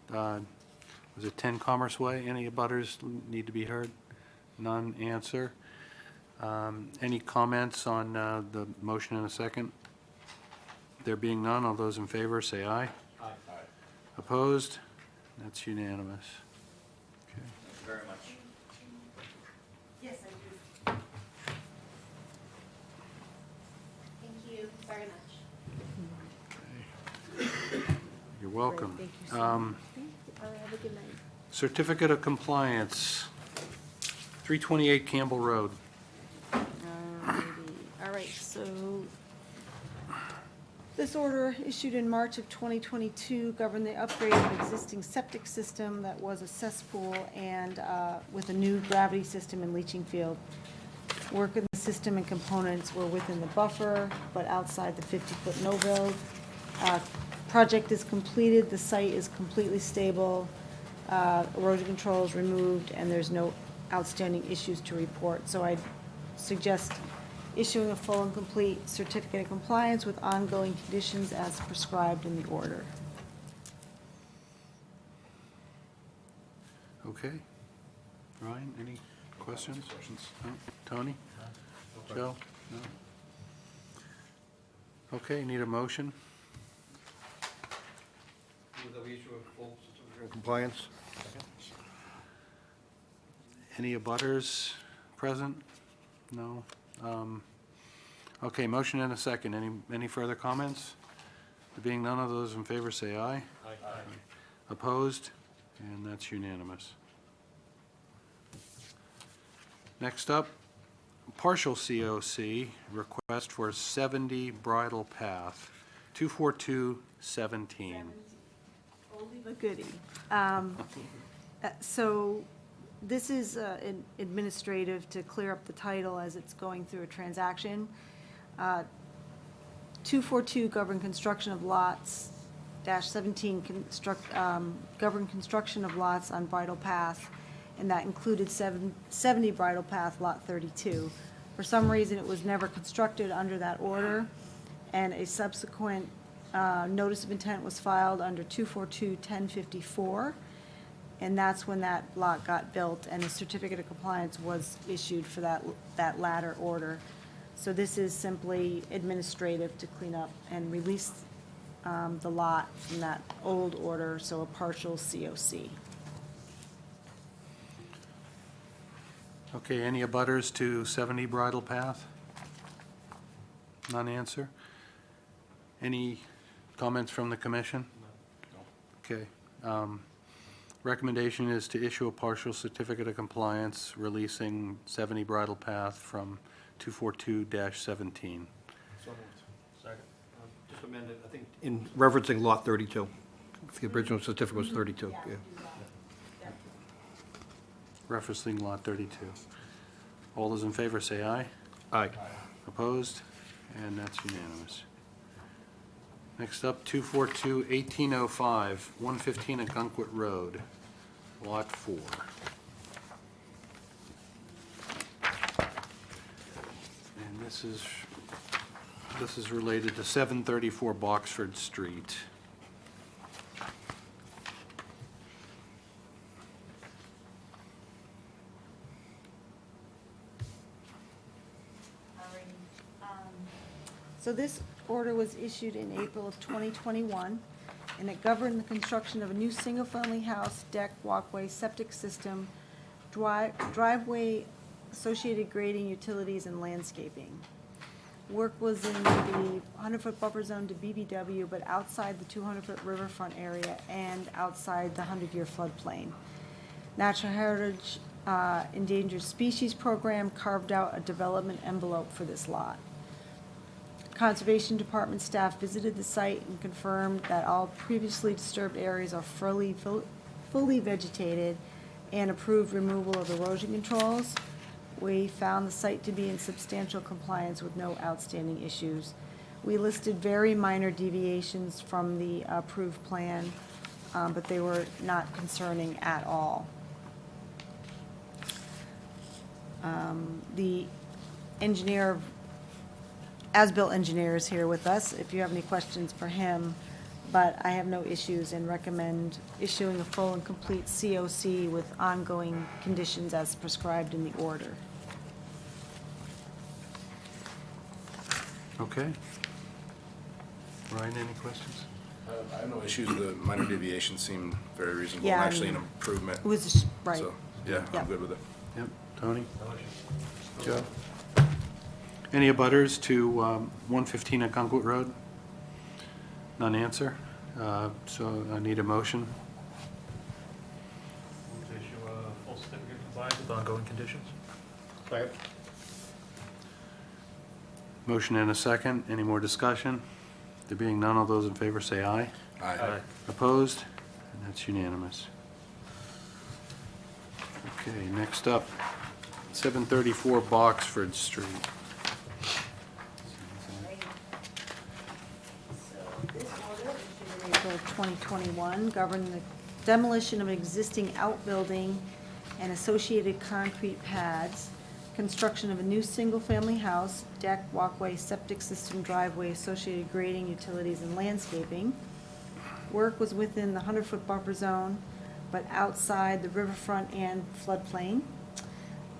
was it 10 Commerce Way? Any abutters need to be heard? None, answer. Any comments on the motion in a second? There being none, all those in favor, say aye. Aye. Opposed? That's unanimous. Okay. Thank you very much. Yes, I do. Thank you very much. You're welcome. Great, thank you so much. Have a good night. Certificate of Compliance, 328 Campbell Road. All right, so this order issued in March of 2022 governed the upgrade of existing septic system that was a cesspool and with a new gravity system and leaching field. Work in the system and components were within the buffer, but outside the 50-foot no-build. Project is completed, the site is completely stable, erosion control is removed, and there's no outstanding issues to report. So I suggest issuing a full and complete certificate of compliance with ongoing conditions as prescribed in the order. Okay. Ryan, any questions? No? Tony? Joe? No? Okay, need a motion? That we issue a full certificate of compliance? Any abutters present? No? Okay, motion and a second. Any further comments? There being none of those in favor, say aye. Aye. Opposed? And that's unanimous. Next up, partial COC, request for 70 Bridle Path, 24217. Oldie but goodie. So This is administrative to clear up the title as it's going through a transaction. 242 govern construction of lots, -17 govern construction of lots on Bridle Path, and that included 70 Bridle Path, Lot 32. For some reason, it was never constructed under that order, and a subsequent notice of intent was filed under 242-1054, and that's when that lot got built, and a certificate of compliance was issued for that latter order. So this is simply administrative to clean up and release the lot from that old order, so a partial COC. Okay, any abutters to 70 Bridle Path? None answer? Any comments from the commission? Okay. Recommendation is to issue a partial certificate of compliance releasing 70 Bridle Path from 242-17. So moved. Second. Just amended, I think. In referencing lot 32. The original certificate was 32, yeah. Referencing lot 32. All those in favor say aye. Aye. Opposed? And that's unanimous. Next up, 242-1805, 115 Agunquit Road, Lot 4. And this is related to 734 Boxford Street. So this order was issued in April of 2021, and it governed the construction of a new single-family house, deck, walkway, septic system, driveway, associated grading, utilities, and landscaping. Work was in the 100-foot buffer zone to BBW, but outside the 200-foot riverfront area and outside the 100-year floodplain. Natural Heritage Endangered Species Program carved out a development envelope for this lot. Conservation Department staff visited the site and confirmed that all previously disturbed areas are fully vegetated and approved removal of erosion controls. We found the site to be in substantial compliance with no outstanding issues. We listed very minor deviations from the approved plan, but they were not concerning at all. The engineer, as-built engineer is here with us, if you have any questions for him, but I have no issues and recommend issuing a full and complete COC with ongoing conditions as prescribed in the order. Okay. Ryan, any questions? I have no issues. The minor deviations seem very reasonable, Yeah, and I actually an mean, improvement. It was, right. So, yeah, Yeah. I'm good with it. Yep. Tony? Joe? Any abutters to 115 Agunquit Road? None answer. So I need a motion. Move to issue a full certificate of compliance with ongoing conditions. Second. Motion and a second. Any more discussion? There being none, all those in favor say aye. Aye. Opposed? And that's unanimous. Okay, next up, 734 Boxford Street. This order issued in April 2021 governed the demolition of an existing outbuilding and associated concrete pads, construction of a new single-family house, deck, walkway, septic system, driveway, associated grading, utilities, and landscaping. Work was within the 100-foot buffer zone, but outside the riverfront and floodplain.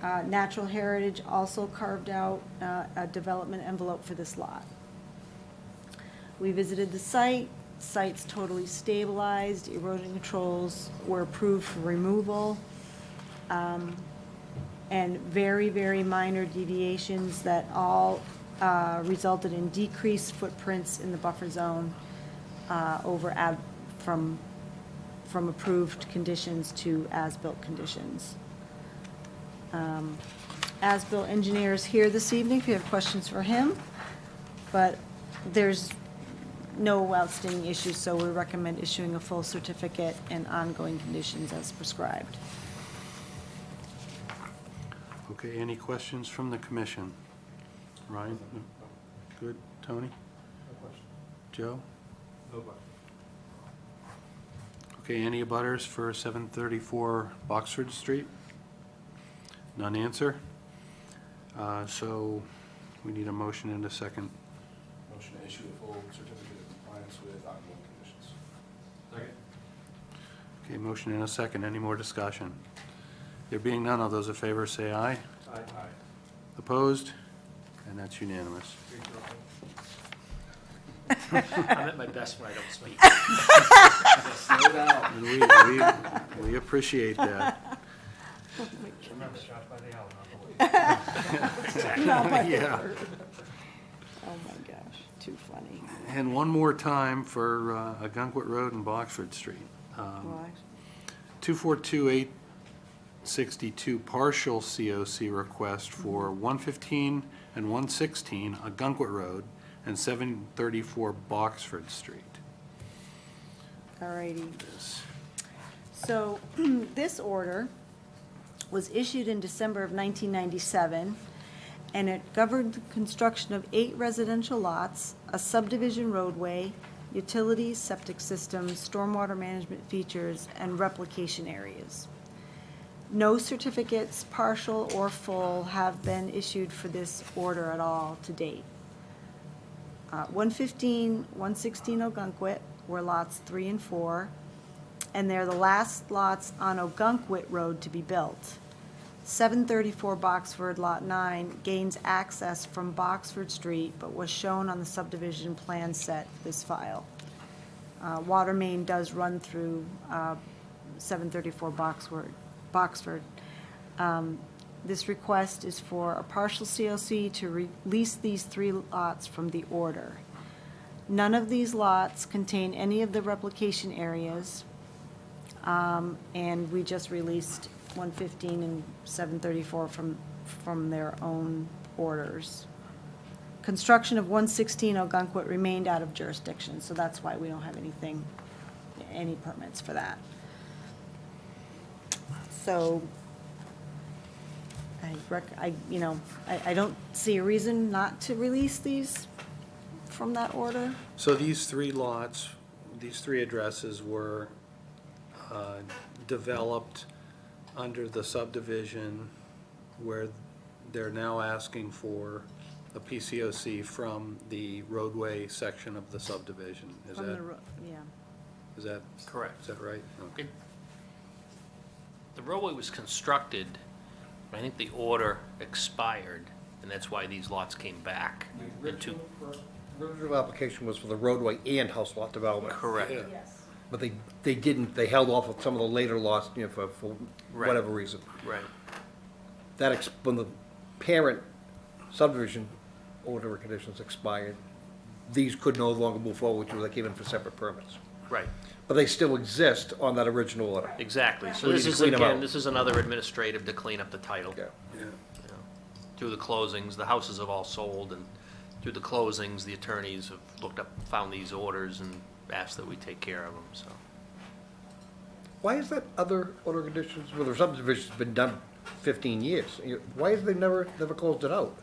Natural Heritage also carved out a development envelope for this lot. We visited the site. Site's totally stabilized. Erosion controls were approved for removal. And very, very minor deviations that all resulted in decreased footprints in the buffer zone from approved conditions to as-built conditions. As-built engineer is here this evening if you have questions for him, but there's no outstanding issues, so we recommend issuing a full certificate and ongoing conditions as prescribed. Okay, any questions from the commission? Ryan? No? Good. Tony? No question. Joe? No question. Okay, any abutters for 734 Boxford Street? None answer. So we need a motion and a second. Motion to issue a full certificate of compliance with ongoing conditions. Second. Okay, motion and a second. Any more discussion? There being none, all those in favor say aye. Aye. Opposed? And that's unanimous. I'm at my best when I don't speak. Slow down. And we appreciate that. Remember, shot by the hour, not the way. Yeah. Oh my gosh, too funny. And one more time for Agunquit Road and Boxford Street. Well, 242862 partial COC request for 115 and 116 Agunquit Road and 734 Boxford Street. Alrighty. So this order was issued in December of 1997, and it governed the construction of 8 residential lots, a subdivision roadway, utilities, septic systems, stormwater management features, and replication areas. No certificates, partial or full, have been issued for this order at all to date. 115, 116 Ogunquit were lots 3 and 4, and they're the last lots on Ogunquit Road to be built. 734 Boxford Lot 9 gains access from Boxford Street, but was shown on the subdivision plan set for this file. Water main does run through 734 Boxford. This request is for a partial COC to release these 3 lots from the order. None of these lots contain any of the replication areas, and we just released 115 and 734 from their own orders. Construction of 116 Ogunquit remained out of jurisdiction, so that's why we don't have any permits for that. So I don't see a reason not to release these from that order. So these 3 lots, these 3 addresses were developed under the subdivision where they're now asking for a PCOC from the roadway section of the subdivision. Is From that, the yeah. is that, Correct. is that right? Okay. The roadway was constructed, but I think the order expired, and that's why these lots came back into. The original application was for the roadway and house lot development. Correct. Yes. But they didn't, they held off on some of the later lots, for Right. whatever reason. Right. When the parent subdivision order of conditions expired, these could no longer move forward, so they came in for separate permits. Right, But they still exist on that original order. exactly. So We this need to is, clean 'em again, out. this is another administrative to clean up the title. Yeah. You know. Through the closings, the houses have all sold, and through the closings, the attorneys have looked up, found these orders and asked that we take care of them, so. Why is that other order of conditions, well, the subdivision's been done 15 years. Why is they never closed it out?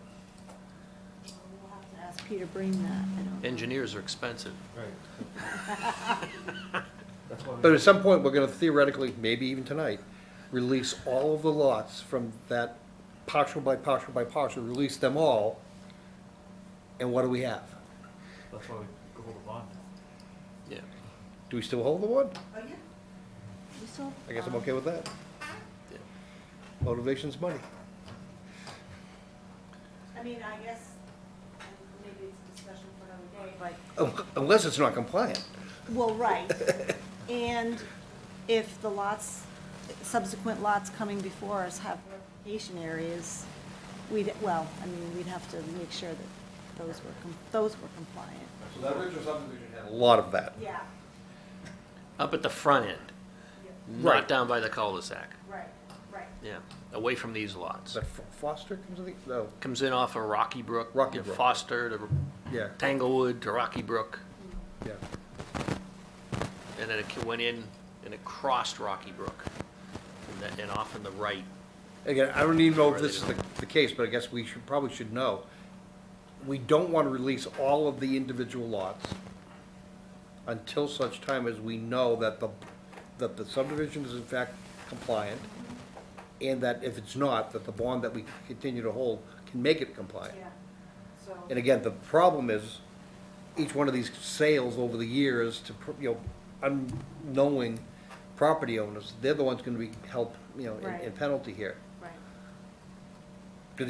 We'll have to ask Peter Breen that. I don't know. Engineers are expensive. Right. That's why we. But at some point, we're gonna theoretically, maybe even tonight, release all of the lots from that partial by partial by partial, release them all, and what do we have? That's why we go hold a bond. Yeah. Do we still hold the one? Oh, yeah. We still, I guess I'm okay with that. Yeah. Motivation's money. I mean, I guess, maybe it's a discussion for another day, but Unless it's not compliant. well, right. And if the lots, subsequent lots coming before us have replication areas, we'd have to make sure that those were compliant. So that original subdivision had a lot of that. Yeah, Up at the front end, Right. not down by the cul-de-sac. right. Yeah, away from these lots. Is that Foster comes to the, no, Comes in off of Rocky Brook. Rocky you know, Brook. Foster to yeah, Tanglewood to Rocky Brook, yeah. and then it went in and it crossed Rocky Brook, and off on the right again, I don't even know if this is the case, but I guess we probably should know. We don't want to release all of the individual lots until such time as we know that the subdivision is in fact compliant, and that if it's not, that the bond that we continue to hold can make it compliant. And again, the problem is, each one of these sales over the years to, unknowing property owners, they're the ones gonna be held, in Right. penalty here. Right. Because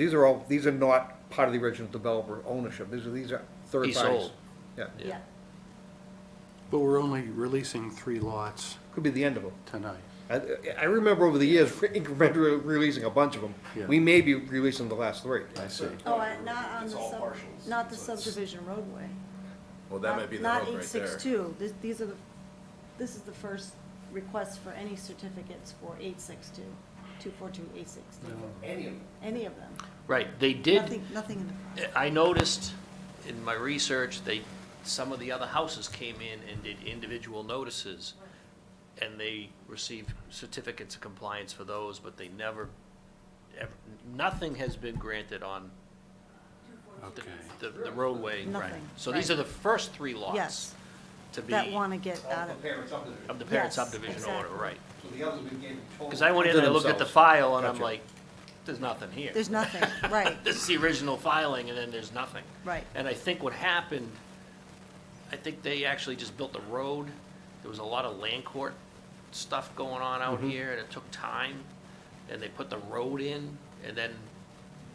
these are not part of the original developer ownership, these are third He parties. sold. Yeah, Yeah. But we're only releasing 3 lots could be the end of them. tonight. I remember over the years, incrementally releasing a bunch of them. Yeah. We may be releasing the last 3. I see. Oh, not on It's the all sub, partials, not the so it's- subdivision roadway. Well, that might be the Not hook right there. 862. These are this is the first request for any certificates for 862, 242, 862. Any of them. Any of them. Right, they did, Nothing in the front. I noticed in my research, some of the other houses came in and did individual notices, and they received certificates of compliance for those, but they never, nothing has been granted on Okay. the roadway. Nothing, So these right. are the first 3 lots Yes, to be, that want to get out of, of the parent Yes, subdivision order, exactly. right? So the others we gave total. Because I went in and I looked at the themselves. file, and I'm Gotcha. like, there's nothing here. there's nothing, right, This is the original filing, and then there's nothing. right. And I think what happened, I think they actually just built the road. There was a lot of land court stuff going on out here, and it took time. And they put the road in, and then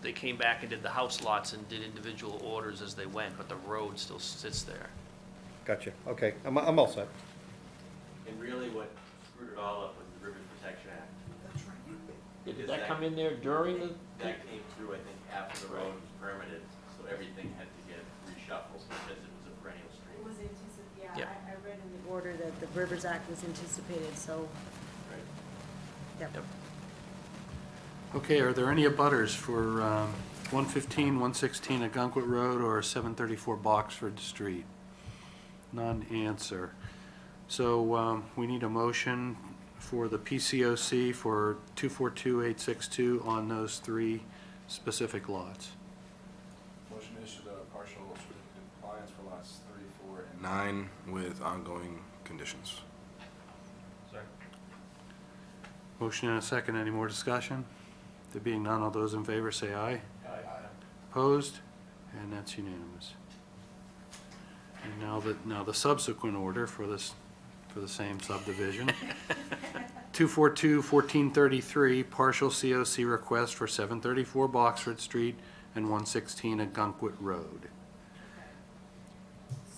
they came back and did the house lots and did individual orders as they went, but the road still sits there. Gotcha, okay, I'm all set. And really what screwed it all up was the Rivers Protection Act. Did that come in there during the? That came through, I think, after the road was permitted, so everything had to get reshuffled because it was a perennial stream. Was anticipated, Yeah. I read in the order that the Rivers Act was anticipated, so, Right. yep. Yep. Okay, are there any abutters for 115, 116 Agunquit Road or 734 Boxford Street? None answer. So we need a motion for the PCOC for 242862 on those 3 specific lots. Motion to issue the partial certificate of compliance for lots 3, 4, and 9 with ongoing conditions. Motion and a second. Any more discussion? There being none, all those in favor say aye. Aye. Opposed? And that's unanimous. And now the subsequent order for this, for the same subdivision. 242-1433, partial COC request for 734 Boxford Street and 116 Agunquit Road.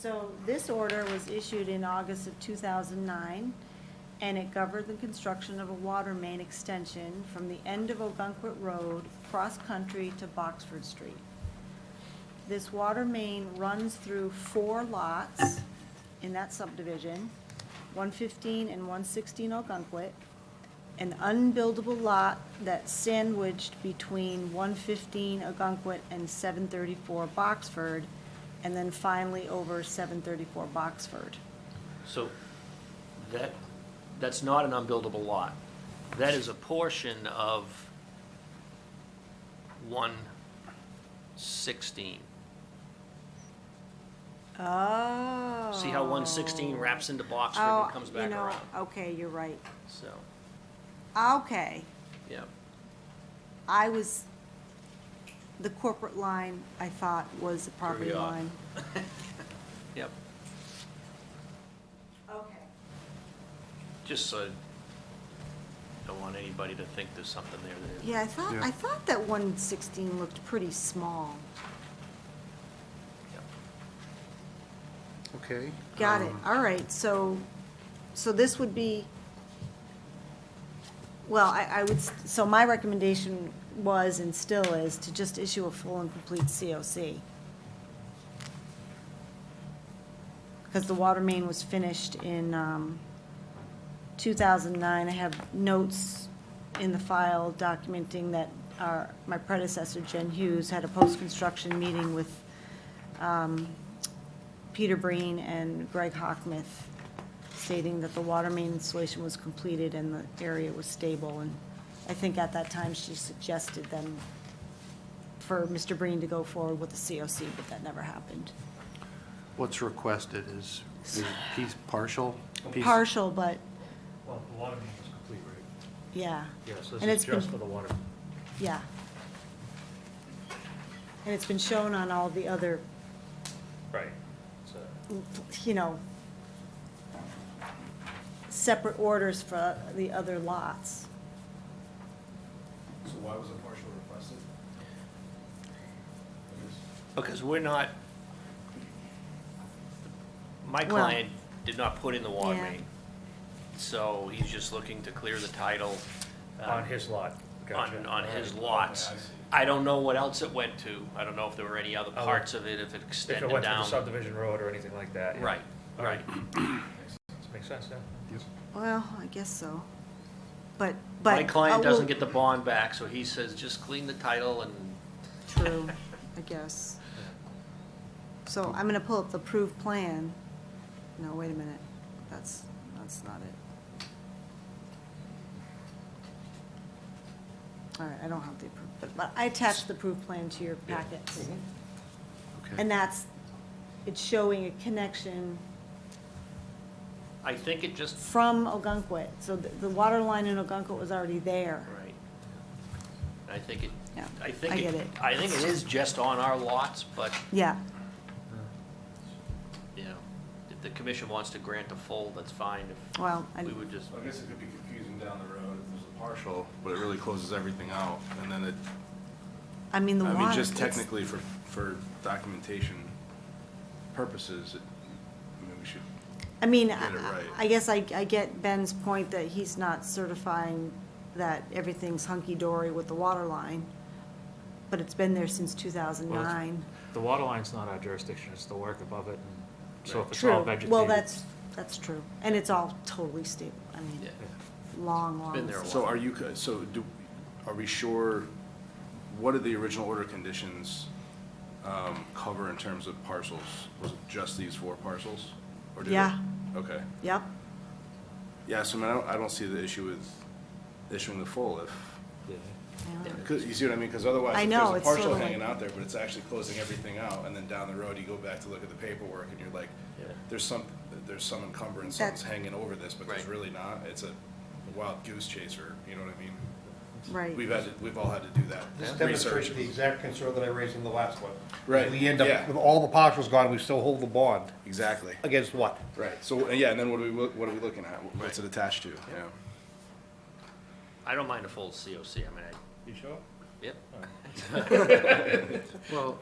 So this order was issued in August of 2009, and it governed the construction of a water main extension from the end of Ogunquit Road, cross-country to Boxford Street. This water main runs through 4 lots in that subdivision, 115 and 116 Ogunquit, an unbuildable lot that's sandwiched between 115 Ogunquit and 734 Boxford, and then finally over 734 Boxford. So that's not an unbuildable lot. That is a portion of 116. Oh. See how 116 wraps into Boxford and comes back around? Okay, you're right. So, Okay, yeah. the corporate line, I thought, was the property we are. line. Yep. Okay. Just so, don't want anybody to think there's something there that isn't. Yeah, Yeah. I thought that 116 looked pretty small. Yep. Okay. Got it, all right, so this would be, well, I would, so my recommendation was and still is to just issue a full and complete COC. Because the water main was finished in 2009. I have notes in the file documenting that my predecessor, Jen Hughes, had a post-construction meeting with Peter Breen and Greg Hockmuth, stating that the water main installation was completed and the area was stable and I think at that time she suggested then for Mr. Breen to go forward with the COC, but that never happened. What's requested is piece partial? Piece- Partial, but, Well, the water main is complete, right? yeah. Yeah, so And this it's is just been- for the water. Yeah. And it's been shown on all the other, Right. So, you know, separate orders for the other lots. So why was a partial requested? Because we're not, my Well, client did not put in the water yeah. main. So he's just looking to clear the title. on his lot. Gotcha. On his Okay, lots. I see. I don't know what else it went to. I don't know if there were any other Oh. parts of it, if it If extended it went through the down. subdivision road or anything like that. yeah. Right, All right. Makes sense, yeah. Well, I guess so. But. My client well, doesn't get the bond back, so he says, just clean the title and True, I guess. So I'm gonna pull up the approved plan. No, wait a minute. That's not it. All right, I don't have the approved, but I attached the approved plan to your packets. Okay. And it's showing a connection I think it just, from Ogunquit. So the water line in Ogunquit was already there. right. I think it, Yeah, I think I get it. I think it is just on our lots, but, Yeah, you know, if the commission wants to grant a full, that's fine. If well, I, we would just, I guess it could be confusing down the road if there's a partial, but it really closes everything out, and then it, I mean, the I water. mean, just it's- technically for documentation purposes, I mean, we should, I mean, Get it right. I guess I get Ben's point that he's not certifying that everything's hunky-dory with the water line, but it's been there since 2009. The water line's not our jurisdiction, it's the work above it, and so if it's True. all vegetated. Well, that's true. And it's all totally stable. I mean, yeah. long. been there a while. so are we sure, what did the original order conditions cover in terms of parcels? Was it just these 4 parcels? Or did it- Yeah. Okay. Yep. Yeah, so I mean, I don't see the issue with issuing the full if, Yeah. cause, you see what I mean? Because otherwise, I if know, there's a it's partial sorta hanging like- out there, but it's actually closing everything out, and then down the road, you go back to look at the paperwork, and you're like, there's some encumbrance, something's hanging over this, but there's Right. really not. It's a wild goose chaser, you know what I mean? Right. We've all had to do that This research. demonstrates the exact concern that I raised in the last one. Right, We end up, yeah. with all the partials gone, we still hold the bond. Exactly. Against what? Right, so, yeah, and then what are we looking at? What's it attached to? Yeah. I don't mind a full COC, I mean, You sure? yep. Well,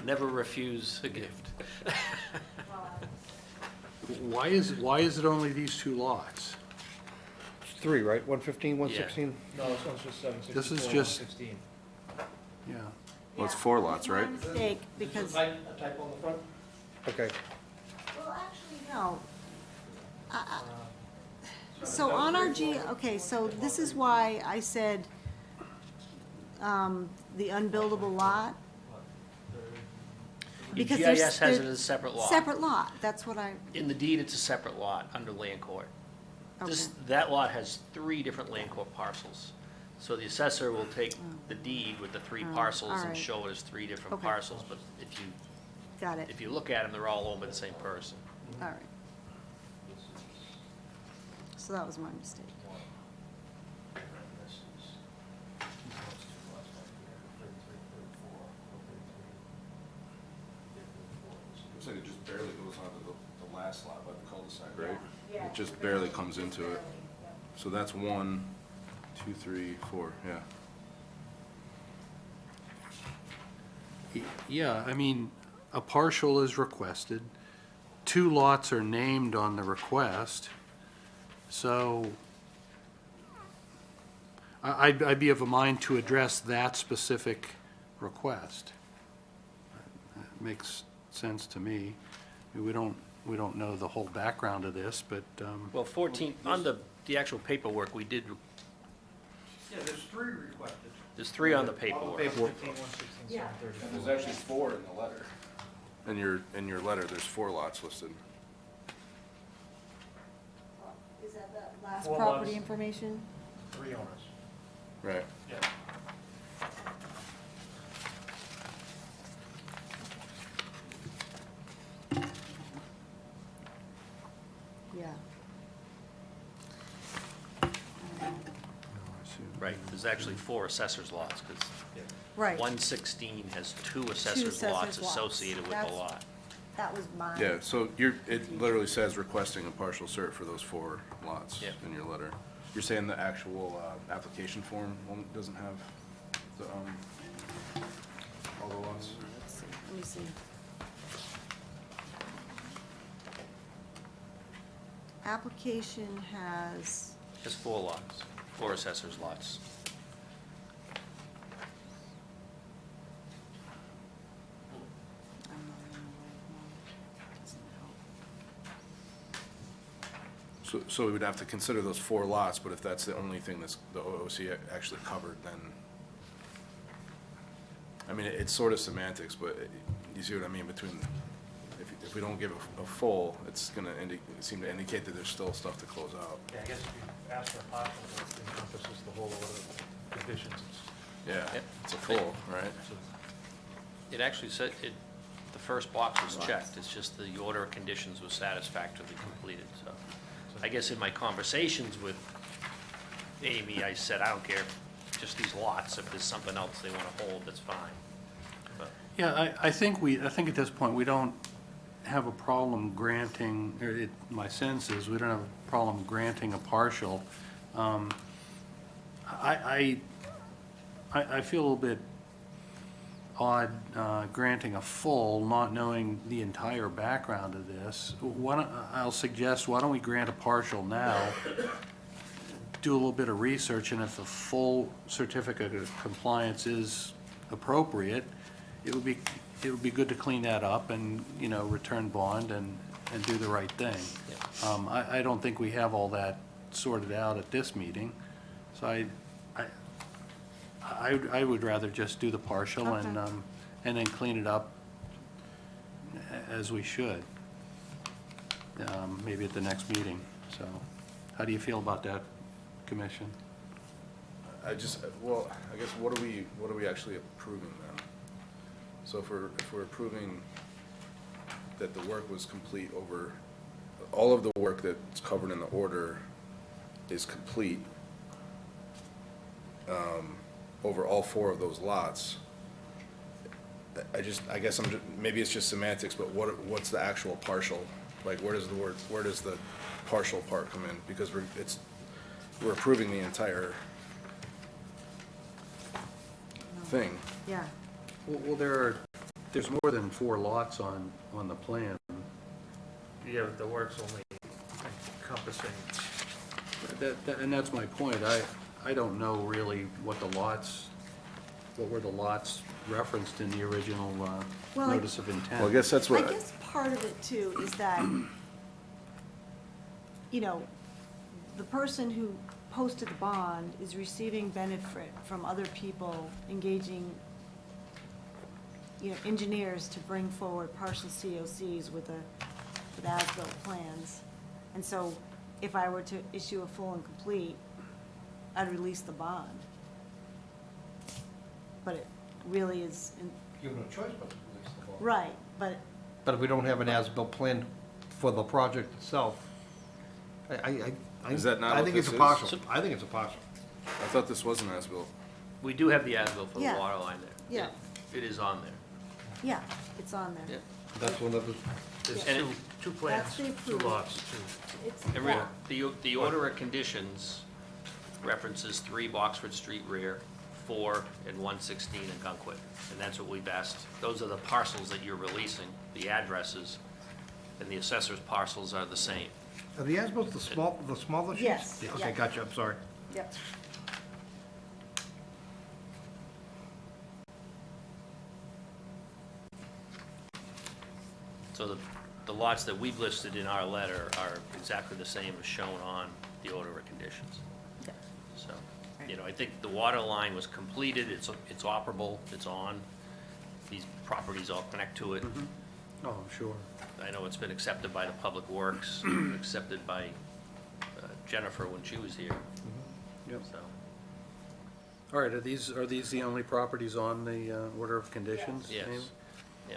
Never refuse a gift. why is it only these 2 lots? It's 3, right? 115, 116? No, this one's just 764, This is just- 116. Yeah. Well, it's 4 lots, right? My mistake, because, A type on the front? Okay. well, actually, no. So on our okay, so this is why I said, the unbuildable lot. Because there's- GIS has it there- as a separate lot. Separate lot, that's what I, In the deed, it's a separate lot under land court. This, okay. that lot has 3 different land court parcels. So the assessor will take the deed with the 3 Oh, parcels and alright. show it as 3 different Okay. parcels, but Got it, if you look at them, they're all owned by the same person. all right. So that was my mistake. Looks like it just barely goes onto the last lot by the cul-de-sac, right? It just barely comes into it. So that's 1, 2, 3, 4, yeah. Yeah, I mean, a partial is requested. 2 lots are named on the request. So I'd be of a mind to address that specific request. It makes sense to me. We don't know the whole background of this, but, Well, 14, on the actual paperwork, we did, Yeah, there's 3 requested. there's 3 on the paperwork. 115, 116, 734. And there's actually 4 in the letter. In your letter, there's 4 lots listed. Is that the last Four property lots. information? 3 owners. Right. Yeah. Yeah. Right, there's actually 4 assessors lots, because Right. 116 has 2 assessors lots assessors lots. associated with the That's- lot. That was mine. Yeah, so it literally says requesting a partial cert for those 4 lots Yep. in your letter. You're saying the actual, application form doesn't have the, all the lots? Let's see, let me see. Application has, There's 4 lots, 4 assessors lots. I'm not in the right one. Doesn't help. So we would have to consider those 4 lots, but if that's the only thing that's the OOC actually covered, then, I mean, it's sort of semantics, but you see what I mean between, if we don't give a full, it's gonna seem to indicate that there's still stuff to close out. Yeah, I guess if you ask for a partial, it encompasses the whole order of conditions. Yeah, Yep. it's a full, right? It actually said, the first box was checked, it's just the order of conditions was satisfactorily completed, so. I guess in my conversations with Amy, I said, I don't care, just these lots, if there's something else they want to hold, that's fine. But Yeah, I think at this point, we don't have a problem granting, my sense is, we don't have a problem granting a partial. I feel a little bit odd granting a full, not knowing the entire background of this. I'll suggest, why don't we grant a partial now, do a little bit of research, and if a full certificate of compliance is appropriate, it would be good to clean that up and, return bond and do the right thing. I don't think we have all that sorted out at this meeting, so I would rather just do the partial and then clean it up as we should, maybe at the next meeting. So, how do you feel about that, Commission? I guess, what are we actually approving then? So if we're approving that the work was complete over, all of the work that's covered in the order is complete, over all 4 of those lots, I guess maybe it's just semantics, but what's the actual partial? Like, where does the partial part come in? Because we're approving the entire thing. Yeah, Well, there's more than 4 lots on the plan. Yeah, but the work's only encompassing, And that's my point. I don't know really what were the lots referenced in the original Well, notice of intent. Well, I guess that's what. I guess part of it too is that, the person who posted the bond is receiving benefit from other people engaging, engineers to bring forward partial COCs with as-built plans. And so if I were to issue a full and complete, I'd release the bond. But it really is, You have no choice but to release the bond. right, but But if we don't have an as-built plan for the project itself, Is that not I what think it's this a is? partial. I think it's a partial. I thought this wasn't as-built. we do have the as-built for the Yeah. water line there. Yeah. It is on there. yeah, it's on there. Yeah. That's one of the, there's And two plans, That's the 2 approval. lots, 2. It's, And yeah, the order of conditions references 3 Boxford Street rear, 4 and 116 in Gunquit. And that's what we've asked. Those are the parcels that you're releasing, the addresses, and the assessor's parcels are the same. are the as-bills the smaller sheets? Yes, Yeah, yeah. Okay, gotcha, I'm sorry. yep. So the lots that we've listed in our letter are exactly the same as shown on the order of conditions. Yeah. So, I think the water line was completed, it's operable, it's on. These properties all connect to it. Oh, I'm sure. I know it's been accepted by the Public Works, accepted by Jennifer when she was here, Yep. so. All right, are these the only properties on the order of conditions? Yes. Amy? Yeah.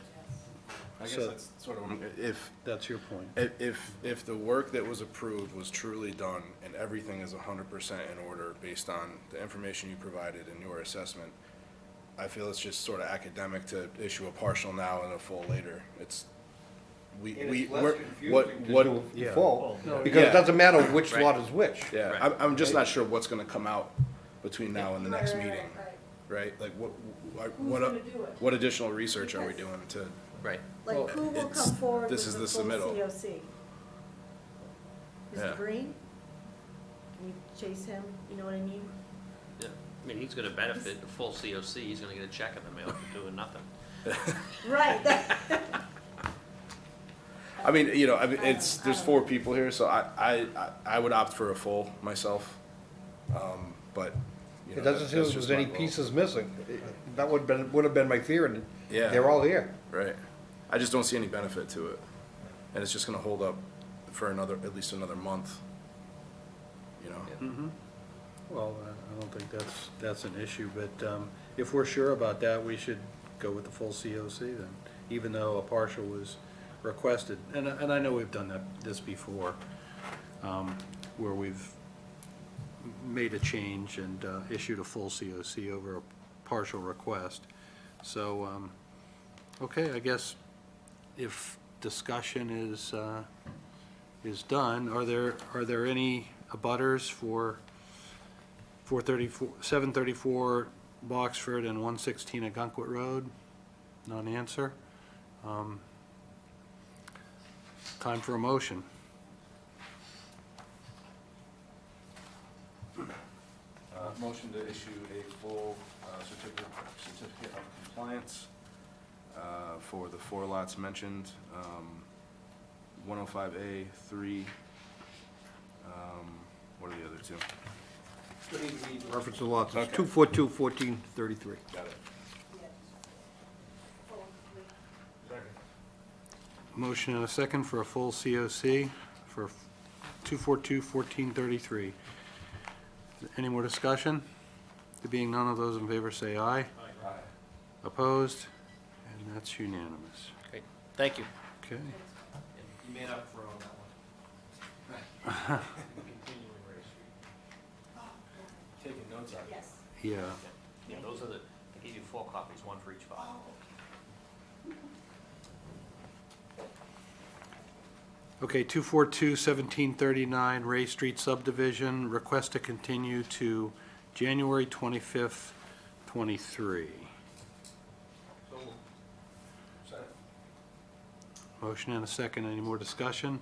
I guess So- that's sort of, if, That's your point. if the work that was approved was truly done and everything is 100% in order based on the information you provided in your assessment, I feel it's just sort of academic to issue a partial now and a full later. It's, we're, what, Yeah. Full, No, because yeah. it doesn't matter which Right. lot is which. yeah, Right. I'm just not sure what's gonna come out between now and the next meeting, right? Like, what additional research are we doing to, Right. Like, who will it's- come forward this with is the the full submittal. COC? Yeah. Mr. Green? Can you chase him, you know what I mean? Yeah. I mean, he's gonna benefit, the full COC, he's gonna get a check in the mail for doing nothing. Right, I mean, it's, there's 4 people here, so I would opt for a full myself. But, It doesn't seem that's like just there's my any vote. pieces missing. That would have been my fear, and Yeah. they're all here. Right. I just don't see any benefit to it. And it's just gonna hold up for at least another month, you know? Mm-hmm. Well, I don't think that's an issue, but if we're sure about that, we should go with the full COC then, even though a partial was requested. And I know we've done this before, where we've made a change and issued a full COC over a partial request. So, okay, I guess if discussion is done, are there any abutters for 734 Boxford and 116 Agunquit Road? Non-answer. Time for a motion. Motion to issue a full certificate of compliance for the 4 lots mentioned, 105A, 3, what are the other 2? Reference to lots, it's Okay. 242, 1433. Got it. Motion and a second for a full COC for 242-1433. Any more discussion? There being none of those in favor, say aye. Aye. Opposed? And that's unanimous. Great, thank you. Okay. You made up for on that one. Continuing Ray Street. Taking notes on it. Yeah. Yeah, those are I gave you 4 copies, 1 for each file. Okay, 242-1739 Ray Street subdivision, request to continue to January 25th, 23. Motion and a second. Any more discussion?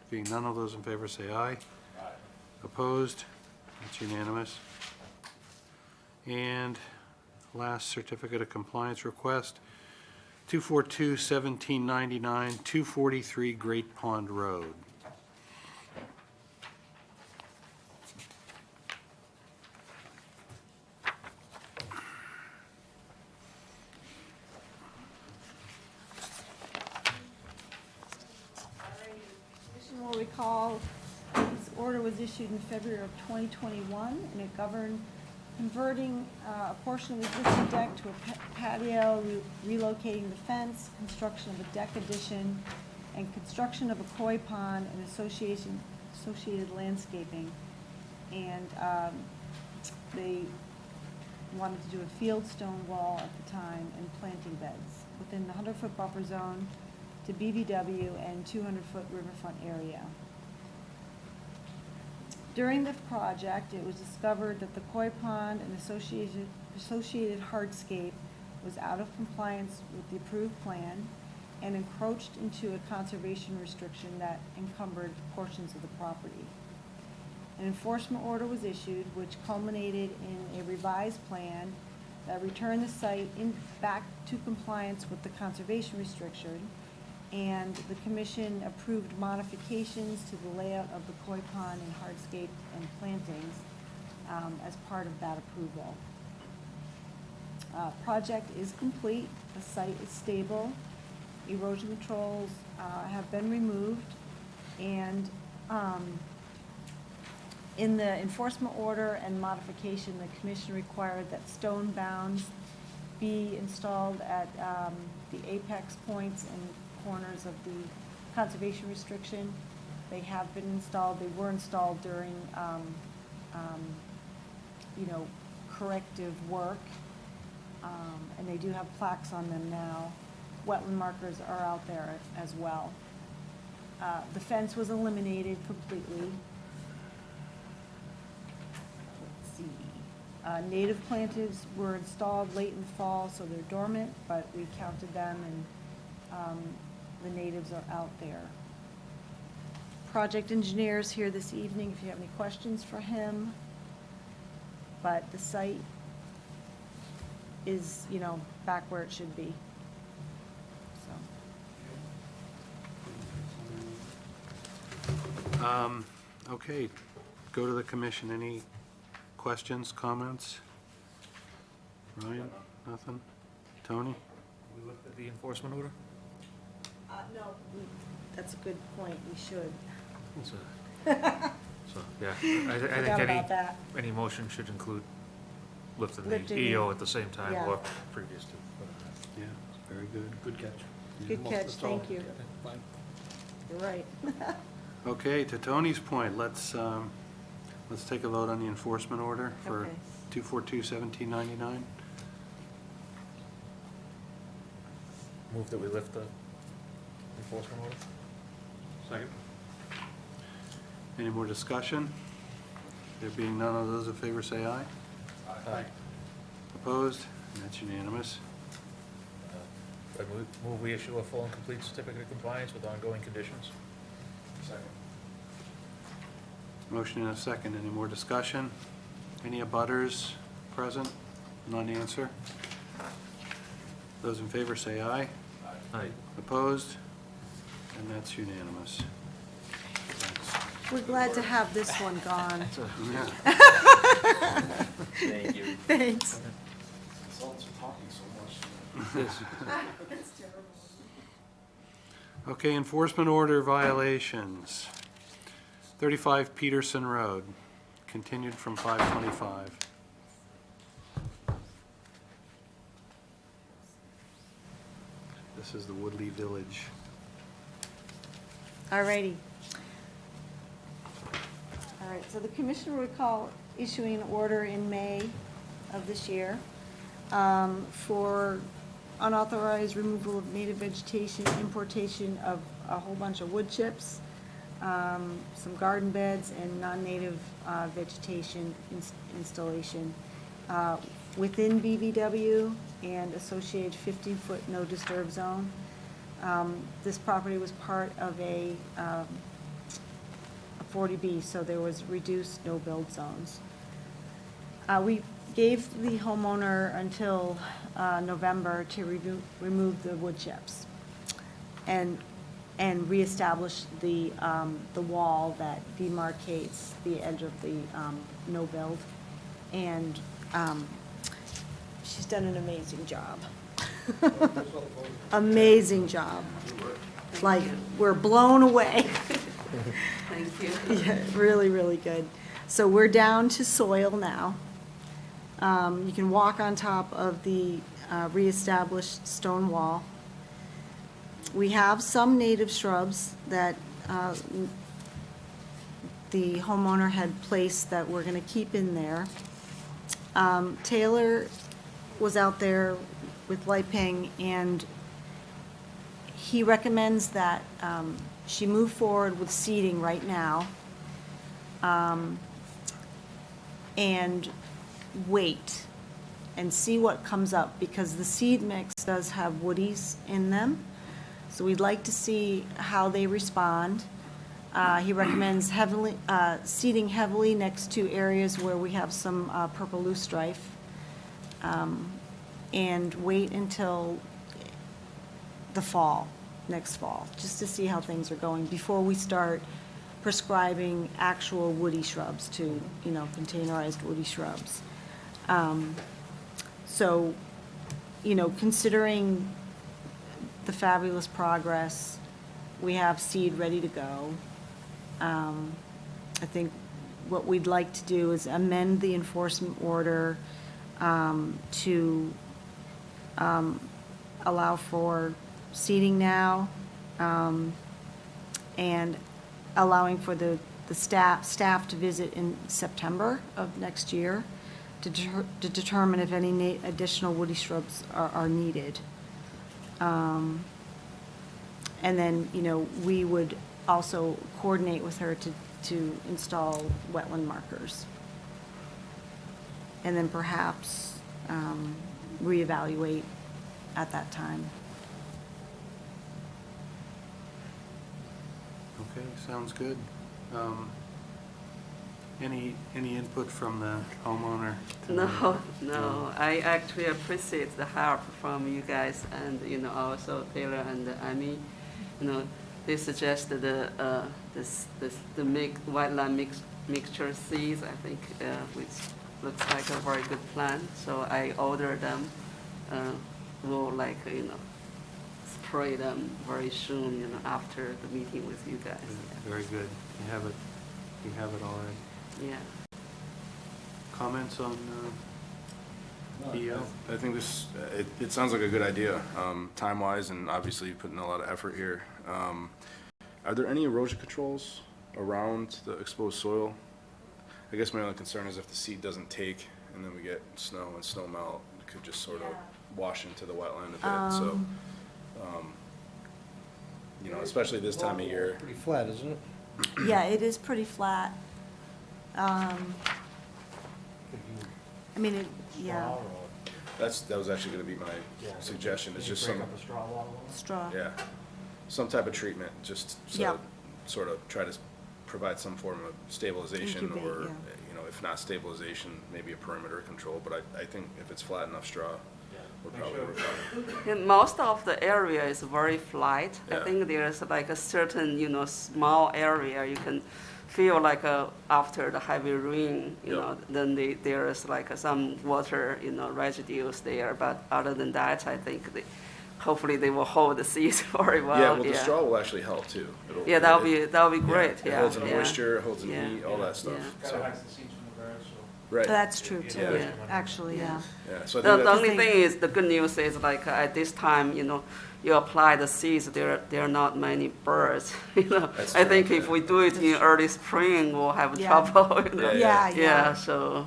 Being none of those in favor, say aye. Aye. Opposed? That's unanimous. And last certificate of compliance request, 242-1799, 243 Great Pond Road. Commission will recall, this order was issued in February of 2021, and it governed converting a portion of the existing deck to a patio, relocating the fence, construction of a deck addition, and construction of a koi pond and associated landscaping. And they wanted to do a field stone wall at the time and planting beds within the 100-foot buffer zone to BVW and 200-foot riverfront area. During the project, it was discovered that the koi pond and associated hardscape was out of compliance with the approved plan and encroached into a conservation restriction that encumbered portions of the property. An enforcement order was issued, which culminated in a revised plan that returned the site back to compliance with the conservation restriction, and the commission approved modifications to the layout of the koi pond and hardscape and plantings as part of that approval. Project is complete, the site is stable, erosion controls have been removed, and In the enforcement order and modification, the commission required that stone bounds be installed at the apex points and corners of the conservation restriction. They have been installed, they were installed during, corrective work, and they do have plaques on them now. Wetland markers are out there as well. The fence was eliminated completely. Let's see. Native planters were installed late in the fall, so they're dormant, but we counted them, and the natives are out there. Project engineer's here this evening if you have any questions for him. But the site is, back where it should be. So. Okay, go to the commission. Any questions, comments? Ryan, nothing? Tony? We looked at the enforcement order? No, that's a good point, we should. So, yeah, I Forgot think about that. any motion should include lifting the Lifting EO it. at the same time Yeah. or previous to. Yeah, very good. Good catch. Good catch, thank you. You're right. Okay, to Tony's point, let's take a vote on the enforcement order for Okay. 242-1799. Move that we lift the enforcement order? Second. Any more discussion? There being none of those in favor, say aye. Aye. Opposed? And that's unanimous. I move we issue a full and complete certificate of compliance with ongoing conditions. Second. Motion and a second. Any more discussion? Any abutters present? Non-answer? Those in favor say aye. Aye. Opposed? And that's unanimous. Thanks. We're glad to have this one gone. Yeah. Thank you. Thanks. Consultants are talking so much. Okay, enforcement order violations. 35 Peterson Road, continued from 5/25. This is the Woodley Village. All righty. All right, so the commission will recall issuing an order in May of this year for unauthorized removal of native vegetation, importation of a whole bunch of wood chips, some garden beds, and non-native vegetation installation within BVW and associated 15-foot no disturb zone. This property was part of a 40B, so there was reduced no-build zones. We gave the homeowner until November to remove the wood chips and reestablish the wall that demarcates the edge of the no-build. And she's done an amazing job. Amazing job. Like, we're blown away. Thank you. Yeah, really, really good. So we're down to soil now. You can walk on top of the reestablished stone wall. We have some native shrubs that the homeowner had placed that we're going to keep in there. Taylor was out there with Liping, and he recommends that she move forward with seeding right now and wait and see what comes up, because the seed mix does have woodies in them. So we'd like to see how they respond. He recommends seeding heavily next to areas where we have some purple loosestrife, and wait until the fall, next fall, just to see how things are going before we start prescribing actual woody shrubs to, containerized woody shrubs. So, considering the fabulous progress, we have seed ready to go. I think what we'd like to do is amend the enforcement order to allow for seating now, and allowing for the staff to visit in September of next year to determine if any additional woody shrubs are needed. And then, we would also coordinate with her to install wetland markers. And then perhaps reevaluate at that time. Okay, sounds good. Any input from the homeowner? No, I actually appreciate the help from you guys and, also Taylor and Amy. They suggested the wetland mixture seeds, I think, which looks like a very good plan. So I ordered them. We'll spray them very soon, after the meeting with you guys. Very good. You have it already. Yeah. Comments on EO? I think it sounds like a good idea, time-wise, and obviously you put in a lot of effort here. Are there any erosion controls around the exposed soil? I guess my only concern is if the seed doesn't take and then we get snow and snow melt, it could just sort of wash into the wetland a bit, so, especially this time of year. Pretty flat, isn't it? Yeah, it is pretty flat. Yeah. That was actually gonna be my suggestion, it's just some, Straw. yeah, some type of treatment, just Yeah. so, sort of try to provide some form of stabilization, Incubate, or, yeah. if not stabilization, maybe a perimeter control, but I think if it's flat enough straw, we're probably fine. And most of the area is very flat. I Yeah. think there's like a certain, small area you can feel like after the heavy rain, then there's like some water, residues there. But other than that, I think hopefully they will hold the seeds very well. Yeah, well, the straw will actually help too. Yeah, that'll be great. It Yeah, holds in yeah. moisture, it holds in Yeah. heat, all that stuff. Yeah. So, Hides the seeds from the birds, so. right. That's true too, Yeah. actually, yeah. Yeah, so I The think that's, only thing is, the good news is like at this time, you apply the seeds, there are not many birds. That's I true, think if yeah. we do it in early spring, we'll have Yeah. trouble. Yeah, Yeah. So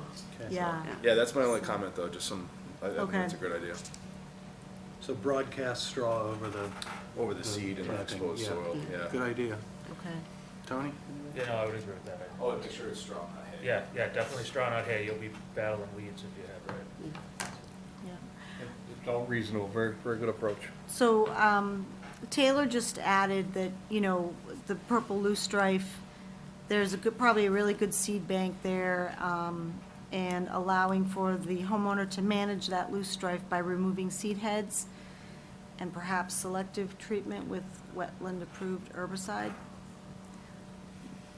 Yeah. yeah, that's my only comment though, just I think Okay. that's a great idea. So broadcast straw Over the seed and the planting, exposed yeah. soil, yeah. Good idea. Okay. Tony? Yeah, no, I would agree with that. Oh, make sure it's straw, not hay. Yeah, definitely straw, not hay. You'll be battling weeds if you have, right? Yeah. It's all reasonable, very, very good approach. So Taylor just added that, the purple loosestrife, there's probably a really good seed bank there, and allowing for the homeowner to manage that loosestrife by removing seed heads and perhaps selective treatment with wetland-approved herbicide.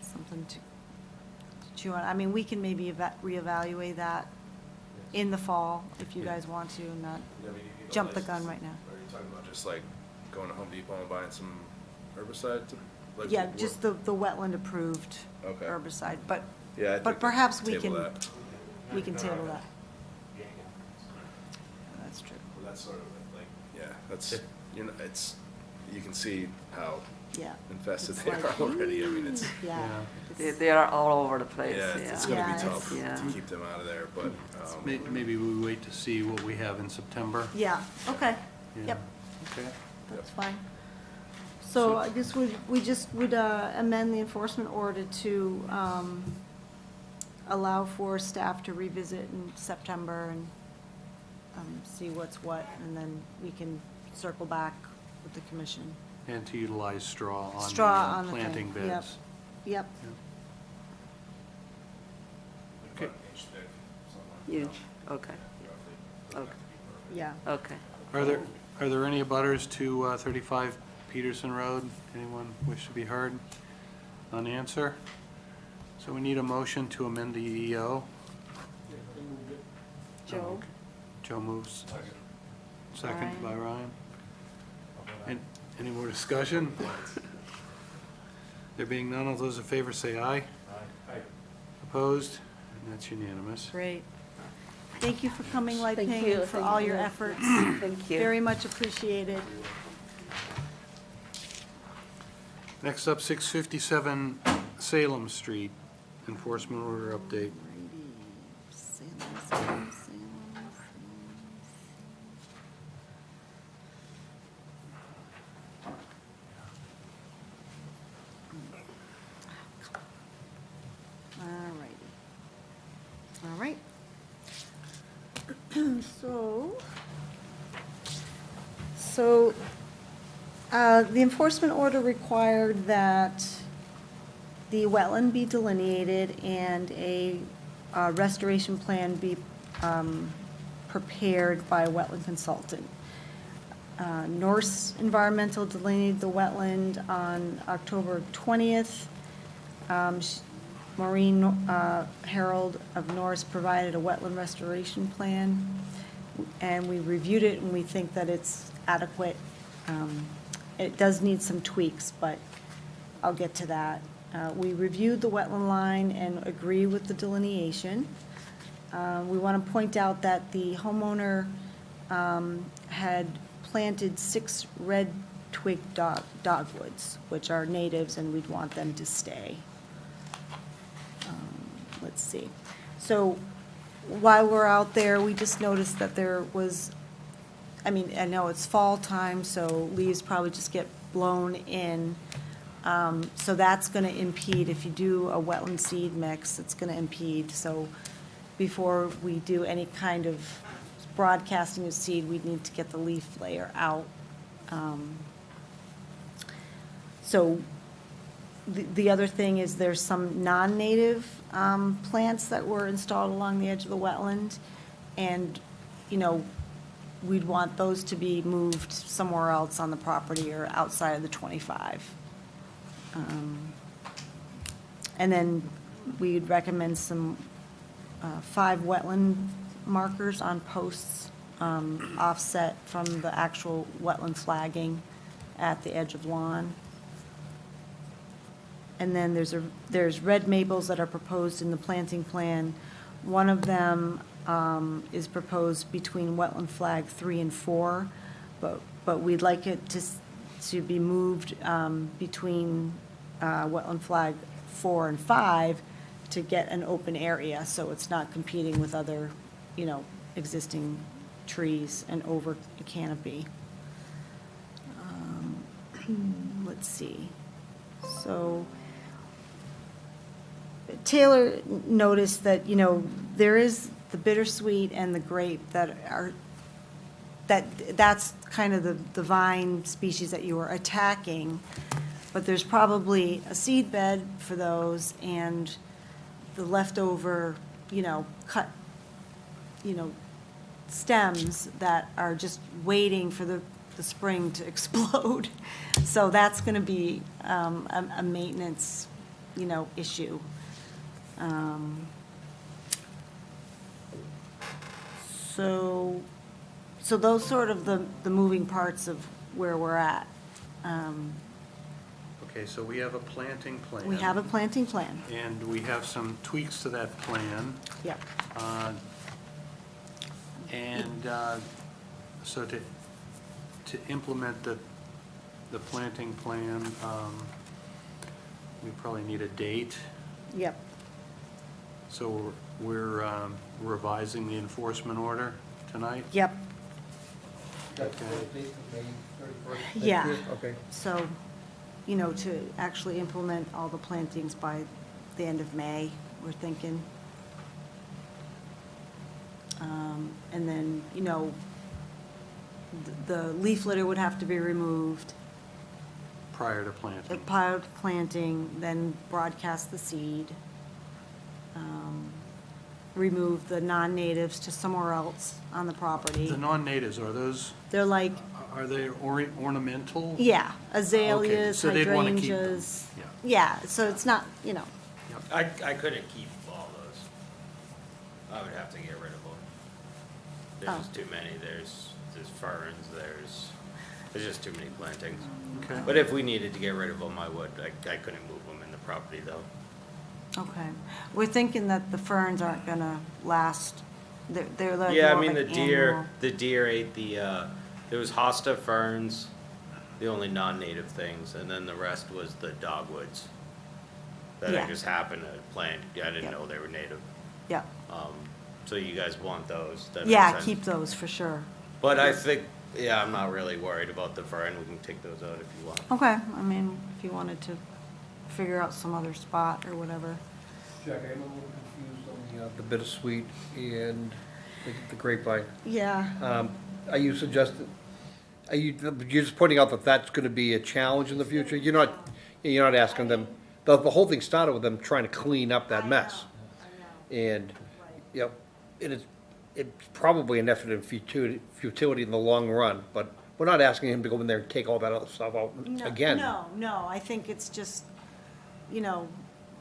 Something to chew on. I mean, we can maybe reevaluate that in the fall if you guys want to, and not Yeah, I mean, you need a jump the license. gun right now. Are you talking about just like going to Home Depot and buying some herbicide like, Yeah, just the wetland-approved Okay. herbicide, but, Yeah, I but think perhaps we table can, that. we can table that. That's true, Well, that's sort of like, yeah, that's, you can see how yeah. infested It's they like, are already. I mean, it's, Yeah. it's- they are all over the place. yeah, it's gonna Yeah, be tough it's- to keep them out of there, but, Maybe we wait to see what we have in September. Yeah, okay, Yeah. yep, Okay. that's fine. So I guess we just would amend the enforcement order to allow for staff to revisit in September and see what's what, and then we can circle back with the commission. And to utilize straw on Straw the on the thing, planting yep. beds. Yep, okay. Huge. Okay. Okay. yeah. Okay. Are there any abutters to 35 Peterson Road? Anyone wish to be heard on the answer? So we need a motion to amend the EO. Joe? Joe moves. Second Ryan. by Ryan. And any more discussion? There being none, all those in favor say aye. Aye. Opposed? And that's unanimous. Great. Thank you for coming, Light Thank Ping, you, and for thank all you. your efforts. Thank you. Very much appreciated. Next up, 657 Salem Street, enforcement order update. All right. The enforcement order required that the wetland be delineated and a restoration plan be prepared by a wetland consultant. Norse Environmental delineated the wetland on October 20th. Maureen Herald of Norris provided a wetland restoration plan, and we reviewed it, and we think that it's adequate. It does need some tweaks, but I'll get to that. We reviewed the wetland line and agree with the delineation. We want to point out that the homeowner had planted 6 red twig dogwoods, which are natives, and we'd want them to stay. Let's see. So while we're out there, we just noticed that there was, I mean, I know it's fall time, so leaves probably just get blown in. So that's going to impede, if you do a wetland seed mix, it's going to impede. So before we do any kind of broadcasting of seed, we'd need to get the leaf layer out. So the other thing is there's some non-native plants that were installed along the edge of the wetland, and, you know, we'd want those to be moved somewhere else on the property or outside of the 25. And then we'd recommend some 5 wetland markers on posts offset from the actual wetland flagging at the edge of lawn. And then there's red maples that are proposed in the planting plan. One of them is proposed between wetland flag 3 and 4, but we'd like it to be moved between wetland flag 4 and 5 to get an open area, so it's not competing with other, you know, existing trees and over a canopy. Let's see. So Taylor noticed that, you know, there is the bittersweet and the grape that's kind of the vine species that you were attacking, but there's probably a seed bed for those and the leftover, you know, cut, you know, stems that are just waiting for the spring to explode. So that's going to be a maintenance, you know, issue. So those sort of the moving parts of where we're at. Okay, so we have a planting plan. We have a planting plan. And we have some tweaks to that plan. Yep. So to implement the planting plan, we probably need a date. Yep. So we're revising the enforcement order tonight? Yep. Okay. Yeah. Okay. So, you know, to actually implement all the plantings by the end of May, we're thinking. And then, you know, the leaf litter would have to be removed. Prior to planting? Prior to planting, then broadcast the seed. Remove the non-natives to somewhere else on the property. The non-natives, are those, They're like, are they ornamental? yeah, azaleas, so they'd wanna keep them. hydrangeas. Yeah. Yeah, so it's not, you know, I couldn't keep all those. I would have to get rid of them. There's just too many. There's ferns, there's just too many plantings. Okay. But if we needed to get rid of them, I would. I couldn't move them in the property though. Okay. We're thinking that the ferns aren't gonna last, they're like Yeah, I more mean, like the deer, annual. the deer ate there was hosta ferns, the only non-native things, and then the rest was the dogwoods that I Yeah. just happened to plant. I didn't Yep. know they were native. Yeah, So you guys want those? That makes yeah, sense. keep those for sure. But I think, yeah, I'm not really worried about the fern. We can take those out if you want. Okay, I mean, if you wanted to figure out some other spot or whatever. Jack, I'm a little confused on the bittersweet and the grapevine. Yeah, Are you suggesting, you're just pointing out that that's gonna be a challenge in the future? You're not asking them, the whole thing started with them trying to clean up that mess. And, you know, it's probably an effort in futility in the long run, but we're not asking him to go in there and take all that other stuff out again. No, I think it's just, you know,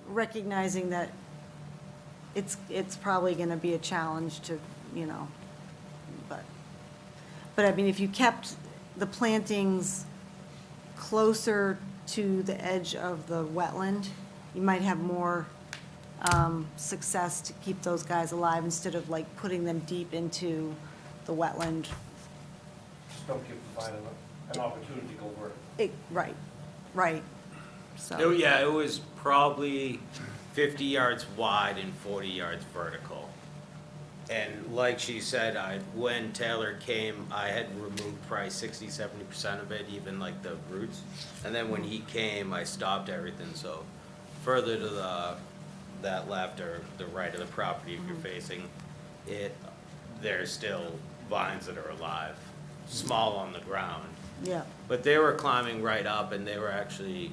recognizing that it's probably gonna be a challenge to, you know, but I mean, if you kept the plantings closer to the edge of the wetland, you might have more success to keep those guys alive instead of like putting them deep into the wetland. Just don't give the vine an opportunity to go over it. Right, so. Yeah, it was probably 50 yards wide and 40 yards vertical. And like she said, when Taylor came, I had removed probably 60-70% of it, even like the roots. And then when he came, I stopped everything. So further to that left or the right of the property, if you're facing it, there's still vines that are alive, small on the ground. Yeah, But they were climbing right up, and they were actually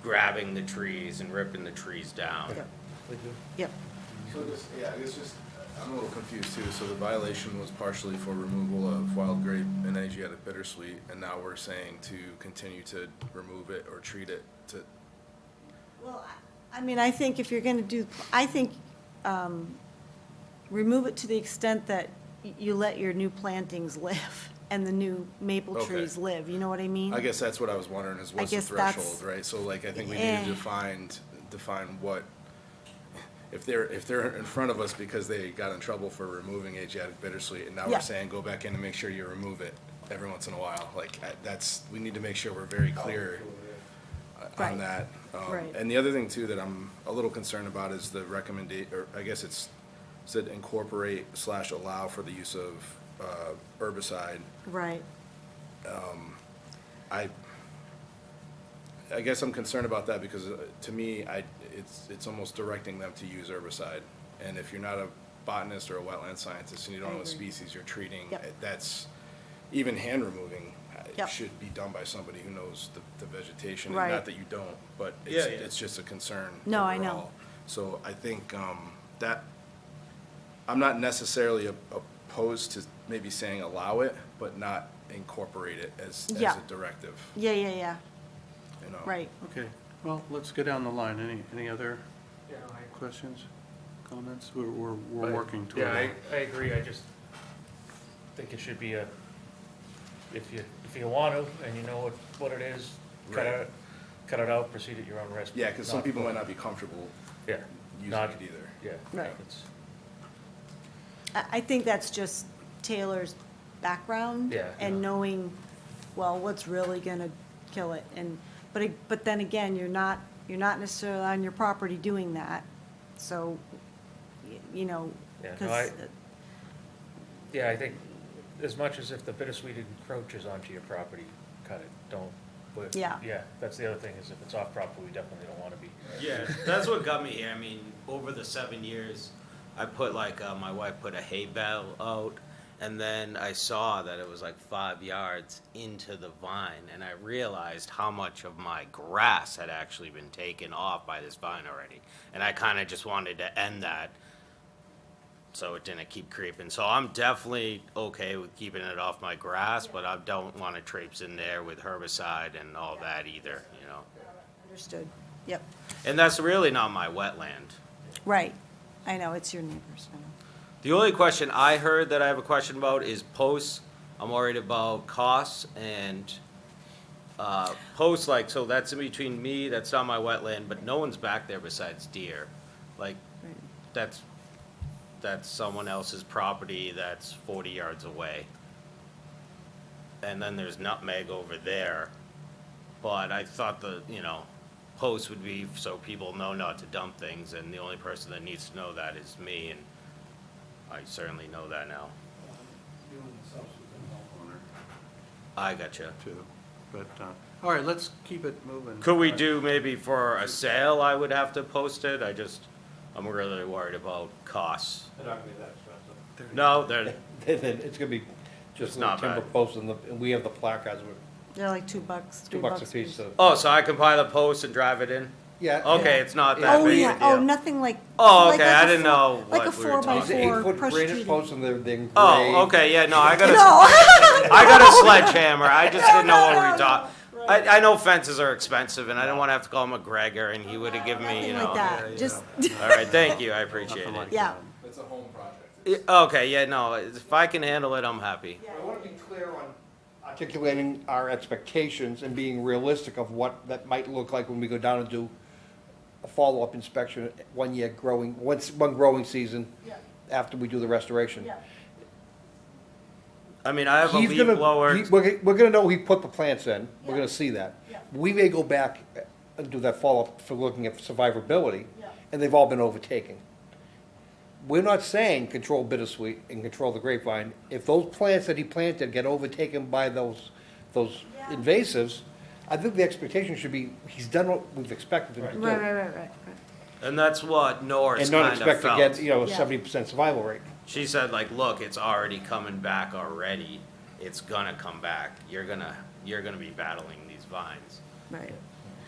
grabbing the trees and ripping the trees down. yep, So this, yeah, I guess just, I'm a little confused too. So the violation was partially for removal of wild grape and Asiatic bittersweet, and now we're saying to continue to remove it or treat it to, well, I mean, I think if you're gonna do, I think, remove it to the extent that you let your new plantings live and the new maple Okay. trees live, you know what I mean? I guess that's what I was wondering is what's the guess that's- threshold, right? So like, I think we need to define what, if they're in front of us because they got in trouble for removing Asiatic bittersweet, and now Yeah. we're saying go back in and make sure you remove it every once in a while, like, we need to make sure we're very clear Right. on that. Right. And the other thing too that I'm a little concerned about is the or I guess it's said incorporate/allow for the use of herbicide. Right, I guess I'm concerned about that because to me, it's almost directing them to use herbicide. And if you're not a botanist or a wetland scientist and you don't know what species you're treating, Yep. that's, even hand removing Yep. should be done by somebody who knows the vegetation. Right. And not that you don't, but Yeah, it's just a concern No, I know. overall. So I think that, I'm not necessarily opposed to maybe saying allow it, but not incorporate it as Yeah. a directive, yeah, you know? right. Okay, well, let's go down the line. Any other questions, comments? We're working toward Yeah, that. I agree, I just think it should be if you want to, and you know what it is, Right. cut it out, proceed at your own risk. Yeah, because some Not people put- might not be comfortable Yeah. using not- it either. Yeah. Right. it's- I think that's just Taylor's background. Yeah, And yeah. knowing, well, what's really gonna kill it, and, but then again, you're not necessarily on your property doing that, so, you know, Yeah, no, 'cause, Yeah, I think as much as if the bittersweet encroaches onto your property, cut it, don't. But, Yeah. Yeah, that's the other thing, is if it's off property, we definitely don't want to be. Yeah, that's what got me here. I mean, over the 7 years, I put my wife put a hay bale out, and then I saw that it was like 5 yards into the vine, and I realized how much of my grass had actually been taken off by this vine already. And I kind of just wanted to end that so it didn't keep creeping. So I'm definitely okay with keeping it off my grass, but I don't want to traipse in there with herbicide and all that either, you know. understood, yep, And that's really not my wetland. right, I know, it's your neighbors, I know. The only question I heard that I have a question about is posts. I'm worried about costs and posts, like, so that's in between me, that's not my wetland, but no one's back there besides deer. Like, Right. that's someone else's property that's 40 yards away. And then there's nutmeg over there. But I thought the, post would be so people know not to dump things, and the only person that needs to know that is me, and I certainly know that now. I gotcha. Too. But, all right, let's keep it moving. Could we do maybe for a sale, I would have to post it? I'm really worried about costs. They're not gonna be that expensive. No, they're, Then it's gonna be just It's the not timber bad. posts and we have the placards, They're like $2, $3 $2 a piece, so. oh, so I can buy the post and drive it in? Yeah. Okay, it's not that Oh, big a yeah, oh, deal. nothing like. Oh, like okay, a I didn't four- know Like a what we were 4 by talking. These are 4 8-foot pressure granite treated. posts and they're engraved. Oh, okay, yeah, no, I got No. I got a sledgehammer, I just didn't know what we were talking. I know fences are expensive, and I didn't want to have to call McGregor, and he would have given me, Nothing like that, just, All right, thank you, I appreciate Nothing like it. yeah. It's a home project. Okay, yeah, no, if I can handle it, I'm happy. I wanna be clear on articulating our expectations and being realistic of what that might look like when we go down and do a follow-up inspection, one growing season after we do the restoration. I mean, I have a He's leaf gonna, blower. we're gonna know he put the plants in, we're Yeah. gonna see that. Yeah. We may go back and do that follow-up for looking at survivability, Yeah. and they've all been overtaken. We're not saying control bittersweet and control the grapevine. If those plants that he planted get overtaken by those Yeah. invasives, I think the expectation should be, he's done what we've expected him to do. Right. And that's what Norris And not kind of expect to felt. get, a Yeah. 70% survival rate. She said, like, look, it's already coming back already. It's gonna come back. You're gonna be battling these vines. Right.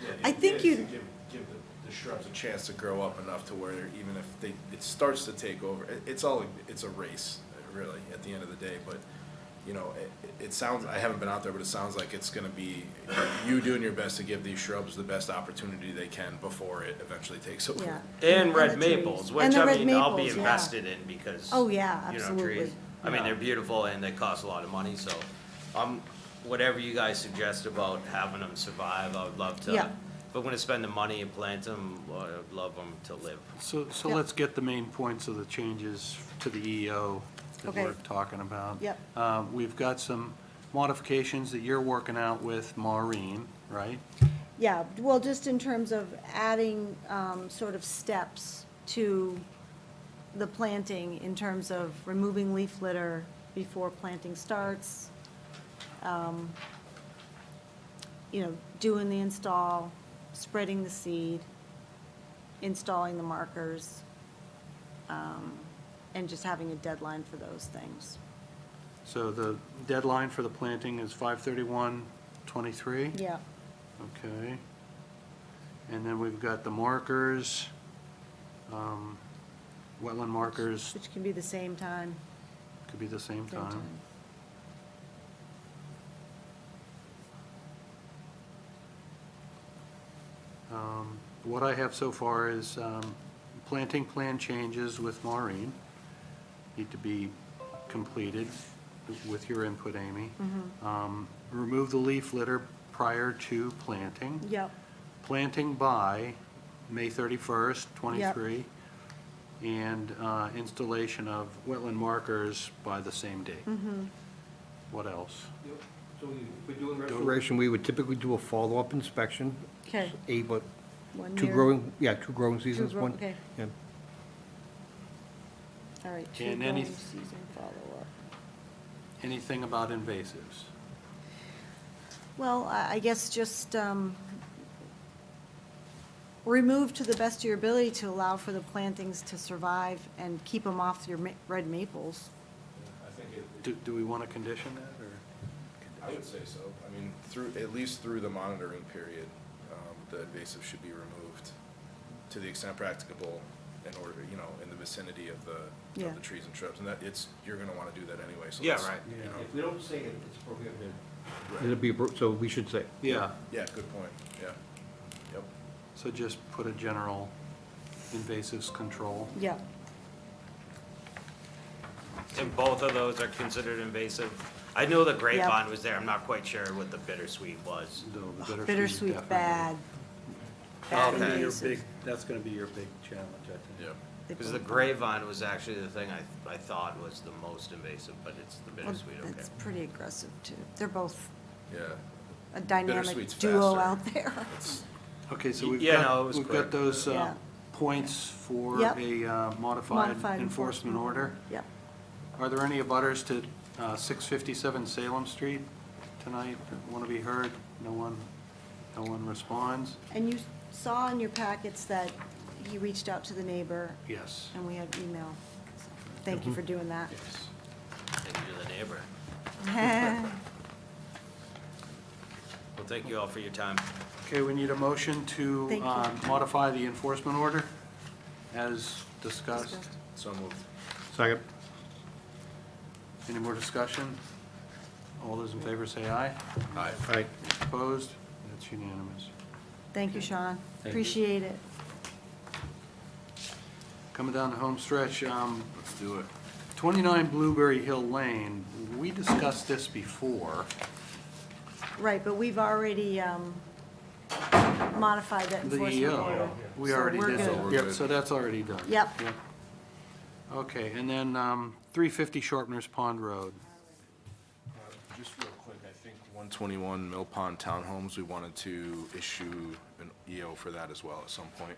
Yeah, I the think idea is you- to give the shrubs a chance to grow up enough to where even if it starts to take over, it's a race, really, at the end of the day, but, it sounds, I haven't been out there, but it sounds like it's gonna be you doing your best to give these shrubs the best opportunity they can before it eventually takes over. Yeah. And red the trees. maples, And which the I red mean, I'll be maples, yeah. invested in because. Oh, yeah, trees. absolutely. I mean, they're beautiful and they cost a lot of money, so, whatever you guys suggest about having them survive, I would love to. Yeah. If I'm gonna spend the money and plant them, I'd love them to live. So Yep. let's get the main points of the changes to the EO that Okay. we're talking about. Yep. We've got some modifications that you're working out with Maureen, right? Yeah, well, just in terms of adding sort of steps to the planting in terms of removing leaf litter before planting starts, doing the install, spreading the seed, installing the markers, and just having a deadline for those things. So the deadline for the planting is 5/31/23? Yeah, Okay. And then we've got the markers, wetland markers, which can be the same time, could be the same same time. time. What I have so far is planting plan changes with Maureen need to be completed with your input, Amy. Remove the leaf litter prior to planting. Yep, Planting by May 31st, 23. And installation of wetland markers by the same date. What else? So if we're doing restoration, we would typically do a follow-up inspection, okay. two growing seasons, grow- one. okay. Yeah. All right, And growing any- season follow-up. Anything about invasives? Well, I guess just remove to the best of your ability to allow for the plantings to survive and keep them off your red maples. I think Do we want to condition that, or? I would say so. I mean, at least through the monitoring period, the invasive should be removed to the extent practicable in order, in the vicinity of the Yeah. trees and shrubs. And you're gonna wanna do that anyway, so. Yeah, let's, right. If we don't say it, it's prohibited. It'll be, so we should say. Yeah, Yeah, good point, yeah. Yep. so just put a general invasives control. Yeah, And both of those are considered invasive. I knew the grapevine was there, I'm not quite sure what the bittersweet was. The bittersweet definitely. bad. Bad Okay. Your invasive. that's gonna be your big challenge, I think. Yeah. Because the grapevine was actually the thing I thought was the most invasive, but it's the Well, bittersweet, okay. It's pretty aggressive, too. They're both Yeah. a dynamic Bittersweet's duo faster. out there. Okay, so we've Yeah, no, it got, was we've quick. got those Yeah. points for Yep. a modified enforcement order. Yep. Are there any abutters to 657 Salem Street tonight that want to be heard? No one responds? And you saw in your packets that he reached out to the neighbor, Yes. and we have email. So Thank you for doing that. Yes. Thank you to the neighbor. Well, thank you all for your time. Okay, we need a motion to Thank you. modify the enforcement order as discussed. Discussed. So moved. Second. Any more discussion? All those in favor say aye. Aye. Aye. Opposed? That's unanimous. Thank you, Sean. Thank you. Appreciate it. Coming down the home stretch, Let's do it. 29 Blueberry Hill Lane, we discussed this before. Right, but we've already modified that The enforcement order. We So already we're did good. that. We're Yep, good. so that's already done. Yep. Okay, and then 350 Sharpner's Pond Road. Just real quick, I think 121 Mill Pond Townhomes, we wanted to issue an EO for that as well at some point,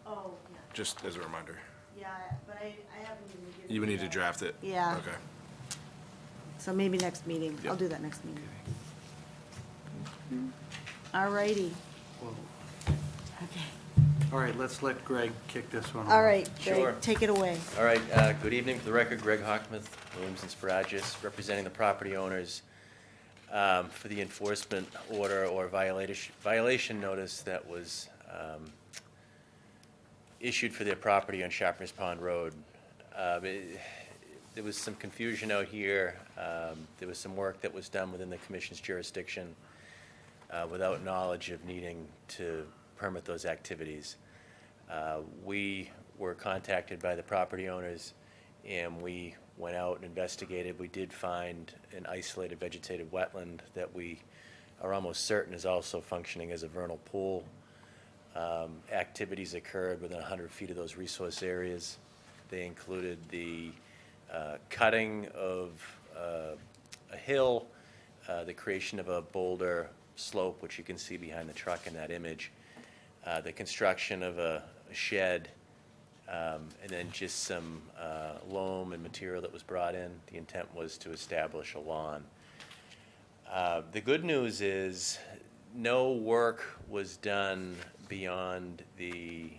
Oh, just as a reminder. yeah, but I haven't even given. You would need to draft it? Yeah. Okay. So maybe next meeting. I'll Yep. do that next meeting. All righty. Okay. All right, let's let Greg kick this one off. All right, Sure. Greg, take it away. All right, good evening. For the record, Greg Hockmuth, Williams and Sparagus, representing the property owners for the enforcement order or violation notice that was issued for their property on Sharpness Pond Road. There was some confusion out here. There was some work that was done within the commission's jurisdiction without knowledge of needing to permit those activities. We were contacted by the property owners, and we went out and investigated. We did find an isolated vegetated wetland that we are almost certain is also functioning as a vernal pool. Activities occurred within 100 feet of those resource areas. They included the cutting of a hill, the creation of a boulder slope, which you can see behind the truck in that image, the construction of a shed, and then just some loam and material that was brought in. The intent was to establish a lawn. The good news is no work was done beyond the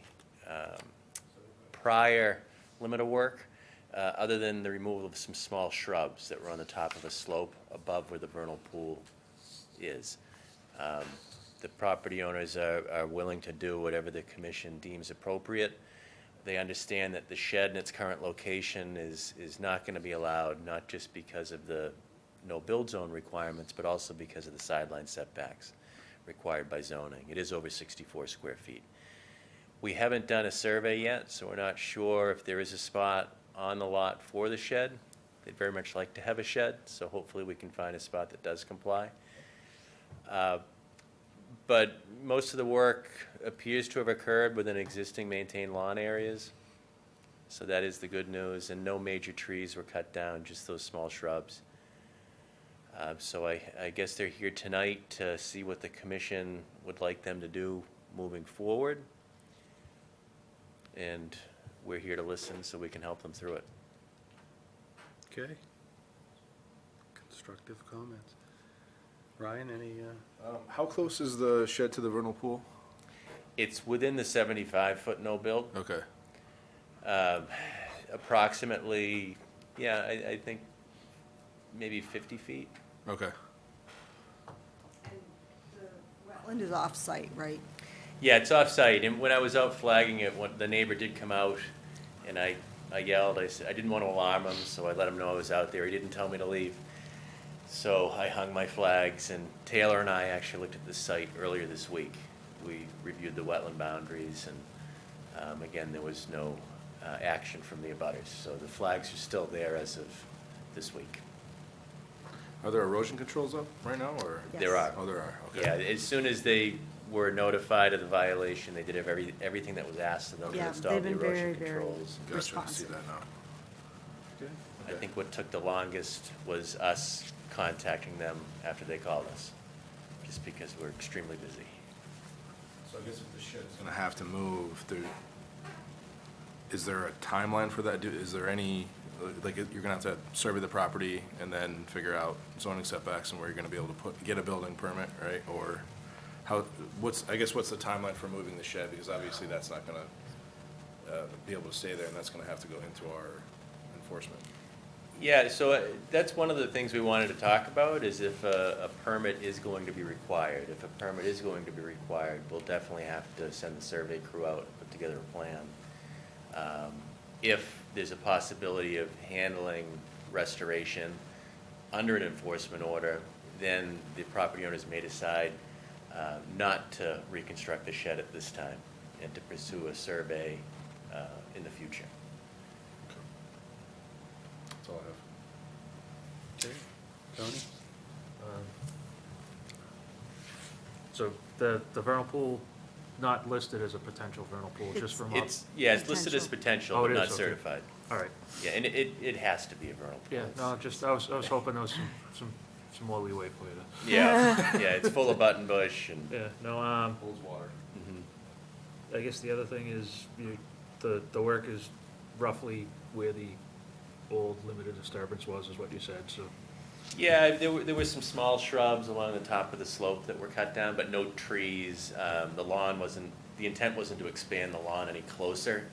prior limit of work, other than the removal of some small shrubs that were on the top of a slope above where the vernal pool is. The property owners are willing to do whatever the commission deems appropriate. They understand that the shed in its current location is not going to be allowed, not just because of the no-build zone requirements, but also because of the sideline setbacks required by zoning. It is over 64 square feet. We haven't done a survey yet, so we're not sure if there is a spot on the lot for the shed. They'd very much like to have a shed, so hopefully we can find a spot that does comply. But most of the work appears to have occurred within existing maintained lawn areas. So that is the good news, and no major trees were cut down, just those small shrubs. So I guess they're here tonight to see what the commission would like them to do moving forward. And we're here to listen so we can help them through it. Okay. Constructive comments. Ryan, any? How close is the shed to the vernal pool? It's within the 75-foot no-build. Okay. Approximately, yeah, I think maybe 50 feet. Okay. Wetland is off-site, right? Yeah, it's off-site, and when I was out flagging it, the neighbor did come out, and I yelled, I said, I didn't want to alarm him, so I let him know I was out there. He didn't tell me to leave. So I hung my flags, and Taylor and I actually looked at the site earlier this week. We reviewed the wetland boundaries, and again, there was no action from the abutters. So the flags are still there as of this week. Are there erosion controls up right now, or? Yes. There are. Oh, there are, okay. Yeah, as soon as they were notified of the violation. They did everything that was asked of them to Yeah, install they've the been very, erosion very controls. Gotcha, I see responsive. that now. Okay. I think what took the longest was us contacting them after they called us, just because we're extremely busy. So I guess if the shed's gonna have to move, is there a timeline for that? Is there any, like, you're gonna have to survey the property and then figure out zoning setbacks and where you're gonna be able to get a building permit, right? Or what's the timeline for moving the shed? Because obviously that's not gonna be able to stay there, and that's gonna have to go into our enforcement. Yeah, so that's one of the things we wanted to talk about, is if a permit is going to be required. If a permit is going to be required, we'll definitely have to send the survey crew out and put together a plan. If there's a possibility of handling restoration under an enforcement order, then the property owners may decide not to reconstruct the shed at this time and to pursue a survey in the future. That's all I have. Okay. Tony? So the vernal pool, not listed as a potential vernal pool, just from up? It's listed as potential, Oh, but it not is, okay. certified. All right. Yeah, and it has to be a vernal pool. Yeah, no, just, I was hoping there was some more leeway for you to. Yeah, yeah, it's full of buttonbush and. Yeah, no, Holds water. I guess the other thing is, the work is roughly where the old limited disturbance was, is what you said, so. Yeah, there were some small shrubs along the top of the slope that were cut down, but no trees. The intent wasn't to expand the lawn any closer.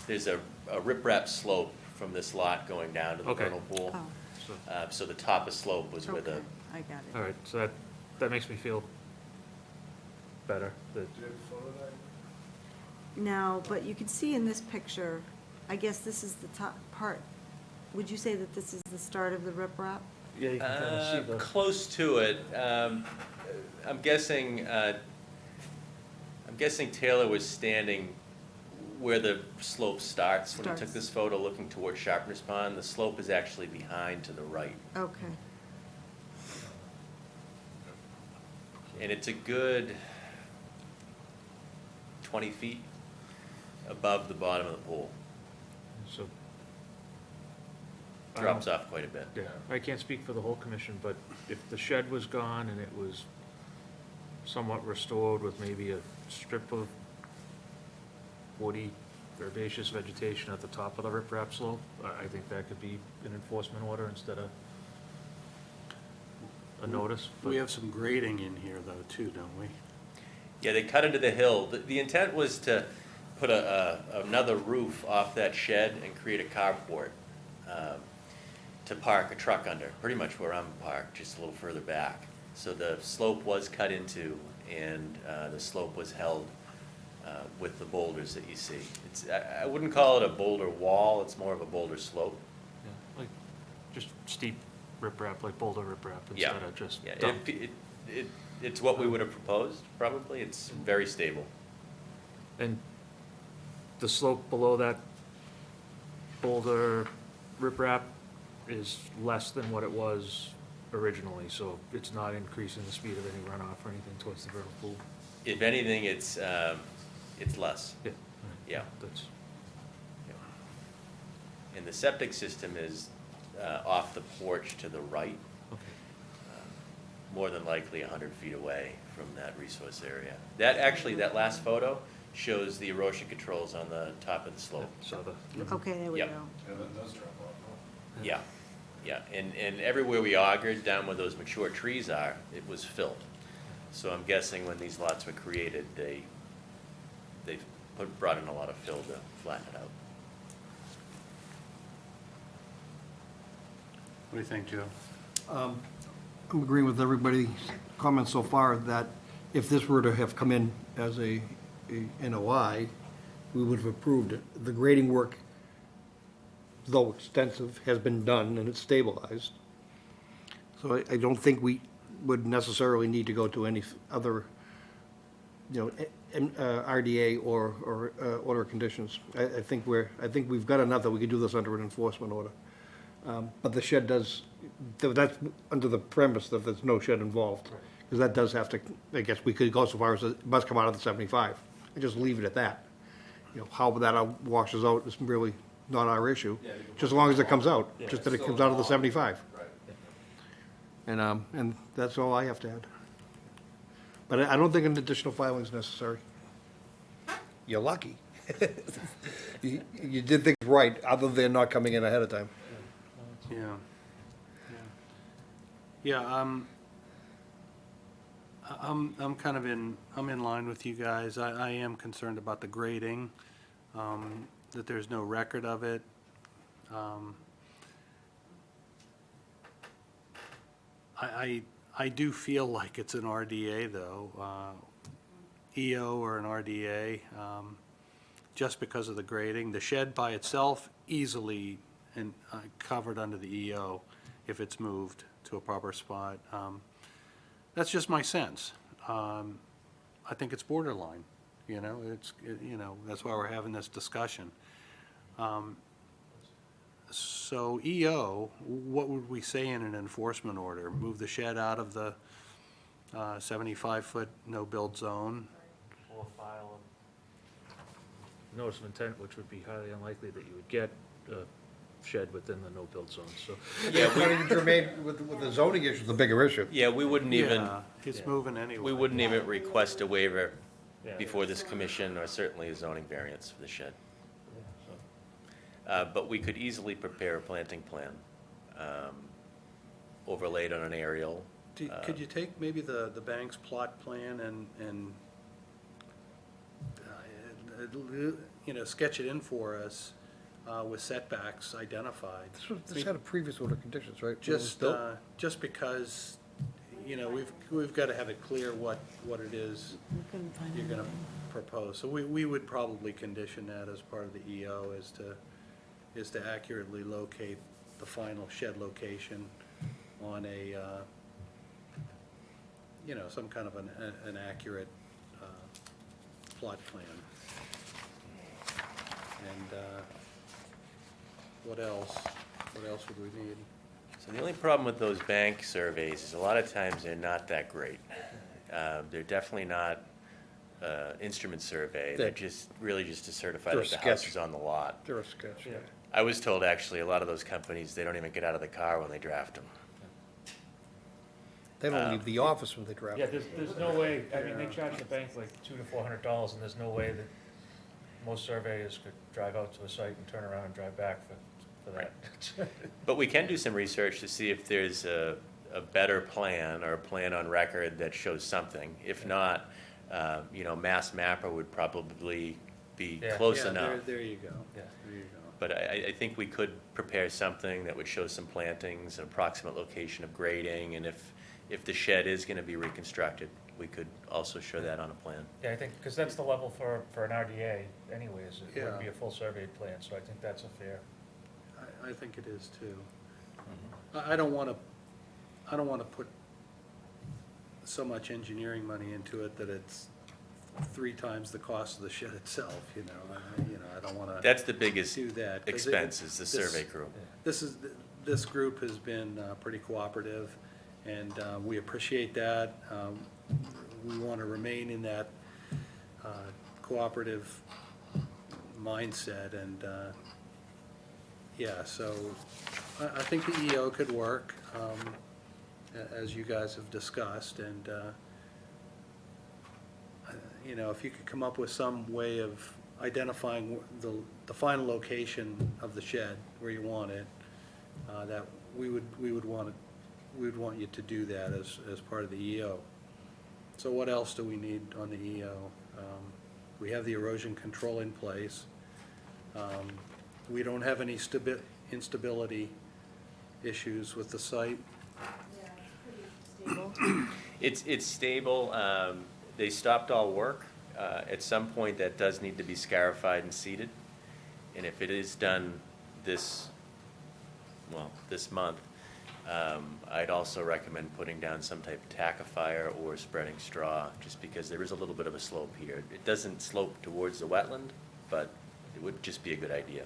There's a riprap slope from this lot going down to the Okay. vernal pool. Oh, So, So the top of slope was where okay, the, I got it. all right, so that makes me feel better, that, Now, but you can see in this picture, I guess this is the top part. Would you say that this is the start of the riprap? yeah, you can kind of see the. close to it. I'm guessing Taylor was standing where the slope starts when he took Starts. this photo, looking toward Sharpness Pond. The slope is actually behind to the right. Okay. And it's a good 20 feet above the bottom of the pool. So. Drops off quite a bit. Yeah, I can't speak for the whole commission, but if the shed was gone and it was somewhat restored with maybe a strip of woody herbaceous vegetation at the top of the riprap slope, I think that could be an enforcement order instead of a notice. but- We have some grading in here though, too, don't we? Yeah, they cut into the hill. The intent was to put another roof off that shed and create a carport to park a truck under, pretty much where I'm parked, just a little further back. So the slope was cut into, and the slope was held with the boulders that you see. I wouldn't call it a boulder wall, it's more of a boulder slope. Yeah, like, just steep riprap, like boulder riprap, Yeah. instead of just Yeah, dump. it's what we would have proposed, probably. It's very stable. And the slope below that boulder riprap is less than what it was originally, so it's not increasing the speed of any runoff or anything towards the vernal pool. If anything, it's less. Yeah. Yeah. That's, And the septic system is off the porch to the right, okay. more than likely 100 feet away from that resource area. That last photo shows the erosion controls on the top of the slope. So Okay, there we Yep. go. Yeah, that does drop off. Yeah, yeah, and everywhere we augured, down where those mature trees are, it was filled. So I'm guessing when these lots were created, they brought in a lot of fill to flatten it out. What do you think, Joe? I'm agreeing with everybody's comments so far that if this were to have come in as a NOI, we would have approved it. The grading work, though extensive, has been done and it's stabilized. So I don't think we would necessarily need to go to any other, RDA or order of conditions. I think we've got enough that we could do this under an enforcement order. But the shed that's under the premise that there's no shed involved. Because that does have to, I guess we could go so far as it must come out of the 75, and just leave it at that. You know, how that washes out is really not our issue, just as long as it comes out, just that it comes out of the 75. And that's all I have to add. But I don't think an additional filing is necessary. You're lucky. You did things right, other than not coming in ahead of time. Yeah. Yeah, I'm kind of I'm in line with you guys. I am concerned about the grading, that there's no record of it. I do feel like it's an RDA though, EO or an RDA, just because of the grading. The shed by itself easily covered under the EO if it's moved to a proper spot. That's just my sense. I think it's borderline, you know, that's why we're having this discussion. So EO, what would we say in an enforcement order? Move the shed out of the 75-foot no-build zone? Or file a notice of intent, which would be highly unlikely that you would get a shed within the no-build zone, so. Yeah, germane with the zoning issue, the bigger issue. Yeah, we wouldn't even, Yeah, it's moving anyway. we wouldn't even request a waiver Yeah. before this commission, or certainly a zoning variance for the shed. But we could easily prepare a planting plan, overlaid on an aerial. Could you take maybe the bank's plot plan and sketch it in for us with setbacks identified? This had a previous order of conditions, right? Just because, we've got to have it clear what it is you're going to propose. So we would probably condition that as part of the EO is to accurately locate the final shed location on a, some kind of an accurate plot plan. And what else? What else would we need? So the only problem with those bank surveys is a lot of times they're not that great. They're definitely not instrument survey. They're just really just to certify They're that the a house sketch. is on the lot. They're a sketch. Yeah. I was told actually a lot of those companies, they don't even get out of the car when they draft them. They don't leave the office when they draft. Yeah, there's no way, I mean, they charge the bank like $200 to $400, and there's no way that most surveyors could drive out to a site and turn around and drive back for that. But we can do some research to see if there's a better plan or a plan on record that shows something. If not, Mass Mapper would probably be Yeah. close Yeah, enough. There you go. Yeah. There you go. But I think we could prepare something that would show some plantings, an approximate location of grading, and if the shed is going to be reconstructed, we could also show that on a plan. Yeah, I think, because that's the level for an RDA anyways, it Yeah. would be a full surveyed plan, so I think that's a fair. I think it is too. I don't want to put so much engineering money into it that it's 3 times the cost of the shed itself, I don't want to That's the biggest do that. 'cause expense is the this- survey crew. This group has been pretty cooperative, and we appreciate that. We want to remain in that cooperative mindset, and so I think the EO could work, as you guys have discussed, and if you could come up with some way of identifying the final location of the shed where you want it, that we would want you to do that as part of the EO. So what else do we need on the EO? We have the erosion control in place. We don't have any instability issues with the site. It's stable. They stopped all work. At some point, that does need to be scarified and seeded. And if it is done this month, I'd also recommend putting down some type of tackifier or spreading straw, just because there is a little bit of a slope here. It doesn't slope towards the wetland, but it would just be a good idea.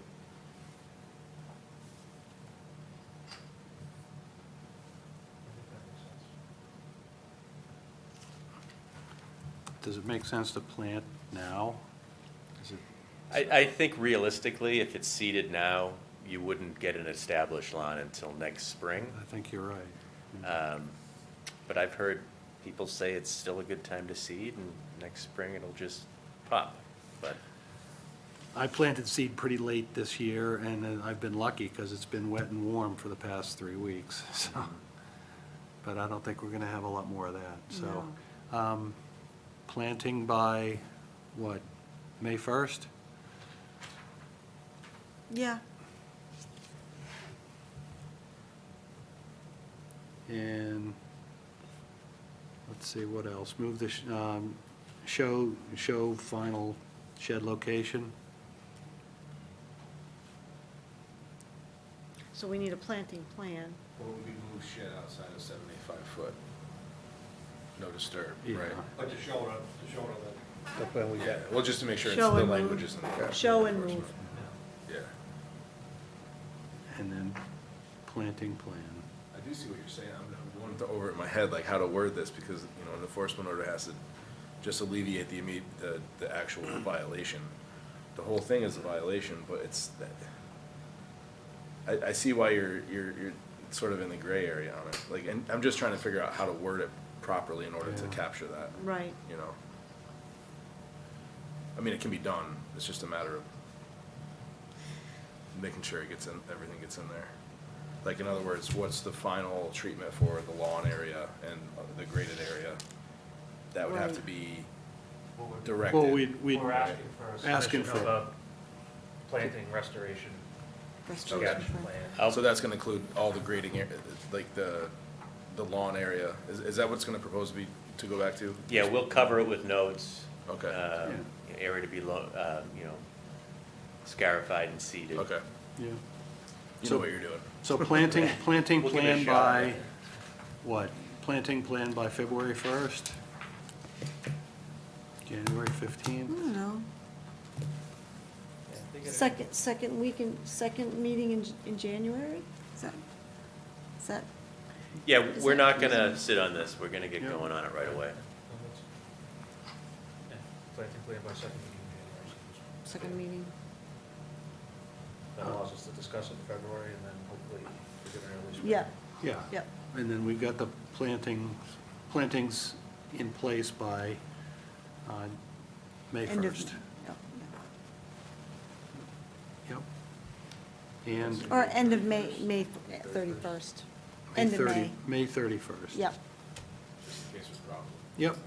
does it make sense to plant now? Is it, I think realistically, if it's seeded now, you wouldn't get an established lawn until next spring. I think you're right. But I've heard people say it's still a good time to seed, and next spring it'll just pop. But I planted seed pretty late this year, and I've been lucky because it's been wet and warm for the past 3 weeks, so. But I don't think we're gonna have a lot more of that, so. Planting by, what, May 1st? Yeah. And, let's see, what else? Move the, show final shed location. So we need a planting plan. Well, we move shed outside of 75 foot. No disturb, Yeah. right? Like to show it, the plan we Yeah, well, just to make sure it's, Show the and language move. is in there. Show and move. Yeah. And then planting plan. I do see what you're saying. I'm going over it in my head, like how to word this, because, you know, an enforcement order has to just alleviate the actual violation. The whole thing is a violation, but it's, I see why you're sort of in the gray area on it. Like, and I'm just trying to figure out how to word it properly in order to Yeah. capture that, Right. you know? I mean, it can be done. It's just a matter of making sure it gets in, everything gets in there. Like, in other words, what's the final treatment for the lawn area and the graded area? That would have to be directed. Well, we'd. We're asking for a Asking submission for- of a planting restoration Restoration sketch plan. plan. So that's gonna include all the grading, like the lawn area. Is that what's gonna propose to go back to? yeah, we'll cover it with notes. Okay. Area to be, scarified and seeded. Okay. Yeah. You know what you're doing. So planting We'll give it a plan shot. by, what? Planting plan by February 1st? January 15th? I don't know. Second week second meeting in January? Is that, Yeah, Is we're that not gonna reasonable? sit on this. We're gonna get Yeah. going on it right away. Planting plan by second meeting in January. second meeting? That allows us to discuss it in February, and then hopefully we get an early spring. Yeah, Yeah. yep. And then we've got the plantings in place by May End of- 1st. yep. Yep. And. Or end of May 31st. End of May. May 31st. Yep, Just in case there's a problem. Yep.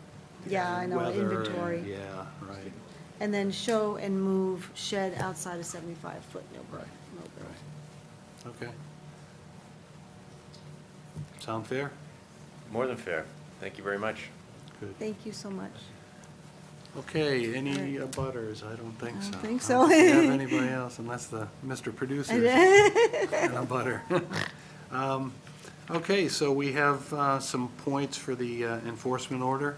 yeah, I know, Weather and- inventory. Yeah, right, And then show and move shed outside of 75 foot, no build. Right. No build. right. Okay. Sound fair? More than fair. Thank you very much. Good. Thank you so much. Okay, any All right. abutters? I don't think I so. don't think I so. don't think we have anybody else, unless the Mr. Producer is a butter. Okay, so we have some points for the enforcement order.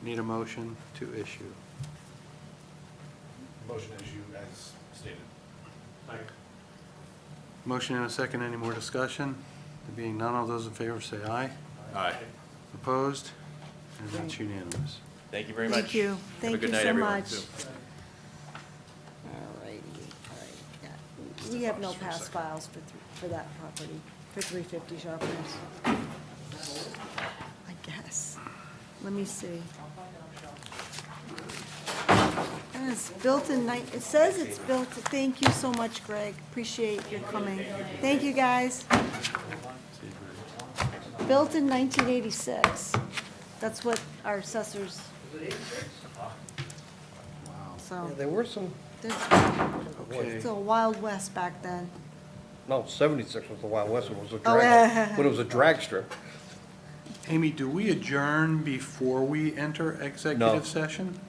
Need a motion to issue. Motion issue as stated. Motion and a second, any more discussion? There being none, all those in favor say aye. Aye. Opposed? And that's unanimous. Thank you very much. Thank you. Have a Thank good you night, so everyone. much. All righty, all right, yeah. We have no pass files for that property, for 350 Sharpers. I guess. Let me see. It's built in it says it's built, thank you so much, Greg. Appreciate your coming. Thank you, guys. Built in 1986. That's what our assessors. So, There were some, Okay. it's a Wild West back then. no, 76 was the Wild West, when it was a Oh, yeah. drag, when it was a drag strip. Amy, do we adjourn before we enter executive session?